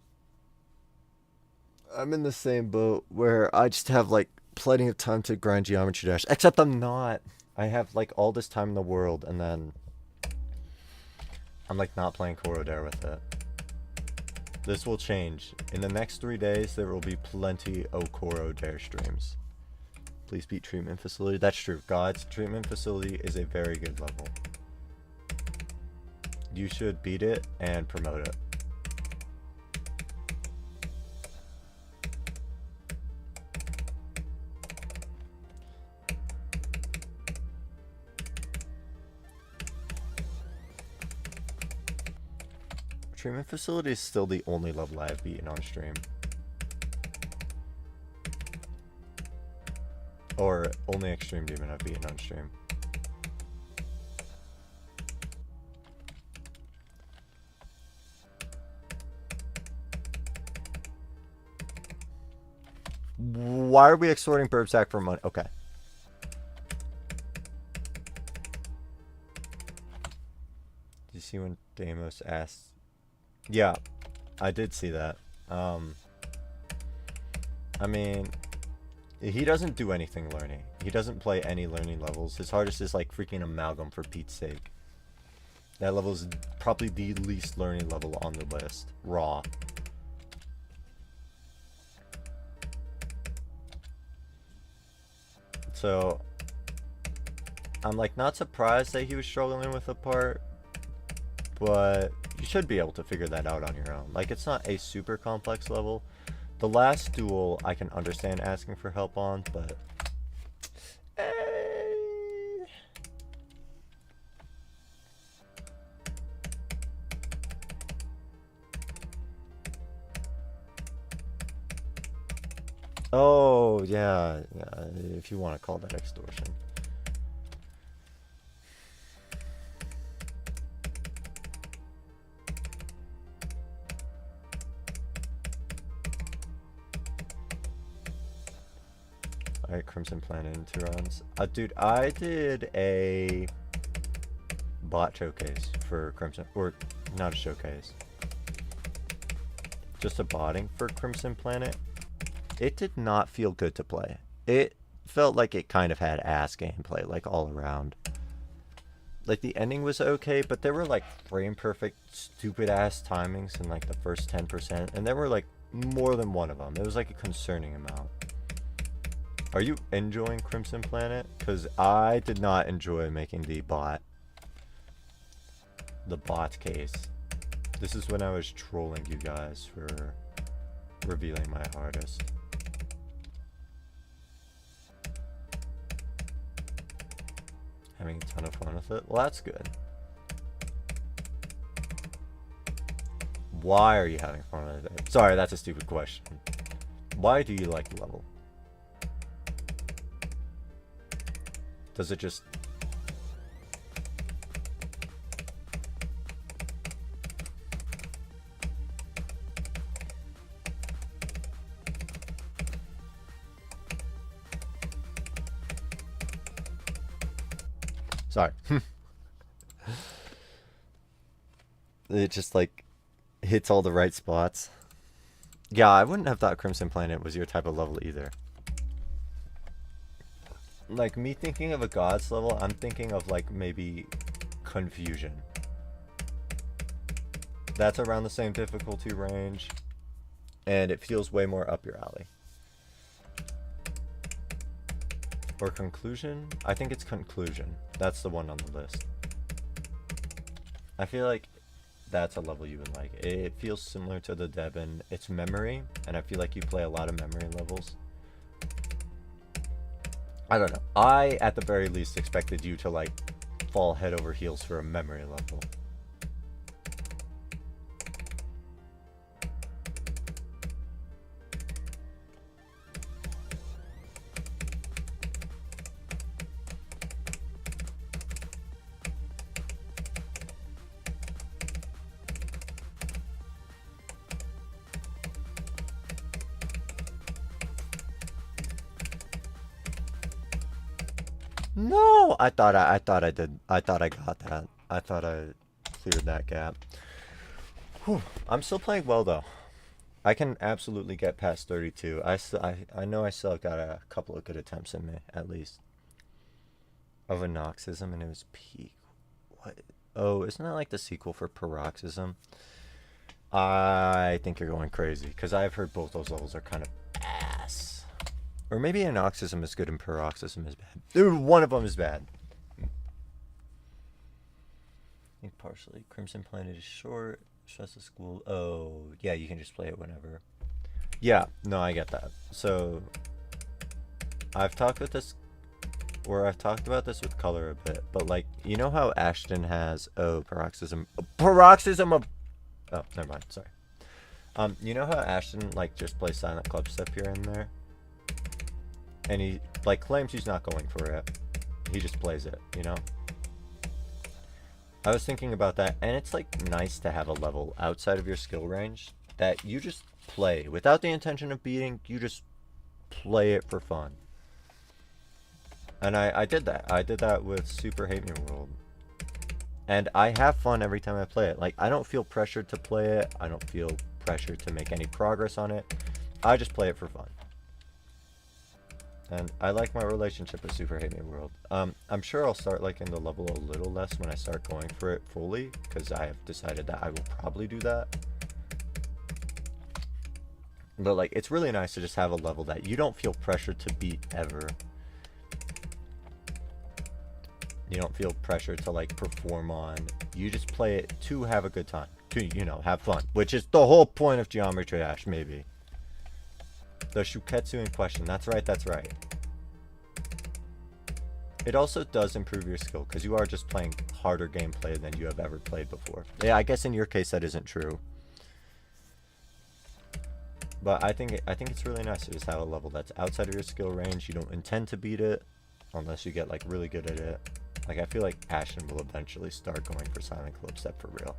I'm in the same boat where I just have like plenty of time to grind Geometry Dash. Except I'm not. I have like all this time in the world and then I'm like not playing Corrodere with it. This will change. In the next 3 days there will be plenty of Corrodere streams. Please beat treatment facility. That's true. God's treatment facility is a very good level. You should beat it and promote it. Treatment facility is still the only level I have beaten on stream. Or only extreme demon I've beaten on stream. Why are we extorting Burb Sack for money? Okay. Did you see when Deimos asked? Yeah, I did see that. I mean, he doesn't do anything learning. He doesn't play any learning levels. His hardest is like freaking Amalgam, for Pete's sake. That level is probably the least learning level on the list. Raw. So, I'm like not surprised that he was struggling with the part, but you should be able to figure that out on your own. Like, it's not a super complex level. The last duel I can understand asking for help on, but oh, yeah, if you want to call that extortion. Alright, Crimson Planet in 2 rounds. Dude, I did a bot showcase for Crimson, or not a showcase. Just a botting for Crimson Planet. It did not feel good to play. It felt like it kind of had ass gameplay, like all around. Like the ending was okay, but there were like frame perfect stupid ass timings in like the first 10%, and there were like more than one of them. It was like a concerning amount. Are you enjoying Crimson Planet? Because I did not enjoy making the bot case. This is when I was trolling you guys for revealing my hardest. Having a ton of fun with it. Well, that's good. Why are you having fun with it? Sorry, that's a stupid question. Why do you like the level? Does it just... Sorry. It just like hits all the right spots. Yeah, I wouldn't have thought Crimson Planet was your type of level either. Like, me thinking of a Gods level, I'm thinking of like maybe Confusion. That's around the same difficulty range, and it feels way more up your alley. Or Conclusion? I think it's Conclusion. That's the one on the list. I feel like that's a level you would like. It feels similar to the Debon. It's memory, and I feel like you play a lot of memory levels. I don't know. I, at the very least, expected you to, like, fall head over heels for a memory level. No, I thought I did. I thought I got that. I thought I cleared that gap. Whew. I'm still playing well though. I can absolutely get past 32. I know I still got a couple of good attempts in me, at least. Of a Noxism, and it was peak. What? Oh, isn't that like the sequel for Paroxysm? I think you're going crazy, because I've heard both those levels are kind of ass. Or maybe Anoxism is good and Paroxysm is bad. One of them is bad. I think partially. Crimson Planet is short. Stress of School. Oh, yeah, you can just play it whenever. Yeah, no, I get that. So, I've talked about this with Color a bit, but like, you know how Ashton has, Paroxysm of, oh, never mind, sorry. You know how Ashton, like, just plays Silent Club Step here and there? And he, like, claims he's not going for it. He just plays it, you know? I was thinking about that, and it's, like, nice to have a level outside of your skill range that you just play. Without the intention of beating, you just play it for fun. And I did that. I did that with Super Hate Me World. And I have fun every time I play it. Like, I don't feel pressured to play it. I don't feel pressured to make any progress on it. I just play it for fun. And I like my relationship with Super Hate Me World. I'm sure I'll start liking the level a little less when I start going for it fully, because I have decided that I will probably do that. But like, it's really nice to just have a level that you don't feel pressured to beat ever. You don't feel pressure to like perform on. You just play it to have a good time, to, you know, have fun, which is the whole point of Geometry Dash, maybe. The Shuketsu in question. That's right, that's right. It also does improve your skill, because you are just playing harder gameplay than you have ever played before. Yeah, I guess in your case that isn't true. But I think it's really nice to just have a level that's outside of your skill range. You don't intend to beat it, unless you get like really good at it. Like, I feel like Ashton will eventually start going for Silent Club Step for real.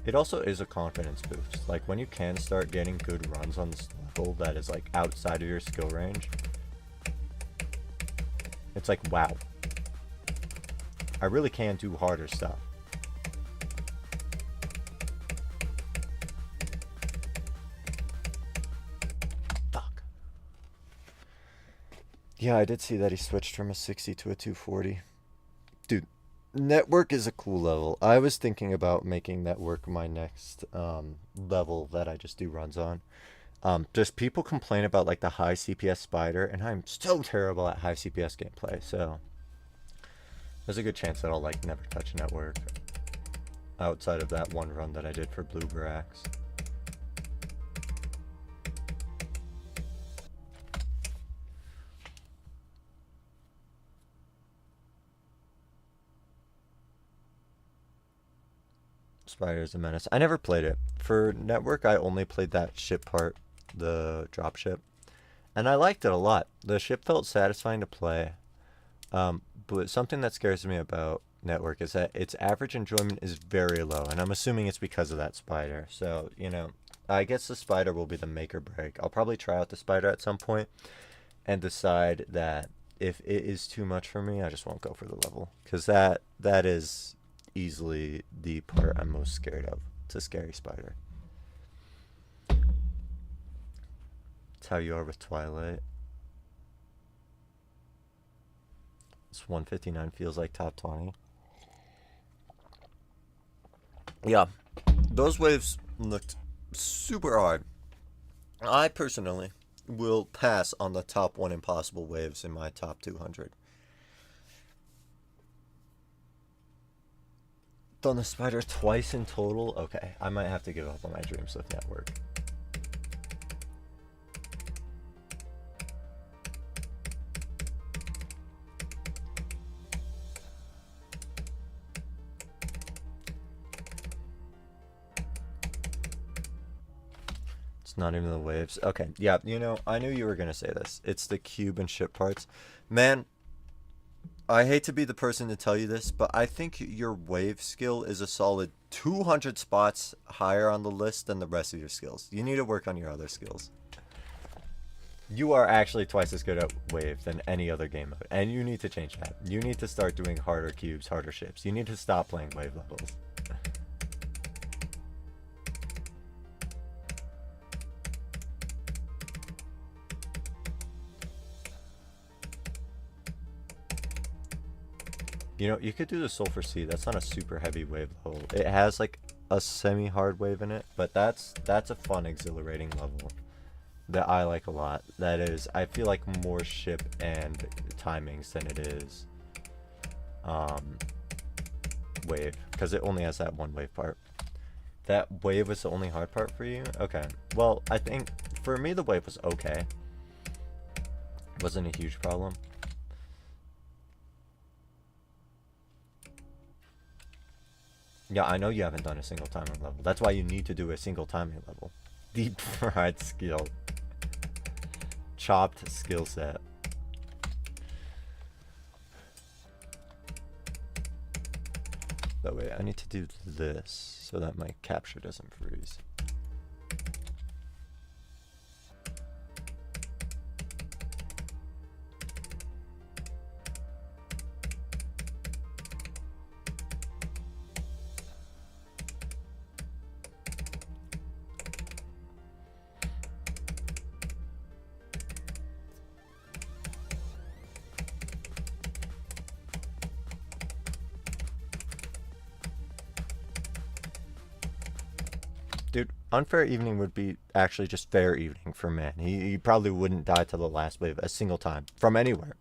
It also is a confidence boost. Like, when you can start getting good runs on this level that is like outside of your skill range, it's like, wow, I really can do harder stuff. Fuck. Yeah, I did see that he switched from a 60 to a 240. Dude, Network is a cool level. I was thinking about making Network my next level that I just do runs on. Just people complain about like the high CPS spider, and I'm so terrible at high CPS gameplay, so there's a good chance that I'll like never touch Network outside of that one run that I did for Blue Brax. Spider's a menace. I never played it. For network, I only played that ship part, the drop ship. And I liked it a lot. The ship felt satisfying to play. But something that scares me about network is that its average enjoyment is very low. And I'm assuming it's because of that spider. So, you know, I guess the spider will be the make or break. I'll probably try out the spider at some point and decide that if it is too much for me, I just won't go for the level. Because that is easily the part I'm most scared of. It's a scary spider. That's how you are with Twilight. This 159 feels like top 20. Yeah, those waves looked super hard. I personally will pass on the top 1 impossible waves in my top 200. Done the spider twice in total? Okay, I might have to give up on my dreams with network. Not even the waves. Okay, yeah, you know, I knew you were gonna say this. It's the cube and ship parts. Man, I hate to be the person to tell you this, but I think your wave skill is a solid 200 spots higher on the list than the rest of your skills. You need to work on your other skills. You are actually twice as good at wave than any other game mode, and you need to change that. You need to start doing harder cubes, harder ships. You need to stop playing wave levels. You know, you could do the Sulfur Sea. That's not a super heavy wave level. It has like a semi-hard wave in it, but that's a fun, exhilarating level that I like a lot. That is, I feel like more ship and timings than it is wave, because it only has that one wave part. That wave was the only hard part for you? Okay. Well, I think for me the wave was okay. Wasn't a huge problem. Yeah, I know you haven't done a single timing level. That's why you need to do a single timing level. Deep fried skill. Chopped skill set. That way, I need to do this so that my capture doesn't freeze. Dude, unfair evening would be actually just fair evening for man. He probably wouldn't die to the last wave a single time from anywhere.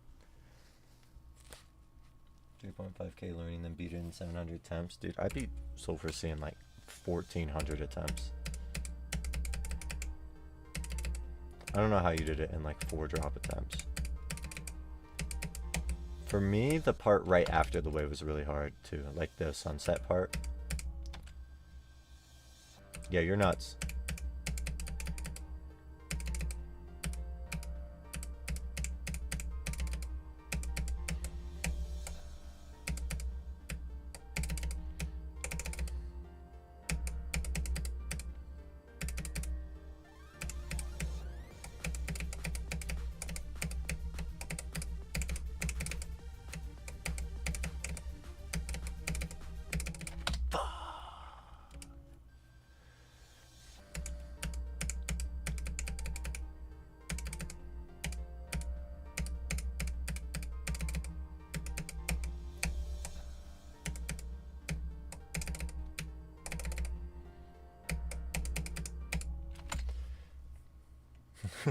3.5k learning, then beat it in 700 attempts. Dude, I beat Sulfur Sea in like 1400 attempts. I don't know how you did it in like 4 drop attempts. For me, the part right after the wave was really hard too, like the sunset part. Yeah, you're nuts.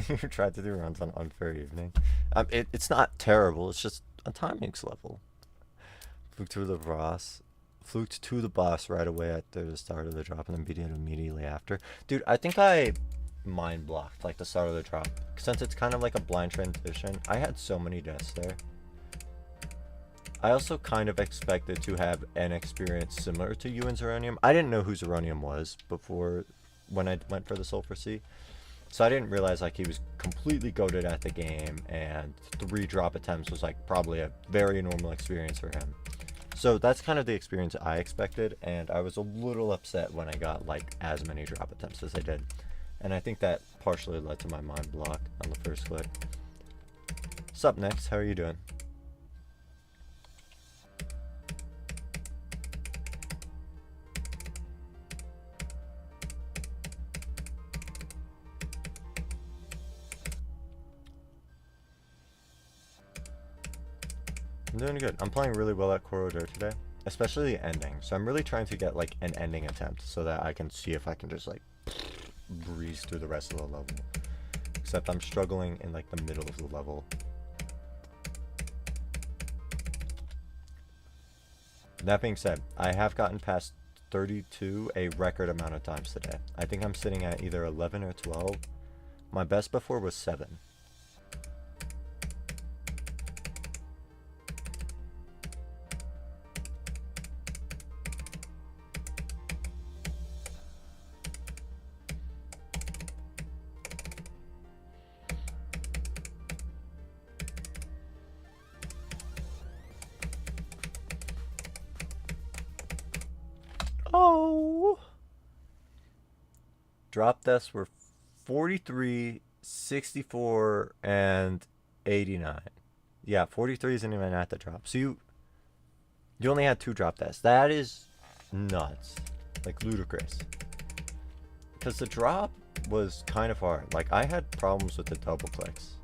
You tried to do runs on unfair evening. It's not terrible. It's just a timings level. Fluked to the boss right away at the start of the drop and then beat it immediately after. Dude, I think I mind blocked like the start of the drop since it's kind of like a blind transition. I had so many deaths there. I also kind of expected to have an experience similar to you and Zeronium. I didn't know who Zeronium was before when I went for the Sulfur Sea. So I didn't realize like he was completely goated at the game, and 3 drop attempts was like probably a very normal experience for him. So that's kind of the experience I expected, and I was a little upset when I got like as many drop attempts as I did. And I think that partially led to my mind block on the first click. Sup, Next? How are you doing? I'm doing good. I'm playing really well at Corrodere today, especially the ending. So I'm really trying to get like an ending attempt so that I can see if I can just like breeze through the rest of the level. Except I'm struggling in like the middle of the level. That being said, I have gotten past 32 a record amount of times today. I think I'm sitting at either 11 or 12. My best before was 7. Oh! Drop deaths were 43, 64, and 89. Yeah, 43 isn't even at the drop. So you only had 2 drop deaths. That is nuts. Like ludicrous. Because the drop was kind of hard. Like I had problems with the double clicks.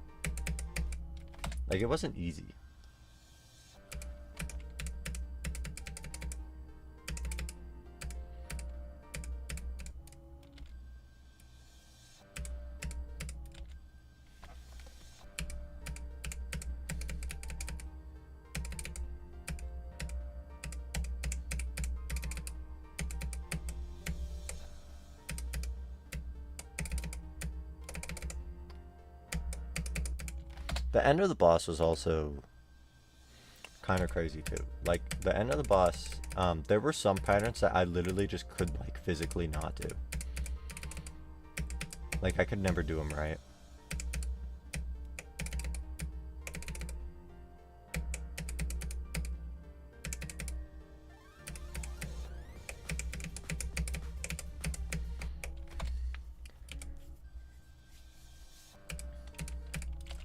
Like it wasn't easy. The end of the boss was also kind of crazy too. Like the end of the boss, there were some patterns that I literally just could like physically not do. Like I could never do them right.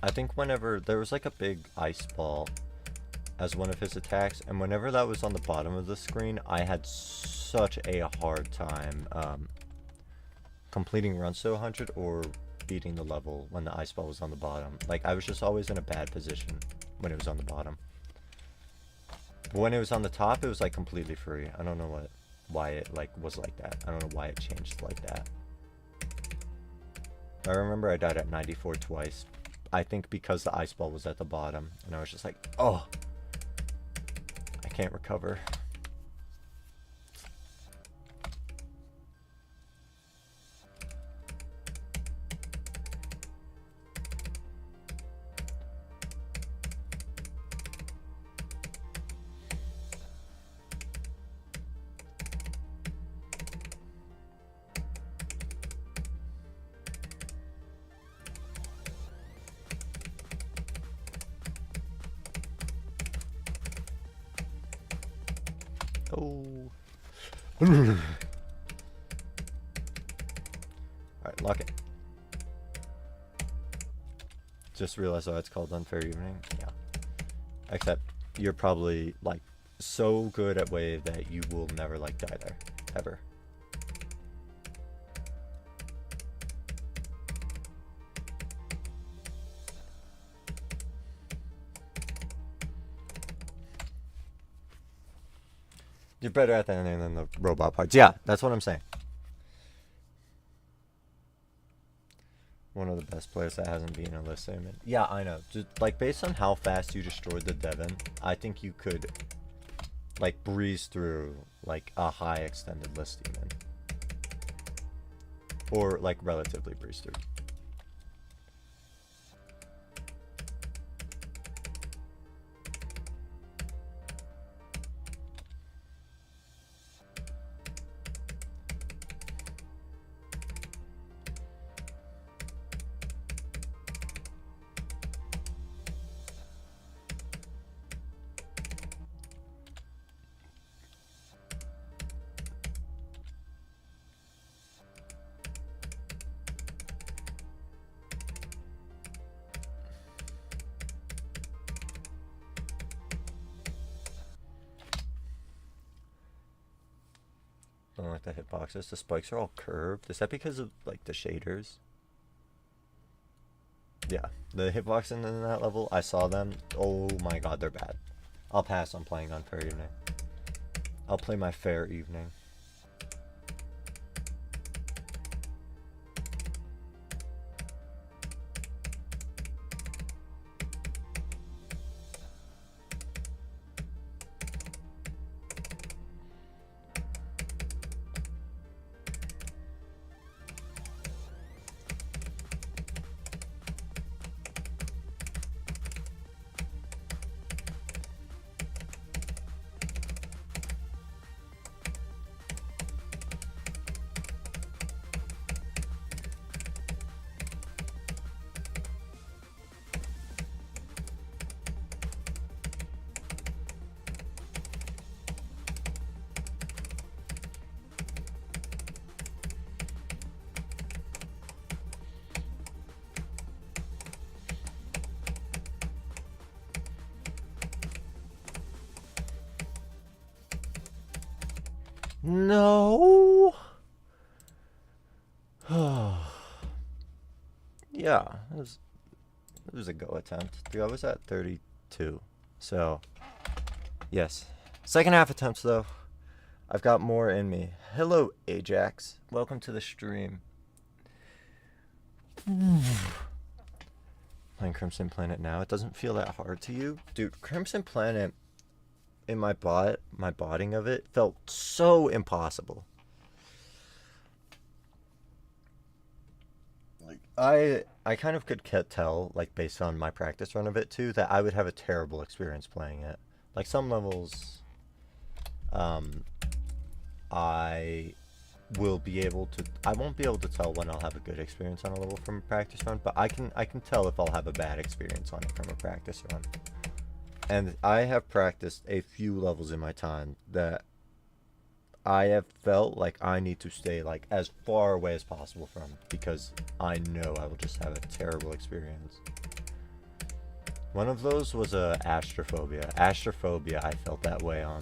I think whenever there was like a big ice ball as one of his attacks, and whenever that was on the bottom of the screen, I had such a hard time completing runs to 100 or beating the level when the ice ball was on the bottom. Like I was just always in a bad position when it was on the bottom. But when it was on the top, it was like completely free. I don't know why it like was like that. I don't know why it changed like that. I remember I died at 94 twice. I think because the ice ball was at the bottom, and I was just like, oh, I can't recover. Oh. Alright, lock it. Just realized, oh, it's called Unfair Evening. Yeah. Except you're probably like so good at wave that you will never like die there. Ever. You're better at that ending than the robot parts. Yeah, that's what I'm saying. One of the best players that hasn't been a list demon. Yeah, I know. Just like based on how fast you destroyed the Devon, I think you could like breeze through like a high extended list demon. Or like relatively breeze through. Don't like the hitboxes. The spikes are all curved. Is that because of like the shaders? Yeah, the hitboxes in that level, I saw them. Oh my god, they're bad. I'll pass on playing on Fair Evening. I'll play my Fair Evening. No. Yeah, it was a go attempt. Dude, I was at 32. So, yes. Second half attempts, though. I've got more in me. Hello, Ajax. Welcome to the stream. Playing Crimson Planet now. It doesn't feel that hard to you? Dude, Crimson Planet, in my botting of it, felt so impossible. Like, I kind of could tell, like, based on my practice run of it, too, that I would have a terrible experience playing it. Like, some levels, I won't be able to tell when I'll have a good experience on a level from a practice run, but I can tell if I'll have a bad experience on it from a practice run. And I have practiced a few levels in my time that I have felt like I need to stay like as far away as possible from, because I know I will just have a terrible experience. One of those was Astrophobia. Astrophobia, I felt that way on.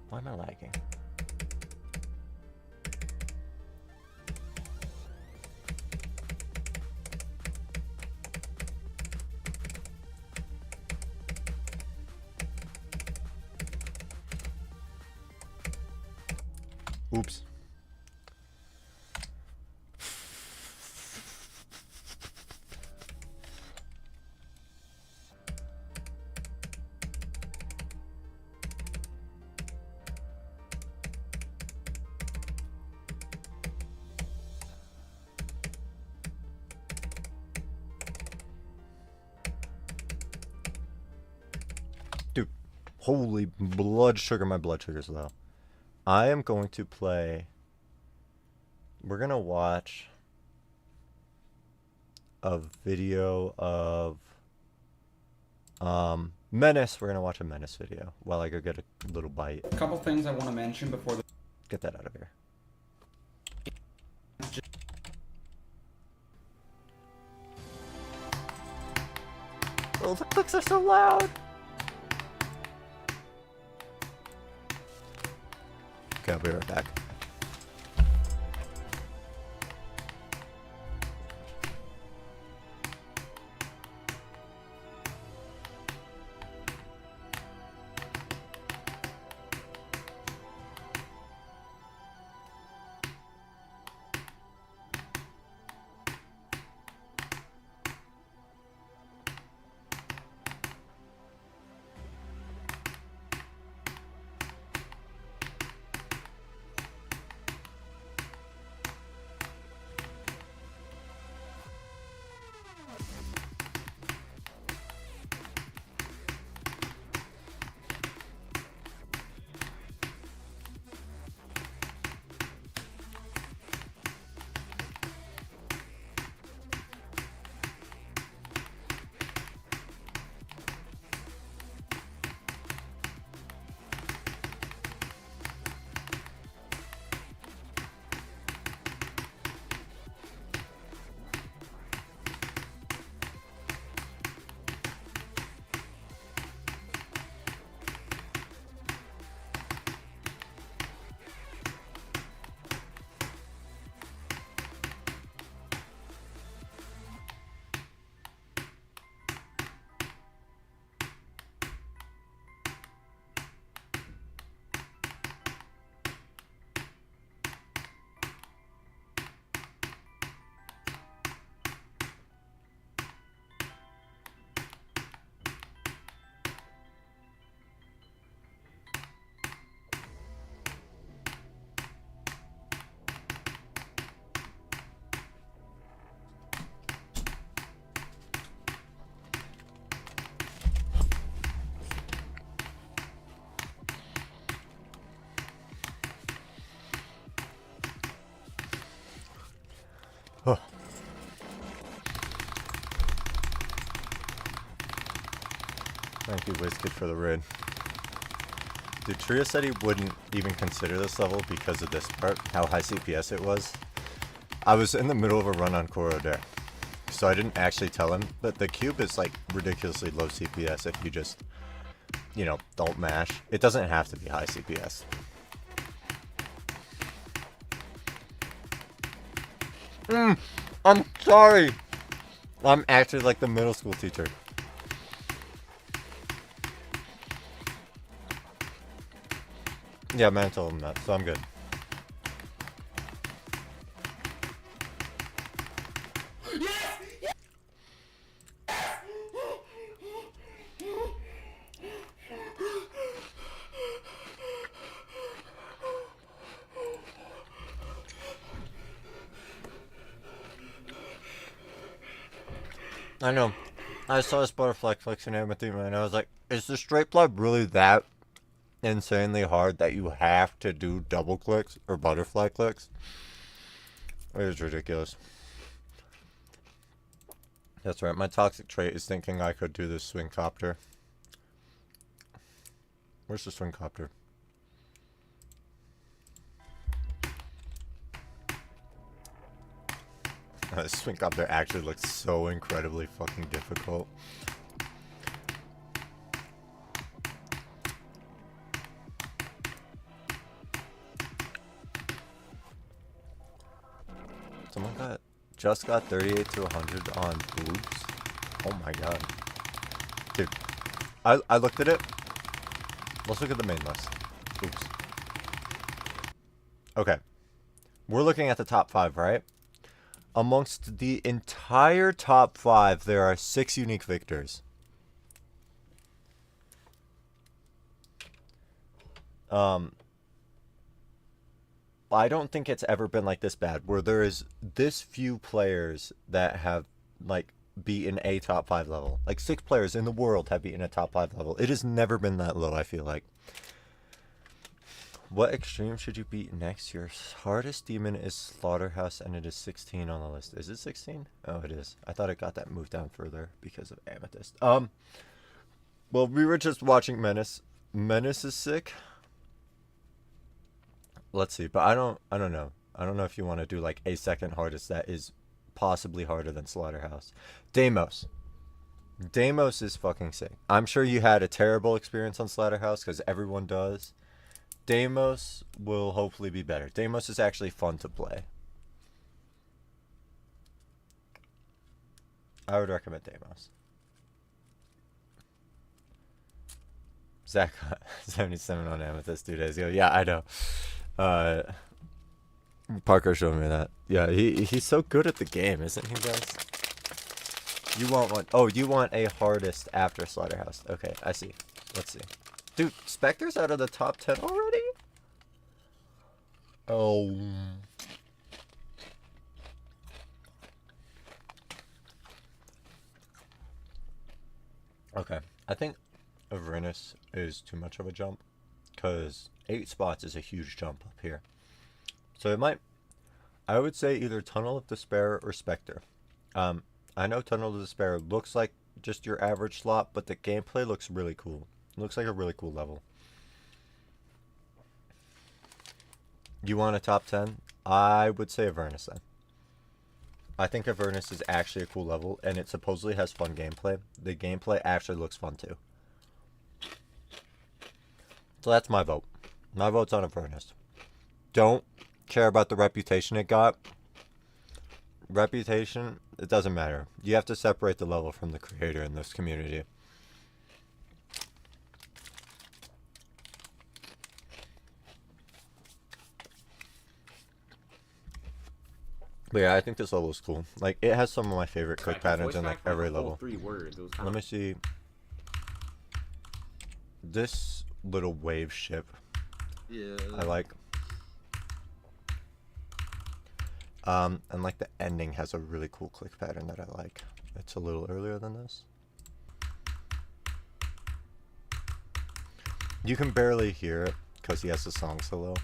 Why am I lagging? Oops. Dude, holy blood sugar, my blood sugar's low. I am going to play. We're gonna watch a video of Menace. We're gonna watch a Menace video while I go get a little bite. A couple things I want to mention before the Get that out of here. Oh, the clicks are so loud. Okay, I'll be right back. Thank you, WizKid, for the raid. Dude, Tria said he wouldn't even consider this level because of this part, how high CPS it was. I was in the middle of a run on Corrodere, so I didn't actually tell him, but the cube is like ridiculously low CPS if you just, you know, don't mash. It doesn't have to be high CPS. I'm sorry! I'm actually like the middle school teacher. Yeah, man told him that, so I'm good. I know. I saw this butterfly collection empathy, man. I was like, is the straight plug really that insanely hard that you have to do double clicks or butterfly clicks? It is ridiculous. That's right. My toxic trait is thinking I could do this swing copter. Where's the swing copter? This swing copter actually looks so incredibly fucking difficult. Someone just got 38 to 100 on boobs. Oh my god. Dude, I looked at it. Let's look at the main list. Oops. Okay. We're looking at the top 5, right? Amongst the entire top 5, there are 6 unique victors. I don't think it's ever been like this bad, where there is this few players that have, like, beaten a top 5 level. Like, 6 players in the world have beaten a top 5 level. It has never been that low, I feel like. What extreme should you beat next? Your hardest demon is Slaughterhouse, and it is 16 on the list. Is it 16? Oh, it is. I thought it got that moved down further because of Amethyst. Well, we were just watching Menace. Menace is sick. Let's see, but I don't know. I don't know if you want to do like a second hardest that is possibly harder than Slaughterhouse. Deimos. Deimos is fucking sick. I'm sure you had a terrible experience on Slaughterhouse because everyone does. Deimos will hopefully be better. Deimos is actually fun to play. I would recommend Deimos. Zach got 77 on Amethyst 2 days ago. Yeah, I know. Parker showed me that. Yeah, he's so good at the game, isn't he, guys? You want one? Oh, you want a hardest after Slaughterhouse. Okay, I see. Let's see. Dude, Spectre's out of the top 10 already? Oh. Okay, I think Avernus is too much of a jump, because 8 spots is a huge jump up here. So it might, I would say either Tunnel of Despair or Spectre. I know Tunnel of Despair looks like just your average slot, but the gameplay looks really cool. It looks like a really cool level. You want a top 10? I would say Avernus then. I think Avernus is actually a cool level, and it supposedly has fun gameplay. The gameplay actually looks fun too. So that's my vote. My vote's on Avernus. Don't care about the reputation it got. Reputation, it doesn't matter. You have to separate the level from the creator in this community. But yeah, I think this level is cool. Like, it has some of my favorite quick patterns in like every level. Let me see. This little wave ship. Yeah. I like. And like the ending has a really cool click pattern that I like. It's a little earlier than this. You can barely hear it because he has the song so low.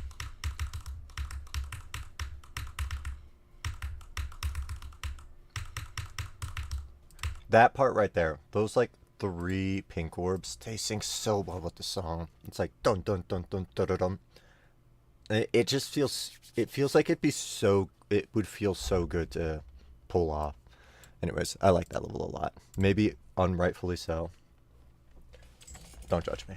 That part right there, those like 3 pink orbs. They sing so well with the song. It's like dun dun dun dun dun dun dun. It just feels. It feels like it'd be so. It would feel so good to pull off. Anyways, I like that level a lot. Maybe unrightfully so. Don't judge me.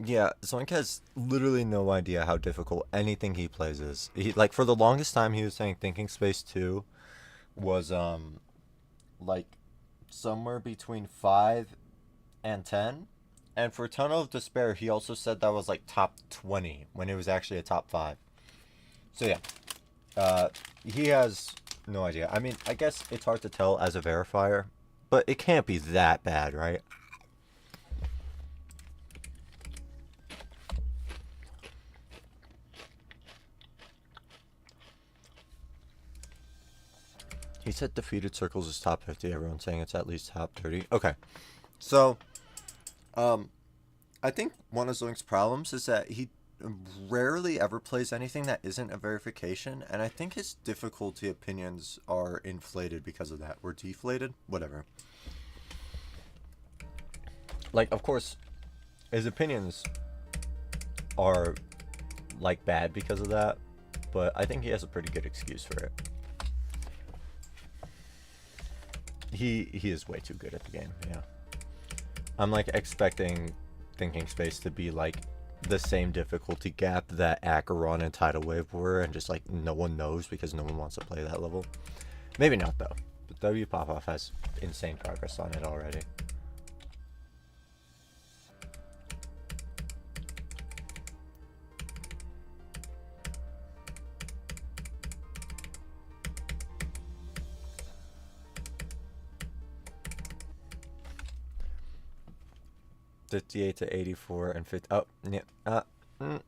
Yeah, Zoink has literally no idea how difficult anything he plays is. He like for the longest time he was saying Thinking Space 2 was like somewhere between 5 and 10. And for Tunnel of Despair, he also said that was like top 20 when it was actually a top 5. So yeah, he has no idea. I mean, I guess it's hard to tell as a verifier, but it can't be that bad, right? He said Defeated Circles is top 50. Everyone's saying it's at least top 30. Okay. So, I think one of Zoink's problems is that he rarely ever plays anything that isn't a verification, and I think his difficulty opinions are inflated because of that. Or deflated? Whatever. Like, of course, his opinions are, like, bad because of that, but I think he has a pretty good excuse for it. He is way too good at the game, yeah. I'm, like, expecting Thinking Space to be, like, the same difficulty gap that Acheron and Tidal Wave were, and just, like, no one knows because no one wants to play that level. Maybe not, though. But W Pop-Off has insane progress on it already. $58 to $84 and 50. Oh, yeah. I don't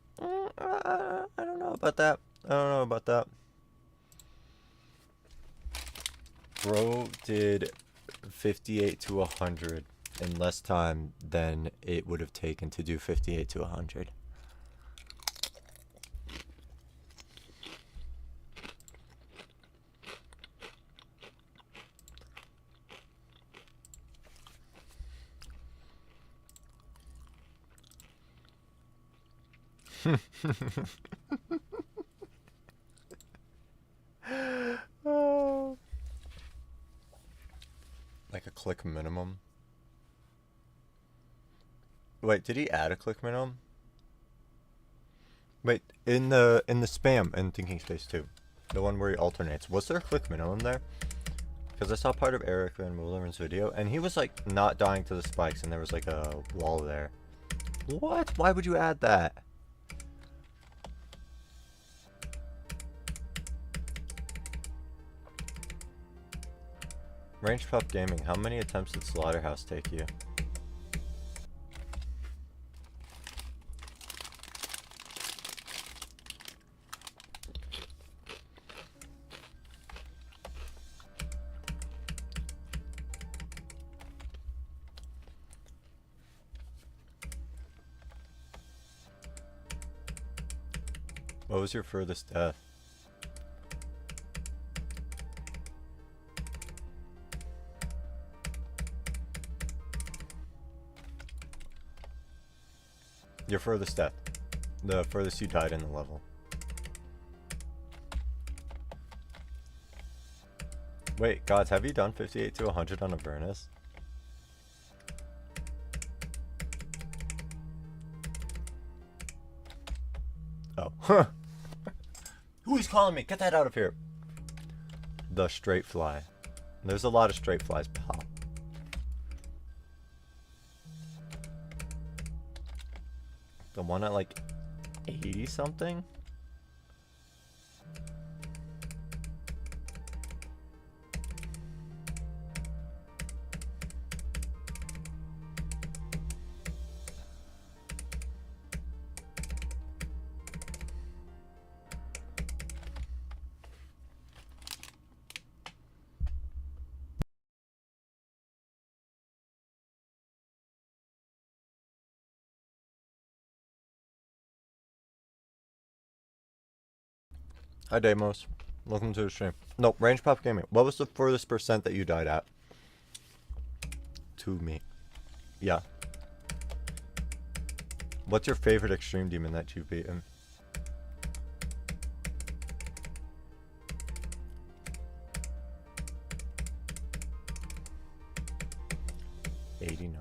know about that. I don't know about that. Bro did 58 to 100 in less time than it would have taken to do 58 to 100. Oh. Like a click minimum. Wait, did he add a click minimum? Wait, in the spam in Thinking Space 2, the one where he alternates, was there a click minimum there? Because I saw part of Eric Van Mullerman's video, and he was like not dying to the spikes, and there was like a wall there. What? Why would you add that? Range Pup Gaming, how many attempts did Slaughterhouse take you? What was your furthest death? Your furthest death. The furthest you died in the level. Wait, gods, have you done 58 to 100 on Avernus? Oh. Huh. Who is calling me? Get that out of here. The straight fly. There's a lot of straight flies, pal. The one at like 80 something? Hi, Damos. Welcome to the stream. No, Range Pop Gaming. What was the furthest percent that you died at? To me. Yeah. What's your favorite Extreme Demon that you've beaten? $89.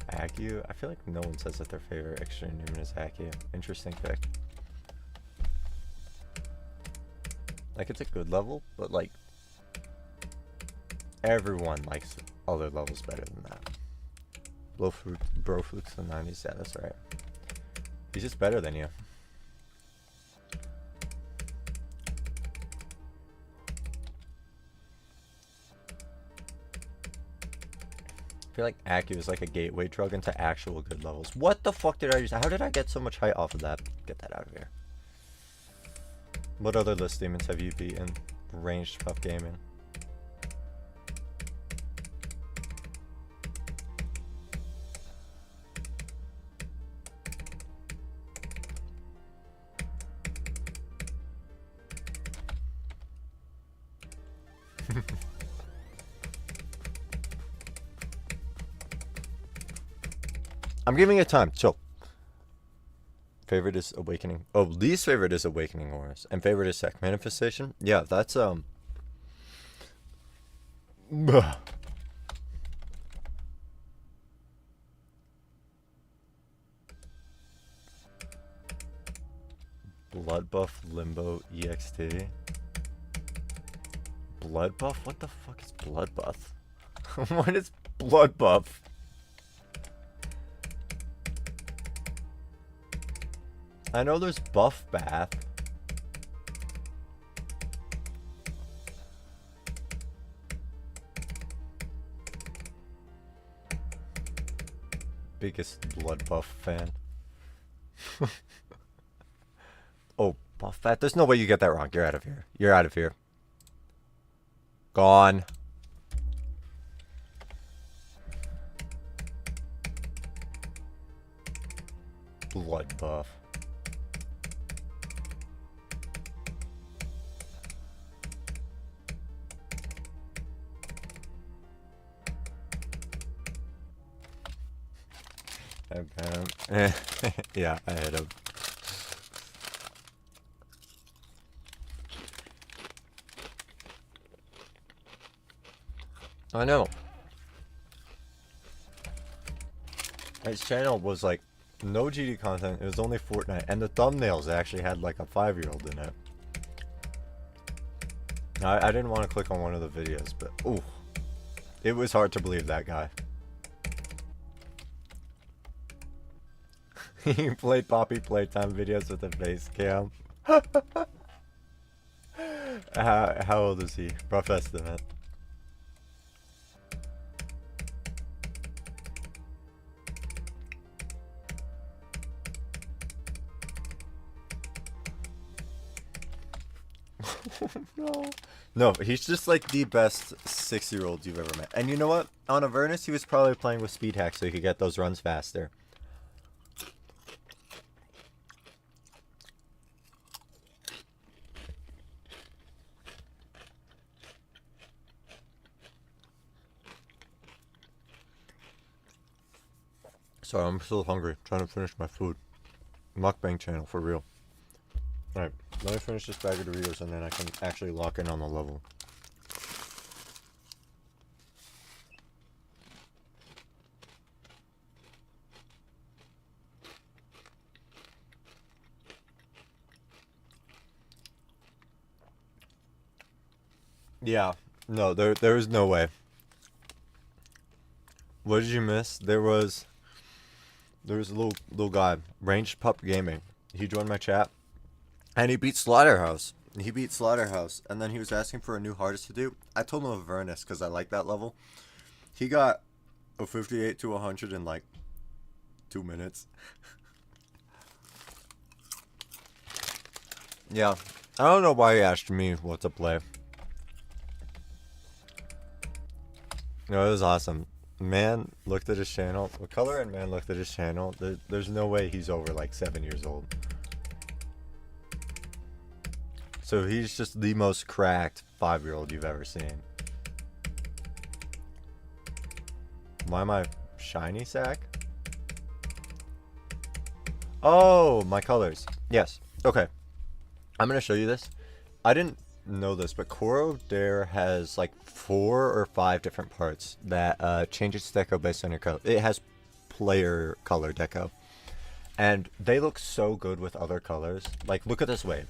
Accu? I feel like no one says that their favorite Extreme Demon is Accu. Interesting pick. Like, it's a good level, but like, everyone likes other levels better than that. Bro Flukes in the 90s, yeah, that's right. He's just better than you. I feel like Accu is like a gateway drug into actual good levels. What the fuck did I use? How did I get so much height off of that? Get that out of here. What other list demons have you beaten? Ranged Puff Gaming. I'm giving it time. Chill. Favorite is Awakening. Oh, least favorite is Awakening Horus. And favorite is Sec Manifestation. Yeah, that's Blood Buff Limbo EXT. Blood Buff? What the fuck is Blood Buff? What is Blood Buff? I know there's Buff Bath. Biggest Blood Buff fan. Oh, Buff Bath. There's no way you get that wrong. You're out of here. You're out of here. Gone. Blood Buff. Yeah, I hit him. I know. His channel was like no GD content. It was only Fortnite, and the thumbnails actually had like a 5-year-old in it. I didn't want to click on one of the videos, but ooh, it was hard to believe that guy. He played Poppy Playtime videos with a face cam. How old is he? Rough estimate. No. No, he's just like the best 6-year-old you've ever met. And you know what? On Avernus, he was probably playing with speed hacks so he could get those runs faster. Sorry, I'm still hungry. Trying to finish my food. Mukbang channel, for real. Alright, let me finish this bag of Doritos and then I can actually lock in on the level. Yeah, no, there is no way. What did you miss? There was a little guy, Ranged Pup Gaming. He joined my chat, and he beat Slaughterhouse. And then he was asking for a new hardest to do. I told him Avernus because I like that level. He got a 58 to 100 in like 2 minutes. Yeah, I don't know why he asked me what to play. No, it was awesome. Man looked at his channel. Color and man looked at his channel. There's no way he's over like 7 years old. So he's just the most cracked 5-year-old you've ever seen. Why am I shiny sack? Oh, my colors. Yes. Okay. I'm going to show you this. I didn't know this, but Corrodere has like 4 or 5 different parts that change its deco based on your color. It has player color deco. And they look so good with other colors. Like, look at this wave.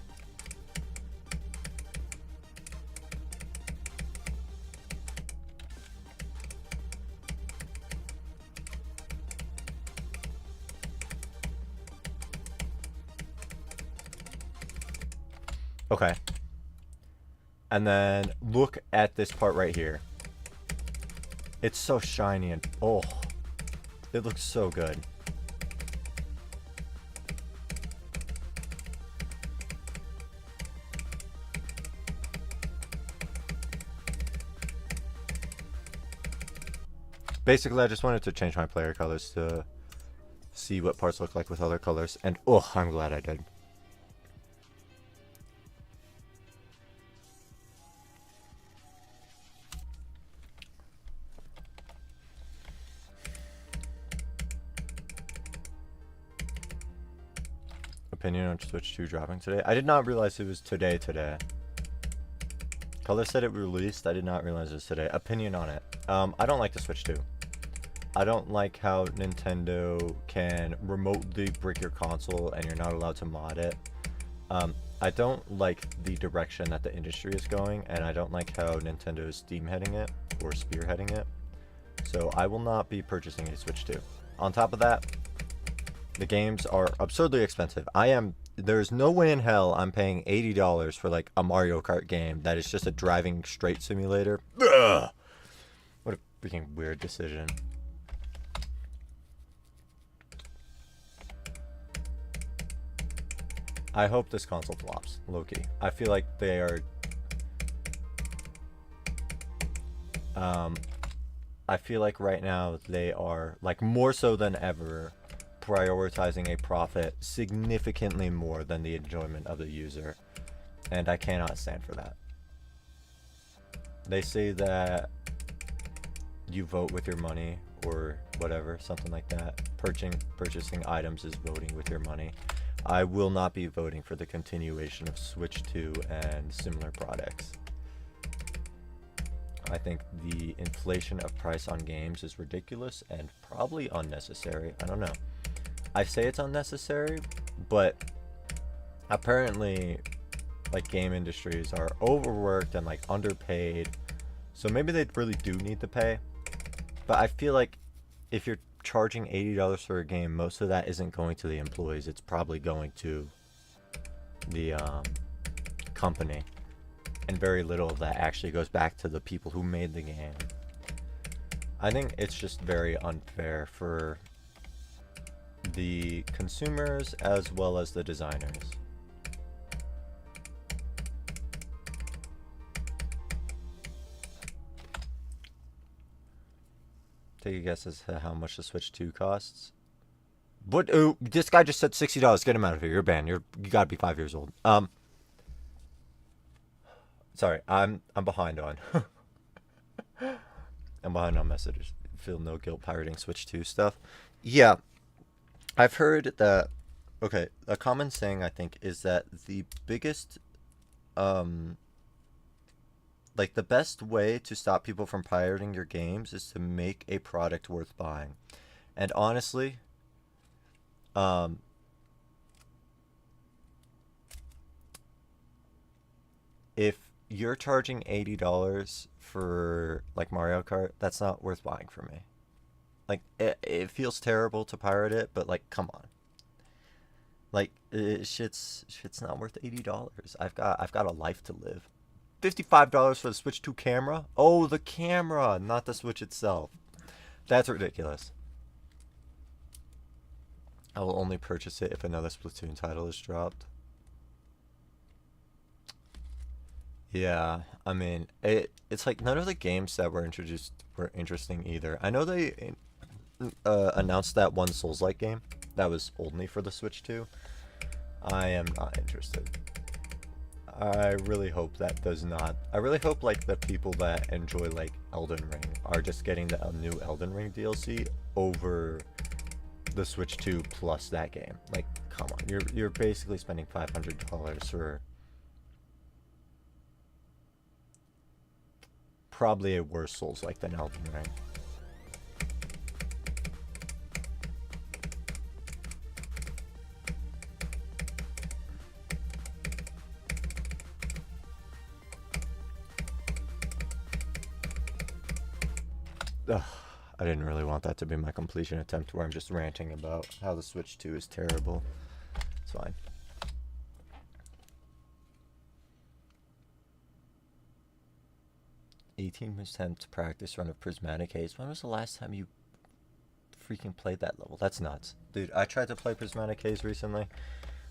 Okay. And then look at this part right here. It's so shiny and oh, it looks so good. Basically, I just wanted to change my player colors to see what parts look like with other colors, and oh, I'm glad I did. Opinion on Switch 2 dropping today? I did not realize it was today. Color said it released. I did not realize it was today. Opinion on it. I don't like the Switch 2. I don't like how Nintendo can remotely brick your console and you're not allowed to mod it. I don't like the direction that the industry is going, and I don't like how Nintendo is steamheading it or spearheading it. So I will not be purchasing a Switch 2. On top of that, the games are absurdly expensive. There's no way in hell I'm paying $80 for like a Mario Kart game that is just a driving straight simulator. Ugh! What a freaking weird decision. I hope this console flops, low-key. I feel like they are... I feel like right now they are, like, more so than ever, prioritizing a profit significantly more than the enjoyment of the user. And I cannot stand for that. They say that you vote with your money or whatever, something like that. Purchasing items is voting with your money. I will not be voting for the continuation of Switch 2 and similar products. I think the inflation of price on games is ridiculous and probably unnecessary. I don't know. I say it's unnecessary, but apparently like game industries are overworked and like underpaid. So maybe they really do need to pay. But I feel like if you're charging $80 for a game, most of that isn't going to the employees. It's probably going to the company, and very little of that actually goes back to the people who made the game. I think it's just very unfair for the consumers as well as the designers. Take a guess as to how much the Switch 2 costs. What? Oh, this guy just said $60. Get him out of here. You're banned. You gotta be 5 years old. Sorry, I'm behind on. I'm behind on messages. Feel no guilt pirating Switch 2 stuff. Yeah, I've heard that. Okay, a common saying I think is that the biggest, like the best way to stop people from pirating your games is to make a product worth buying. And honestly, if you're charging $80 for like Mario Kart, that's not worth buying for me. Like it feels terrible to pirate it, but like come on. Like shit's not worth $80. I've got a life to live. $55 for the Switch 2 camera? Oh, the camera, not the Switch itself. That's ridiculous. I will only purchase it if another Splatoon title is dropped. Yeah, I mean, it's like none of the games that were introduced were interesting either. I know they announced that one Souls-like game that was only for the Switch 2. I am not interested. I really hope that does not. I really hope like the people that enjoy like Elden Ring are just getting the new Elden Ring DLC over the Switch 2 plus that game. Like, come on, you're basically spending $500 for probably a worse Souls like than Elden Ring. Ugh, I didn't really want that to be my completion attempt where I'm just ranting about how the Switch 2 is terrible. It's fine. %, practice run of Prismatic Haze. When was the last time you freaking played that level? That's nuts. Dude, I tried to play Prismatic Haze recently,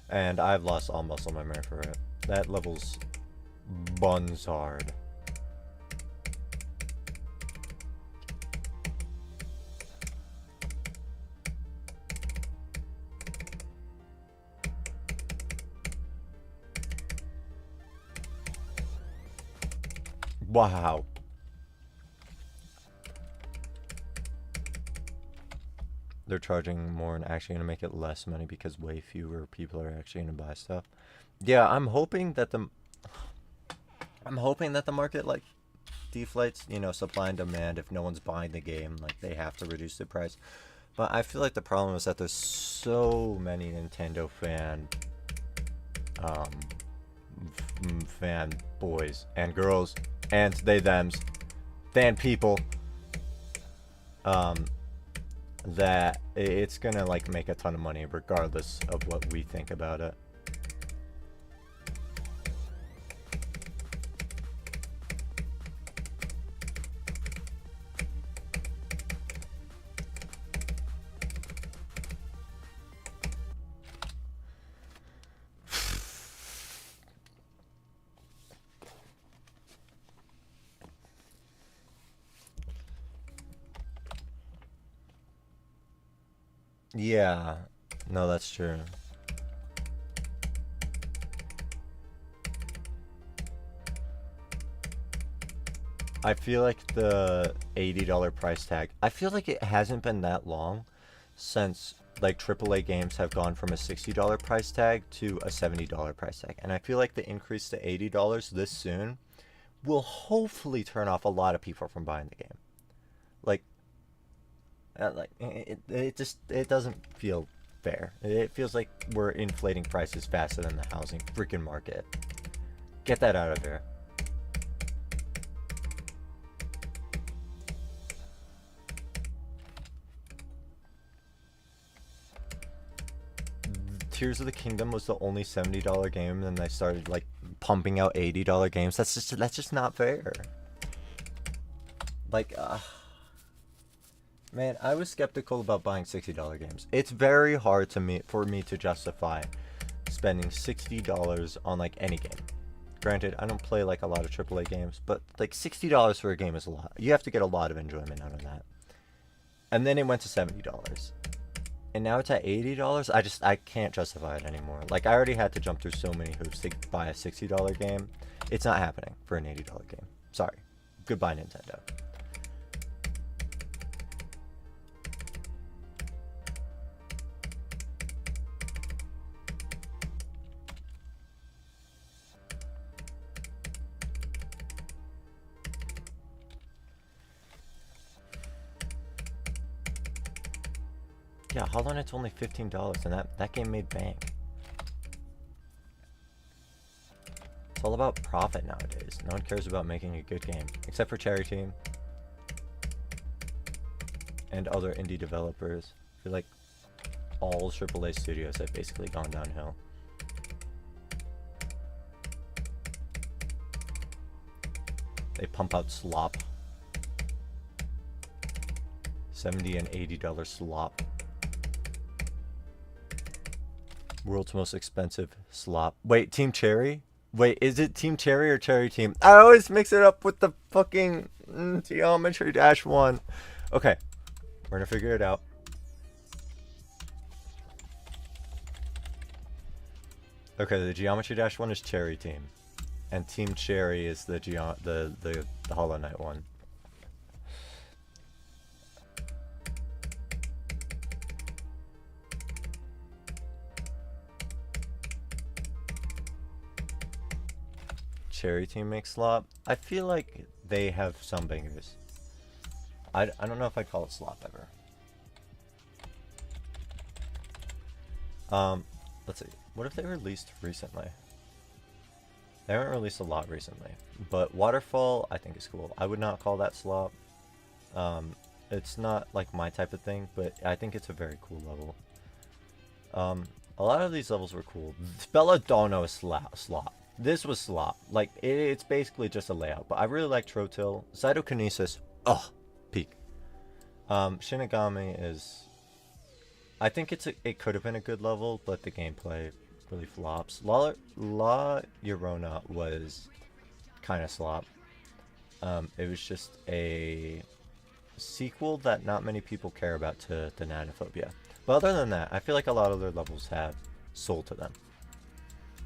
and I've lost all muscle memory for it. That level's buns hard. Wow. They're charging more and actually going to make it less money because way fewer people are actually going to buy stuff. Yeah, I'm hoping that the market like deflates, you know, supply and demand. If no one's buying the game, like they have to reduce the price. But I feel like the problem is that there's so many Nintendo fan boys and girls and they thems fan people that it's gonna like make a ton of money regardless of what we think about it. Yeah, no, that's true. I feel like the $80 price tag, I feel like it hasn't been that long since like AAA games have gone from a $60 price tag to a $70 price tag. And I feel like the increase to $80 this soon will hopefully turn off a lot of people from buying the game. Like it doesn't feel fair. It feels like we're inflating prices faster than the housing freaking market. Get that out of there. Tears of the Kingdom was the only $70 game, and then they started like pumping out $80 games. That's just not fair. Like, man, I was skeptical about buying $60 games. It's very hard for me to justify spending $60 on like any game. Granted, I don't play like a lot of AAA games, but like $60 for a game is a lot. You have to get a lot of enjoyment out of that. And then it went to $70. And now it's at $80. I can't justify it anymore. Like, I already had to jump through so many hoops to buy a $60 game. It's not happening for an $80 game. Sorry. Goodbye, Nintendo. Yeah, Hollow Knight's only $15, and that game made bank. It's all about profit nowadays. No one cares about making a good game, except for Cherry Team and other indie developers. I feel like all AAA studios have basically gone downhill. They pump out slop. $70 and $80 slop. World's most expensive slop. Wait, Team Cherry? Wait, is it Team Cherry or Cherry Team? I always mix it up with the fucking Geometry Dash 1. Okay, we're gonna figure it out. Okay, the Geometry Dash 1 is Cherry Team. And Team Cherry is the Hollow Knight one. Cherry Team makes slop. I feel like they have some bangers. I don't know if I'd call it slop ever. Let's see. What if they released recently? They haven't released a lot recently, but Waterfall I think is cool. I would not call that slop. It's not like my type of thing, but I think it's a very cool level. A lot of these levels were cool. Belladonna is slop. This was slop. Like, it's basically just a layout, but I really like Trotil. Cytokinesis, peak. Shinigami is... I think it could have been a good level, but the gameplay really flops. La Llorona was kind of slop. It was just a sequel that not many people care about to the Nanophobia. But other than that, I feel like a lot of their levels have soul to them.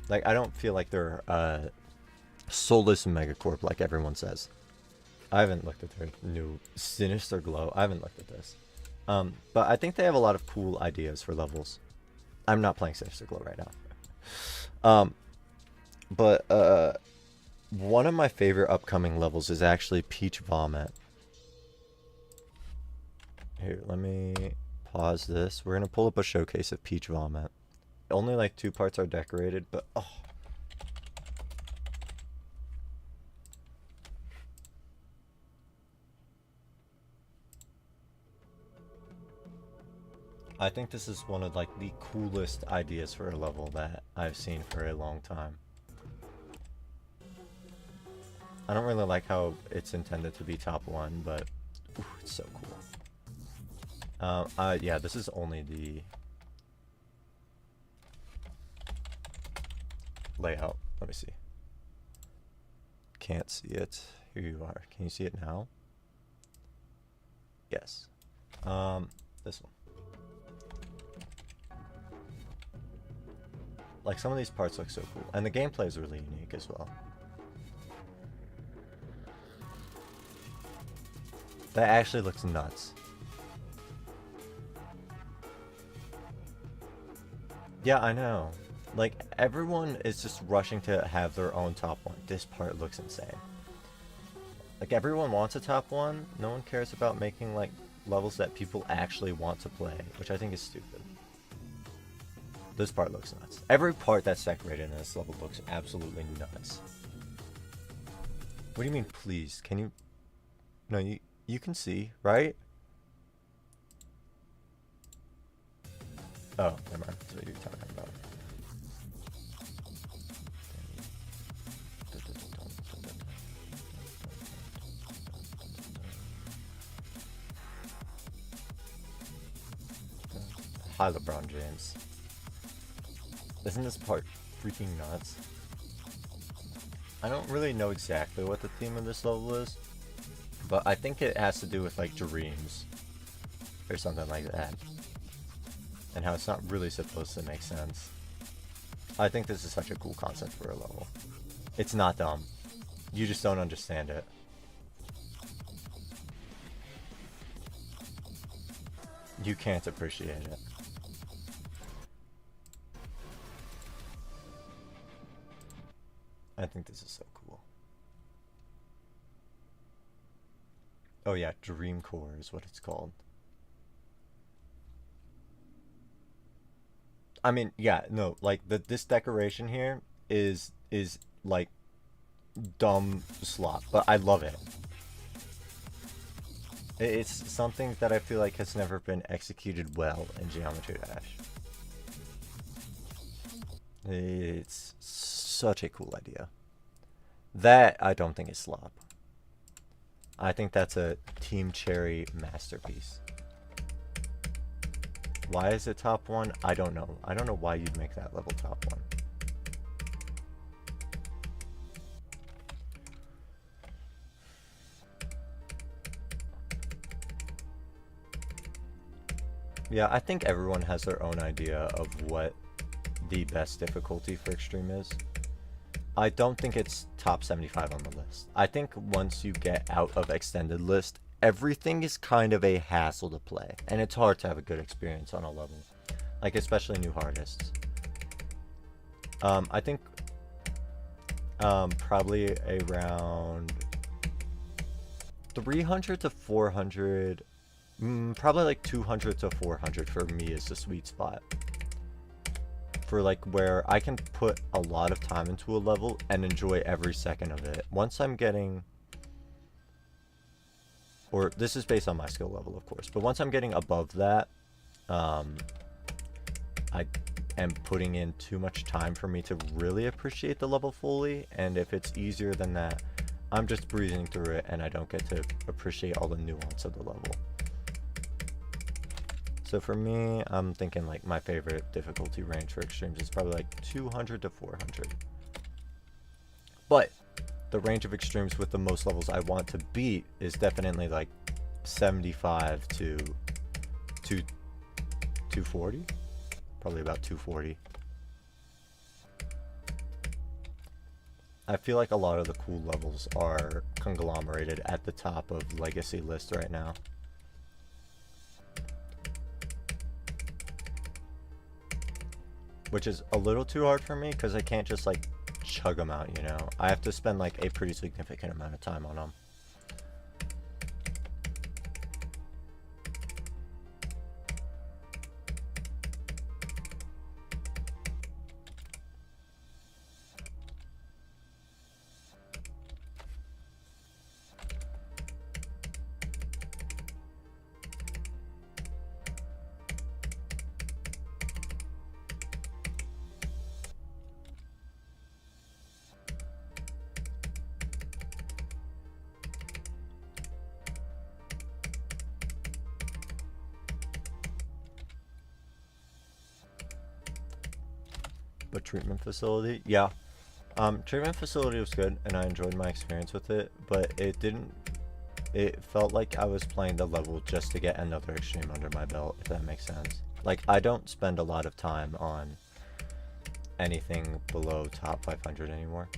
Like, I don't feel like they're soulless megacorp like everyone says. I haven't looked at their new Sinister Glow. I haven't looked at this. But I think they have a lot of cool ideas for levels. I'm not playing Sinister Glow right now. But one of my favorite upcoming levels is actually Peach Vomit. Here, let me pause this. We're going to pull up a showcase of Peach Vomit. Only like 2 parts are decorated, but I think this is one of like the coolest ideas for a level that I've seen for a long time. I don't really like how it's intended to be top 1, but it's so cool. Yeah, this is only the layout. Let me see. Can't see it. Here you are. Can you see it now? Yes. This one. Like, some of these parts look so cool. And the gameplay is really unique as well. That actually looks nuts. Yeah, I know. Like, everyone is just rushing to have their own top 1. This part looks insane. Like, everyone wants a top 1. No one cares about making, like, levels that people actually want to play, which I think is stupid. This part looks nuts. Every part that's decorated in this level looks absolutely nuts. What do you mean, please? Can you... No, you can see, right? Oh, never mind. That's what you're talking about. Hi, LeBron James. Isn't this part freaking nuts? I don't really know exactly what the theme of this level is, but I think it has to do with like dreams or something like that, and how it's not really supposed to make sense. I think this is such a cool concept for a level. It's not dumb. You just don't understand it. You can't appreciate it. I think this is so cool. Oh yeah, Dream Core is what it's called. I mean, yeah, no, like this decoration here is like dumb slop, but I love it. It's something that I feel like has never been executed well in Geometry Dash. It's such a cool idea. That I don't think is slop. I think that's a Team Cherry masterpiece. Why is it top 1? I don't know. I don't know why you'd make that level top 1. Yeah, I think everyone has their own idea of what the best difficulty for extreme is. I don't think it's top 75 on the list. I think once you get out of extended list, everything is kind of a hassle to play, and it's hard to have a good experience on a level, like especially new artists. I think probably around 300 to 400, probably like 200 to 400 for me is the sweet spot. For like where I can put a lot of time into a level and enjoy every second of it. Once I'm getting, or this is based on my skill level of course, but once I'm getting above that, I am putting in too much time for me to really appreciate the level fully, and if it's easier than that, I'm just breezing through it and I don't get to appreciate all the nuance of the level. So for me, I'm thinking like my favorite difficulty range for extremes is probably like 200 to 400. But the range of extremes with the most levels I want to beat is definitely like 75 to 240. Probably about 240. I feel like a lot of the cool levels are conglomerated at the top of Legacy list right now. Which is a little too hard for me because I can't just like chug them out, you know? I have to spend like a pretty significant amount of time on them. But treatment facility, yeah. Treatment facility was good and I enjoyed my experience with it, but it felt like I was playing the level just to get another extreme under my belt, if that makes sense. Like, I don't spend a lot of time on anything below top 500 anymore.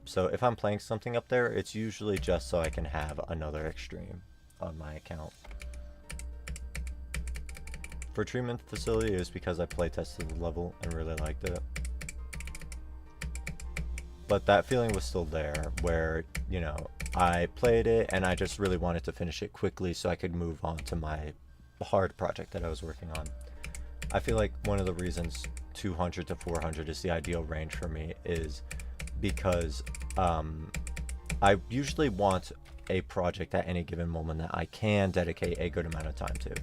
So if I'm playing something up there, it's usually just so I can have another extreme on my account. For treatment facility, it was because I playtested the level and really liked it. But that feeling was still there, where, you know, I played it and I just really wanted to finish it quickly so I could move on to my hard project that I was working on. I feel like one of the reasons 200 to 400 is the ideal range for me is because I usually want a project at any given moment that I can dedicate a good amount of time to.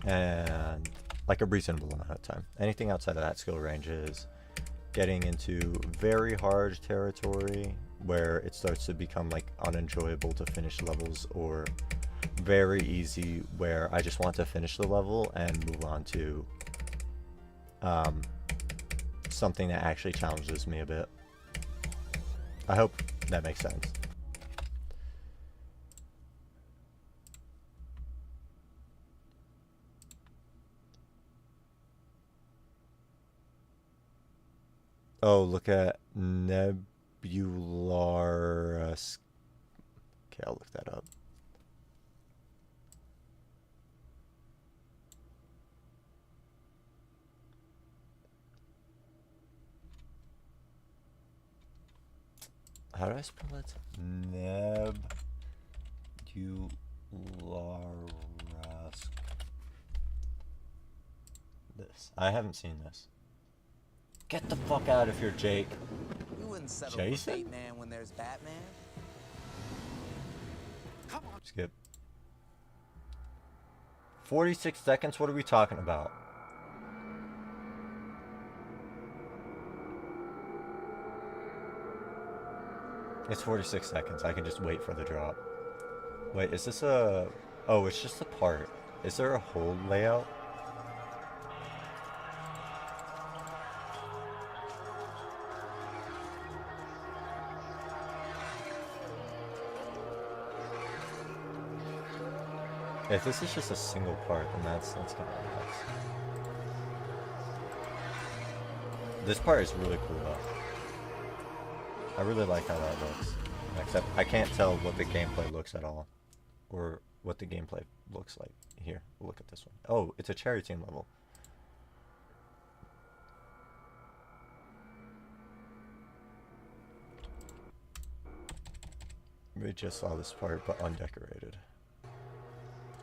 And like a reasonable amount of time. Anything outside of that skill range is getting into very hard territory where it starts to become like unenjoyable to finish levels, or very easy where I just want to finish the level and move on to something that actually challenges me a bit. I hope that makes sense. Oh, look at Nebularis. Okay, I'll look that up. How do I spell it? Nebularis. This. I haven't seen this. Get the fuck out of here, Jake. You wouldn't settle Jason? for Batman when there's Batman. Come on. Skip. 46 seconds? What are we talking about? It's 46 seconds. I can just wait for the drop. Wait, is this a... Oh, it's just a part. Is there a whole layout? If this is just a single part, then that's kind of nice. This part is really cool though. I really like how that looks. Except I can't tell what the gameplay looks at all. Or what the gameplay looks like. Here, look at this one. Oh, it's a cherry team level. We just saw this part, but undecorated.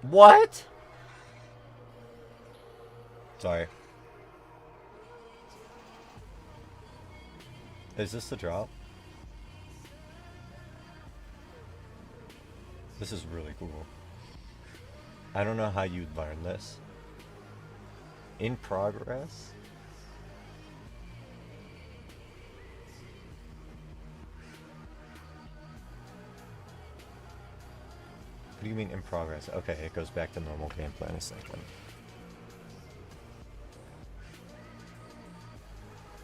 What? Sorry. Is this the drop? This is really cool. I don't know how you'd learn this. In progress? What do you mean in progress? Okay, it goes back to normal gameplay in a second.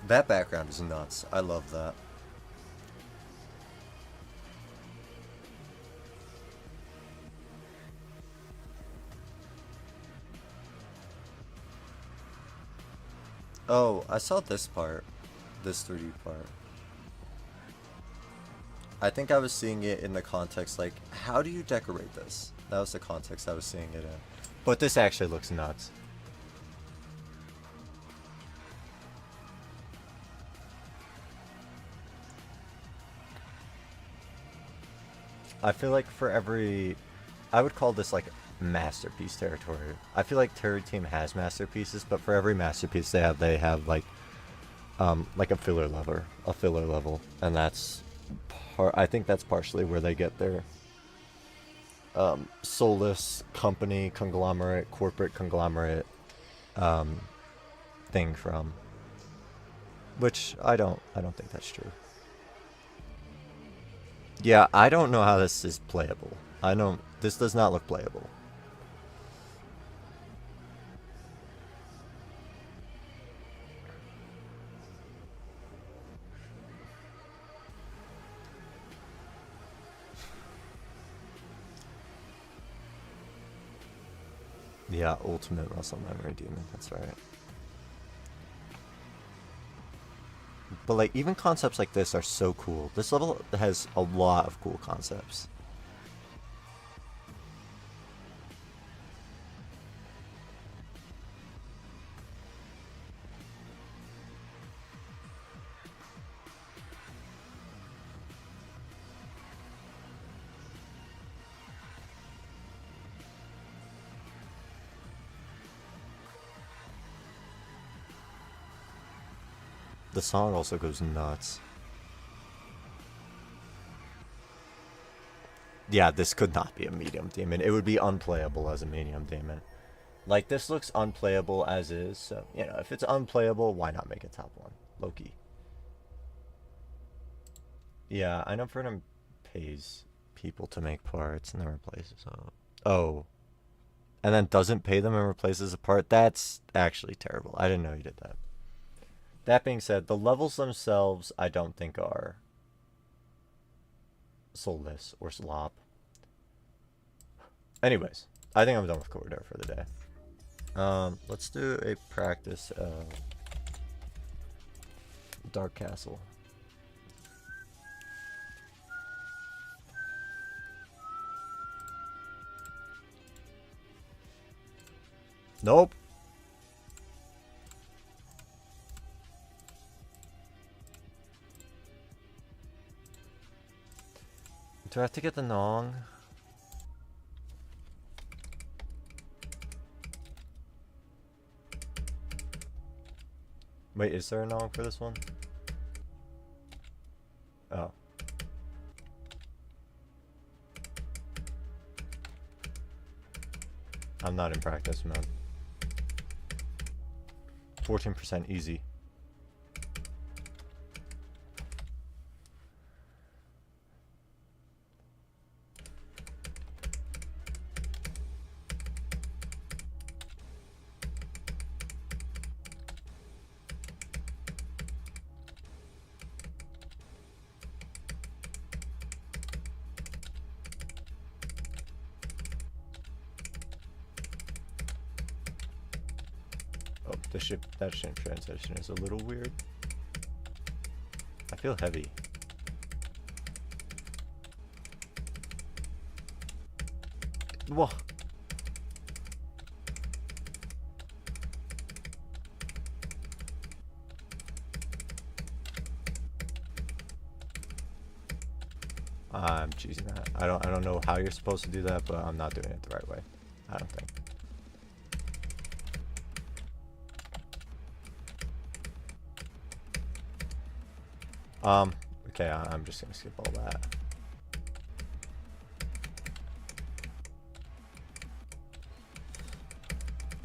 That background is nuts. I love that. Oh, I saw this part. This 3D part. I think I was seeing it in the context, like, how do you decorate this? That was the context I was seeing it in. But this actually looks nuts. I feel like for every... I would call this, like, masterpiece territory. I feel like Terror Team has masterpieces, but for every masterpiece they have, like a filler level. And that's... I think that's partially where they get their soulless company conglomerate, corporate conglomerate thing from. Which I don't think that's true. Yeah, I don't know how this is playable. This does not look playable. Yeah, ultimate muscle memory demon, that's right. But like, even concepts like this are so cool. This level has a lot of cool concepts. The song also goes nuts. Yeah, this could not be a medium demon. It would be unplayable as a medium demon. Like, this looks unplayable as is, so, you know, if it's unplayable, why not make it top 1? Low-key. Yeah, I know Vernon pays people to make parts and then replaces them. Oh. And then doesn't pay them and replaces a part? That's actually terrible. I didn't know he did that. That being said, the levels themselves I don't think are soulless or slop. Anyways, I think I'm done with Corrodere for the day. Let's do a practice of Dark Castle. Nope. Do I have to get the Nong? Wait, is there a Nong for this one? Oh. I'm not in practice mode. 14% easy. Oh, that ship transition is a little weird. I feel heavy. Whoa. I'm cheesing that. I don't know how you're supposed to do that, but I'm not doing it the right way. I don't think. Okay, I'm just gonna skip all that.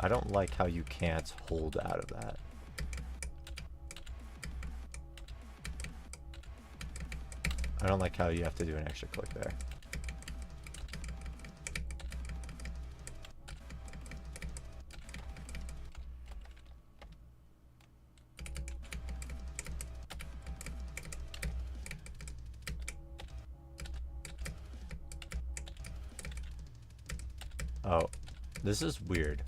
I don't like how you can't hold out of that. I don't like how you have to do an extra click there. Oh, this is weird.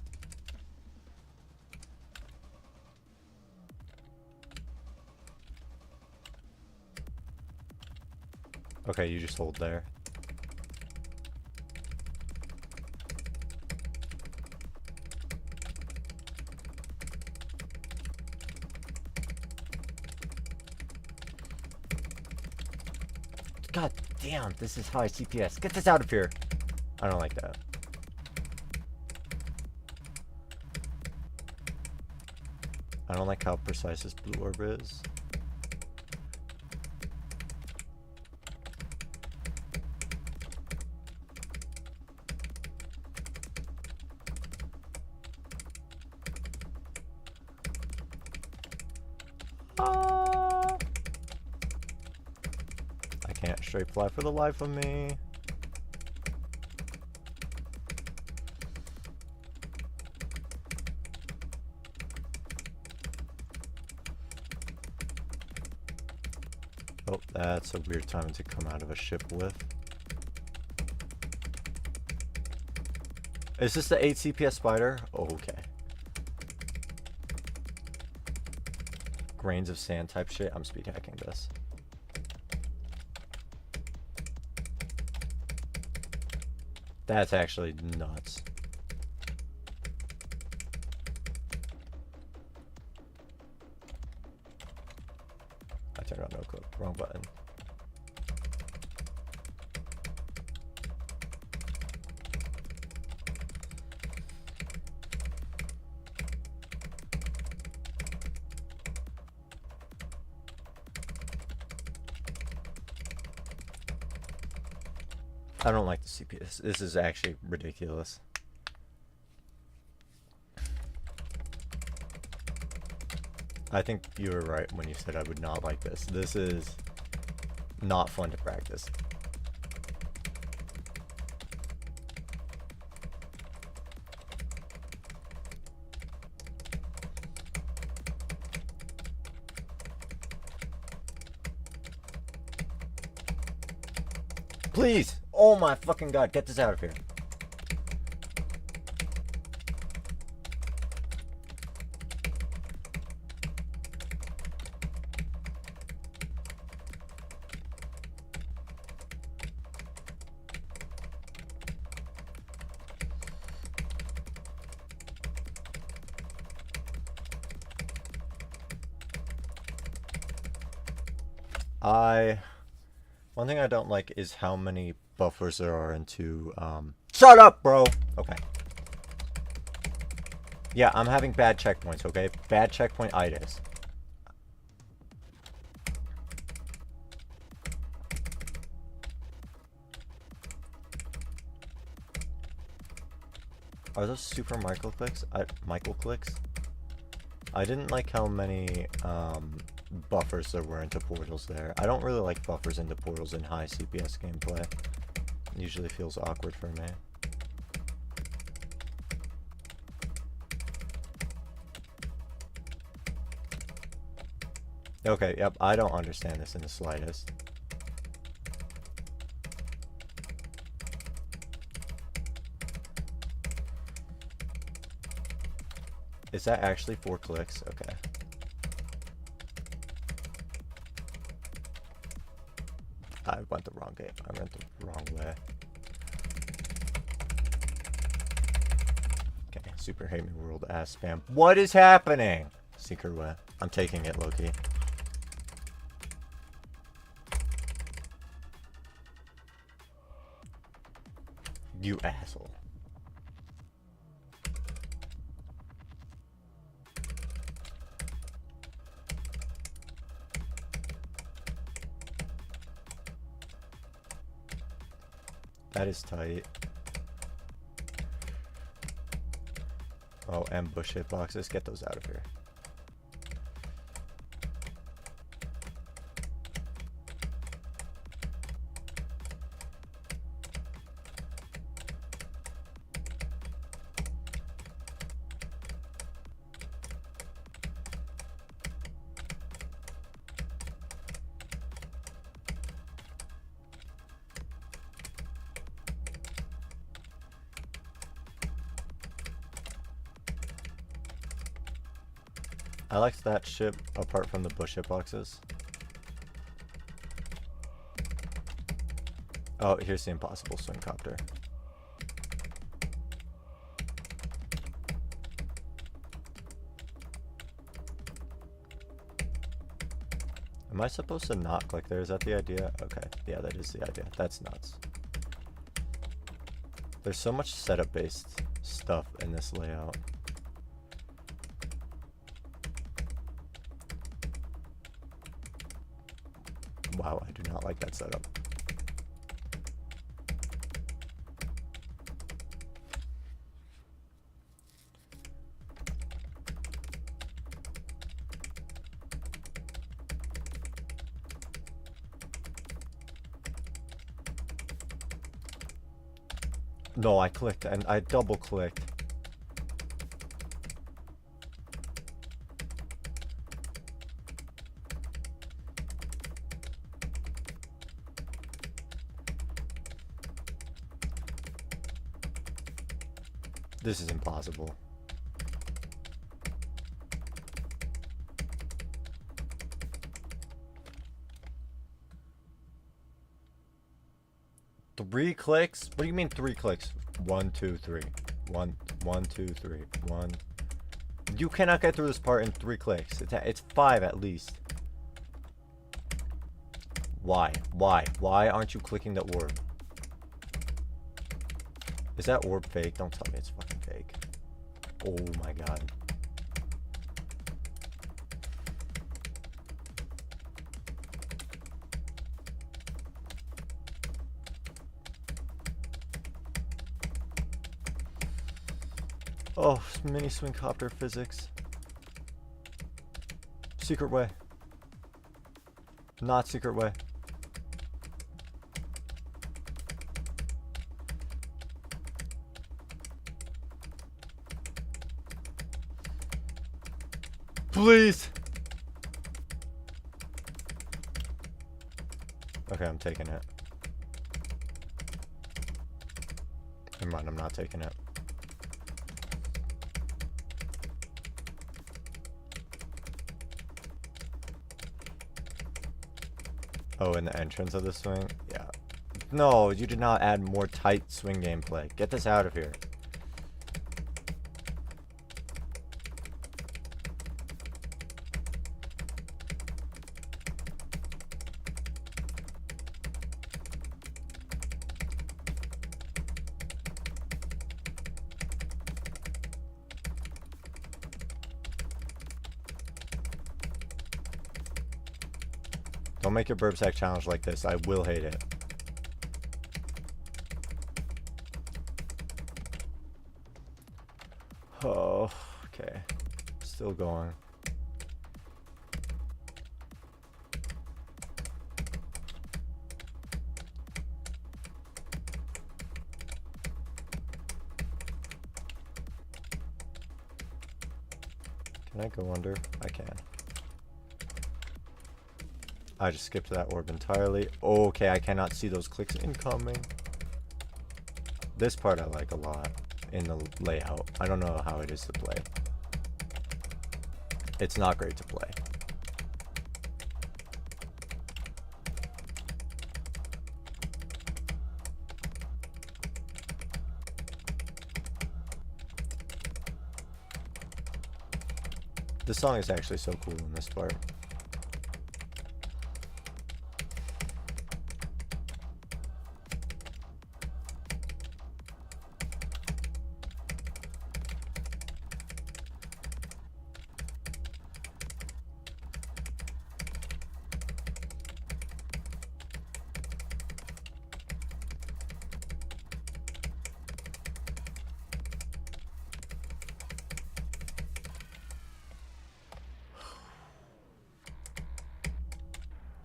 Okay, you just hold there. God damn, this is high CPS. Get this out of here. I don't like that. I don't like how precise this blue orb is. I can't straight fly for the life of me. Oh, that's a weird time to come out of a ship with. Is this the 8 CPS spider? Oh, okay. Grains of sand type shit. I'm speed hacking this. That's actually nuts. I turned on no clip. Wrong button. I don't like the CPS. This is actually ridiculous. I think you were right when you said I would not like this. This is not fun to practice. Please! Oh my fucking god, get this out of here. One thing I don't like is how many buffers there are into, Shut up, bro! Okay. Yeah, I'm having bad checkpoints, okay? Bad checkpoint-itis. Are those super micro clicks? Michael clicks? I didn't like how many, buffers there were into portals there. I don't really like buffers into portals in high CPS gameplay. It usually feels awkward for me. Okay, yep, I don't understand this in the slightest. Is that actually 4 clicks? Okay. I went the wrong game. I went the wrong way. Okay, super hate me world ass spam. What is happening? Secret way. I'm taking it, Loki. You asshole. That is tight. Oh, ambush hitboxes. Get those out of here. I liked that ship apart from the bush hitboxes. Oh, here's the impossible swing copter. Am I supposed to not click there? Is that the idea? Okay, yeah, that is the idea. That's nuts. There's so much setup based stuff in this layout. Wow, I do not like that setup. No, I clicked and I double clicked. This is impossible. Three clicks? What do you mean 3 clicks? 1, 2, 3. 1, 2, 3. 1. You cannot get through this part in 3 clicks. It's 5 at least. Why? Why? Why aren't you clicking the orb? Is that orb fake? Don't tell me it's fucking fake. Oh my god. Oh, mini swing copter physics. Secret way. Not secret way. Please. Okay, I'm taking it. Never mind, I'm not taking it. Oh, in the entrance of the swing? Yeah. No, you did not add more tight swing gameplay. Get this out of here. Don't make your burp sack challenge like this. I will hate it. Oh, okay. Still going. Can I go under? I can. I just skipped that orb entirely. Okay, I cannot see those clicks incoming. This part I like a lot in the layout. I don't know how it is to play. It's not great to play. This song is actually so cool in this part.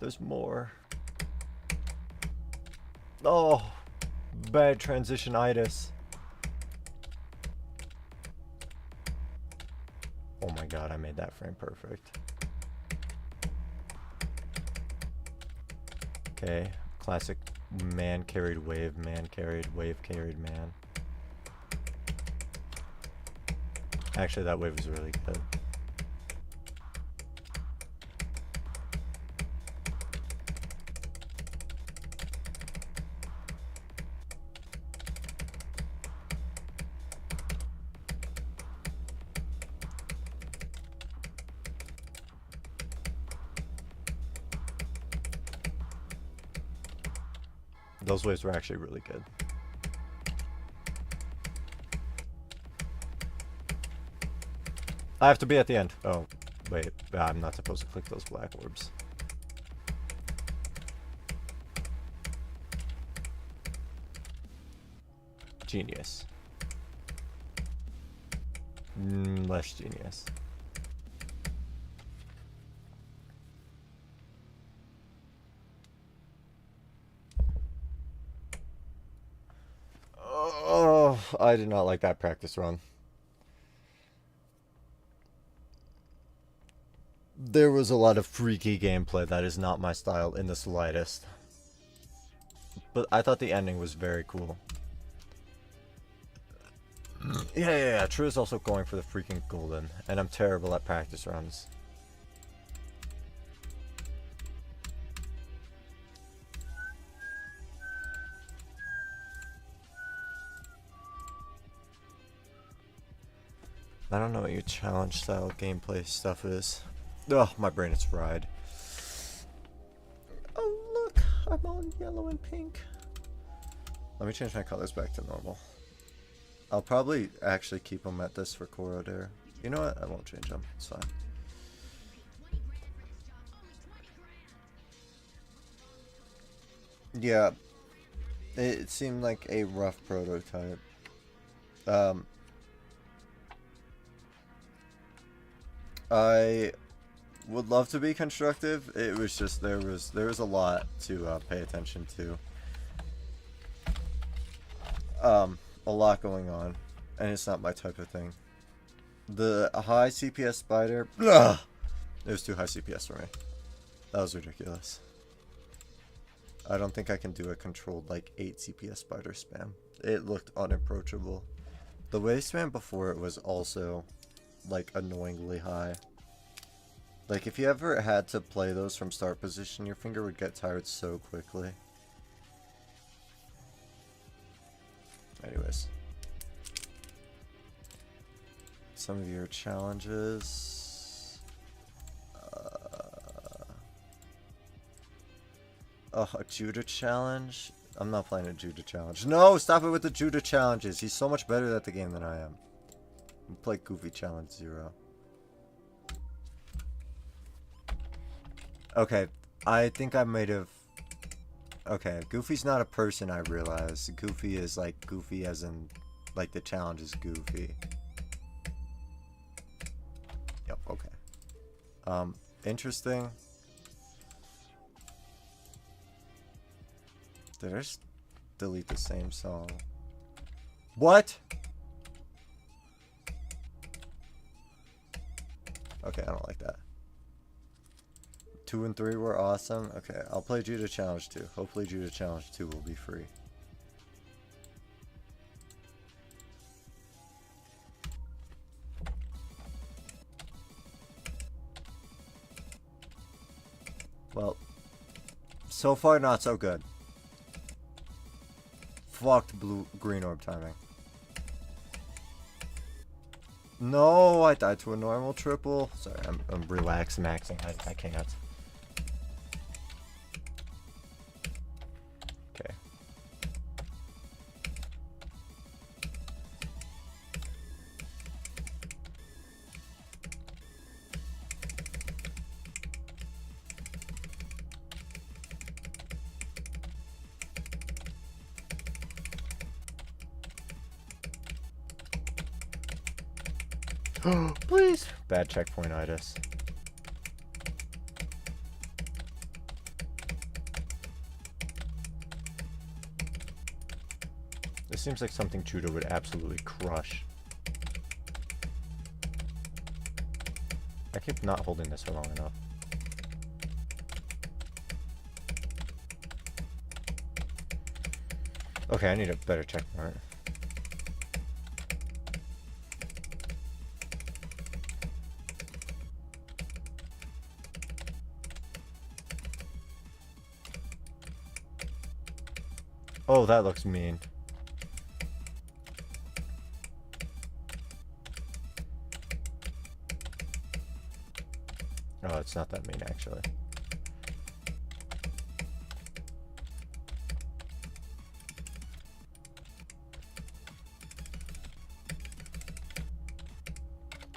There's more. Oh, bad transition-itis. Oh my god, I made that frame perfect. Okay, classic man carried, wave carried, man. Actually, that wave was really good. Those waves were actually really good. I have to be at the end. Oh, wait. I'm not supposed to click those black orbs. Genius. Less genius. Oh, I did not like that practice run. There was a lot of freaky gameplay that is not my style in the slightest. But I thought the ending was very cool. Yeah. True is also going for the freaking golden, and I'm terrible at practice runs. I don't know what your challenge style gameplay stuff is. Ugh, my brain is fried. Oh look, I'm on yellow and pink. Let me change my colors back to normal. I'll probably actually keep them at this for Corrodere. You know what? I won't change them. It's fine. Yeah. It seemed like a rough prototype. I would love to be constructive. It was just there was a lot to pay attention to. A lot going on, and it's not my type of thing. The high CPS spider, ugh, it was too high CPS for me. That was ridiculous. I don't think I can do a controlled like 8 CPS spider spam. It looked unapproachable. The wave spam before it was also like annoyingly high. Like if you ever had to play those from start position, your finger would get tired so quickly. Anyways, some of your challenges. A Judah challenge? I'm not playing a Judah challenge. No, stop it with the Judah challenges. He's so much better at the game than I am. I'll play Goofy Challenge 0. Okay, I think I might have... Okay, Goofy's not a person, I realize. Goofy is like Goofy as in, like the challenge is Goofy. Yep, okay. Interesting. Did I just delete the same song? What? Okay, I don't like that. 2 and 3 were awesome. Okay, I'll play Judah Challenge 2. Hopefully Judah Challenge 2 will be free. Well, so far not so good. Fucked green orb timing. No, I died to a normal triple. Sorry, I'm maxing. I can't. Okay. Please. Bad checkpointitis. This seems like something Judah would absolutely crush. I keep not holding this for long enough. Okay, I need a better checkpoint. Oh, that looks mean. Oh, it's not that mean, actually.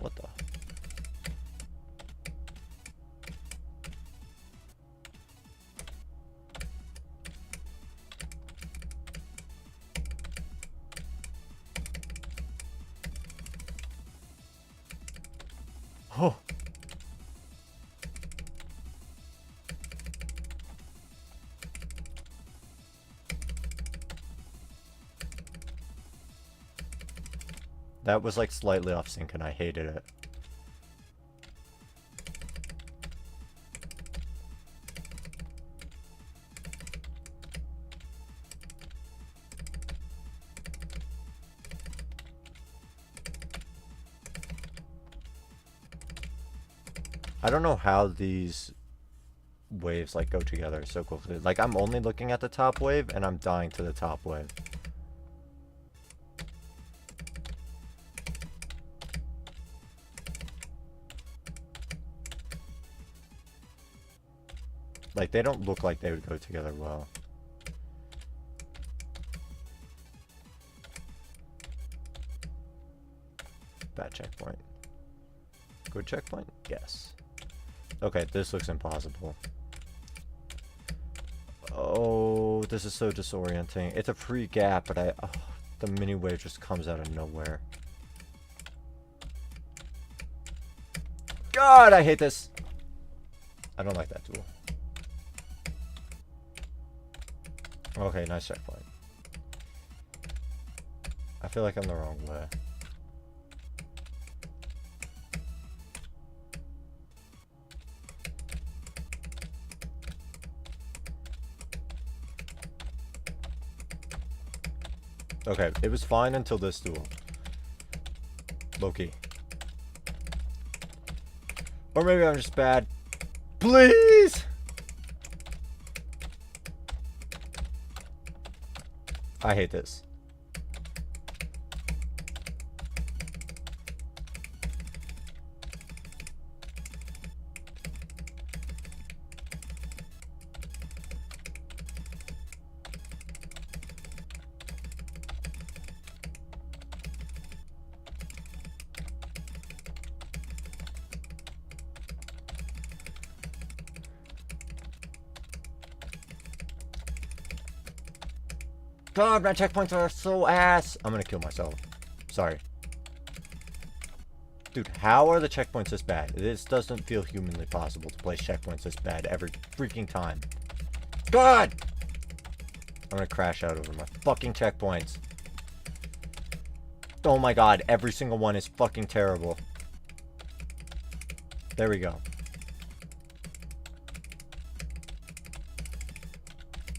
What the? Oh. That was like slightly off sync and I hated it. I don't know how these waves like go together so quickly. Like I'm only looking at the top wave and I'm dying to the top wave. Like they don't look like they would go together well. Bad checkpoint. Good checkpoint? Yes. Okay, this looks impossible. Oh, this is so disorienting. It's a free gap, but the mini wave just comes out of nowhere. God, I hate this. I don't like that tool. Okay, nice checkpoint. I feel like I'm the wrong way. Okay, it was fine until this duel. Low-key. Or maybe I'm just bad. Please! I hate this. God, my checkpoints are so ass. I'm gonna kill myself. Sorry. Dude, how are the checkpoints this bad? This doesn't feel humanly possible to place checkpoints this bad every freaking time. God! I'm gonna crash out over my fucking checkpoints. Oh my god, every single one is fucking terrible. There we go.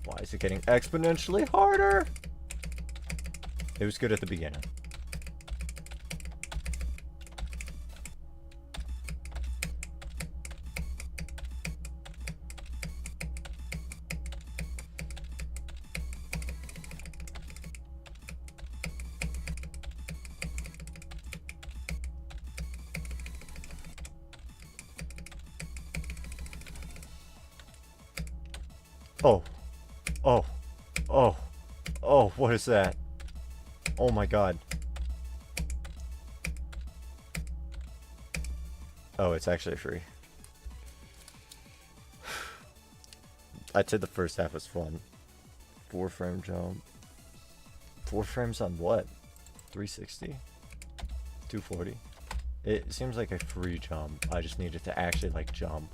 Why is it getting exponentially harder? It was good at the beginning. Oh. Oh. Oh. Oh, what is that? Oh my god. Oh, it's actually free. I'd say the first half was fun. 4-frame jump. 4 frames on what? 360? 240? It seems like a free jump. I just needed to actually, like, jump.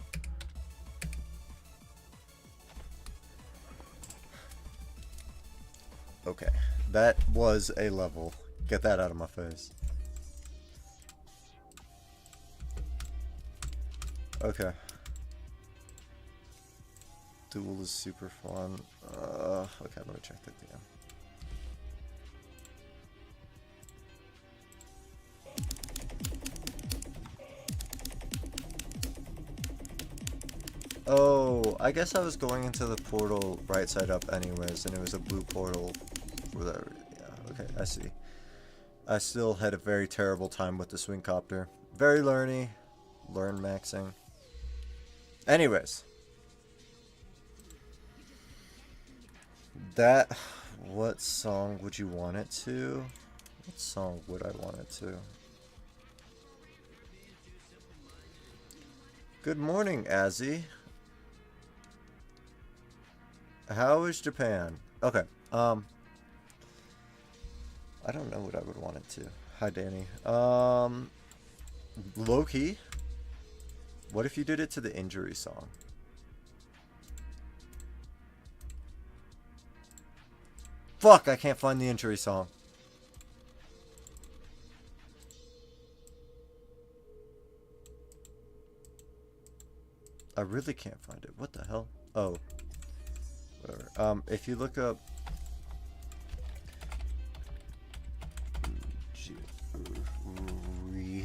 Okay. That was a level. Get that out of my face. Okay. Duel is super fun. Okay, let me check that again. Oh, I guess I was going into the portal right side up anyways, and it was a blue portal. Whatever. Yeah, okay, I see. I still had a very terrible time with the swing copter. Very learn maxing. Anyways. That, what song would you want it to? What song would I want it to? Good morning, Azzy. How is Japan? Okay, I don't know what I would want it to. Hi, Danny. Low-key, what if you did it to the injury song? Fuck, I can't find the injury song. I really can't find it. What the hell? Oh. Whatever. If you look up...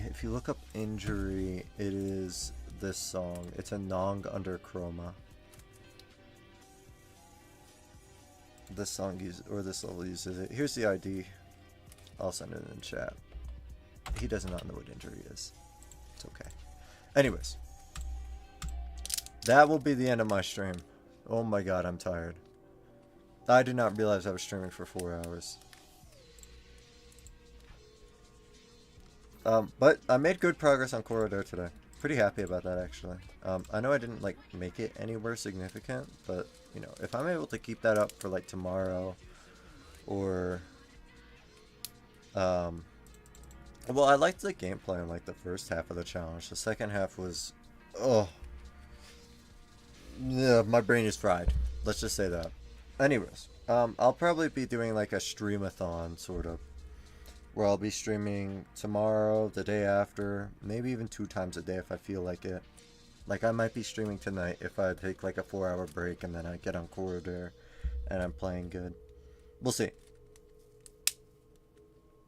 If you look up injury, it is this song. It's a Nong under Chroma. This song uses, or this level uses it. Here's the ID. I'll send it in chat. He does not know what injury is. It's okay. Anyways. That will be the end of my stream. Oh my god, I'm tired. I did not realize I was streaming for 4 hours. But I made good progress on Corrodere today. Pretty happy about that, actually. I know I didn't, like, make it anywhere significant, but, you know, if I'm able to keep that up for, like, tomorrow, or, well, I liked the gameplay in, like, the first half of the challenge. The second half was, oh, yeah, my brain is fried. Let's just say that. Anyways, I'll probably be doing, like, a streamathon, sort of, where I'll be streaming tomorrow, the day after, maybe even 2 times a day if I feel like it. Like, I might be streaming tonight if I take, like, a 4-hour break and then I get on Corrodere and I'm playing good. We'll see.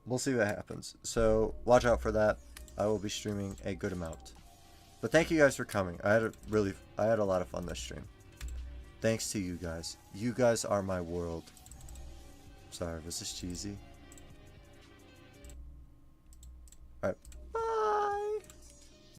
We'll see what happens. So, watch out for that. I will be streaming a good amount. But thank you guys for coming. I had a lot of fun this stream. Thanks to you guys. You guys are my world. Sorry, was this cheesy? Alright.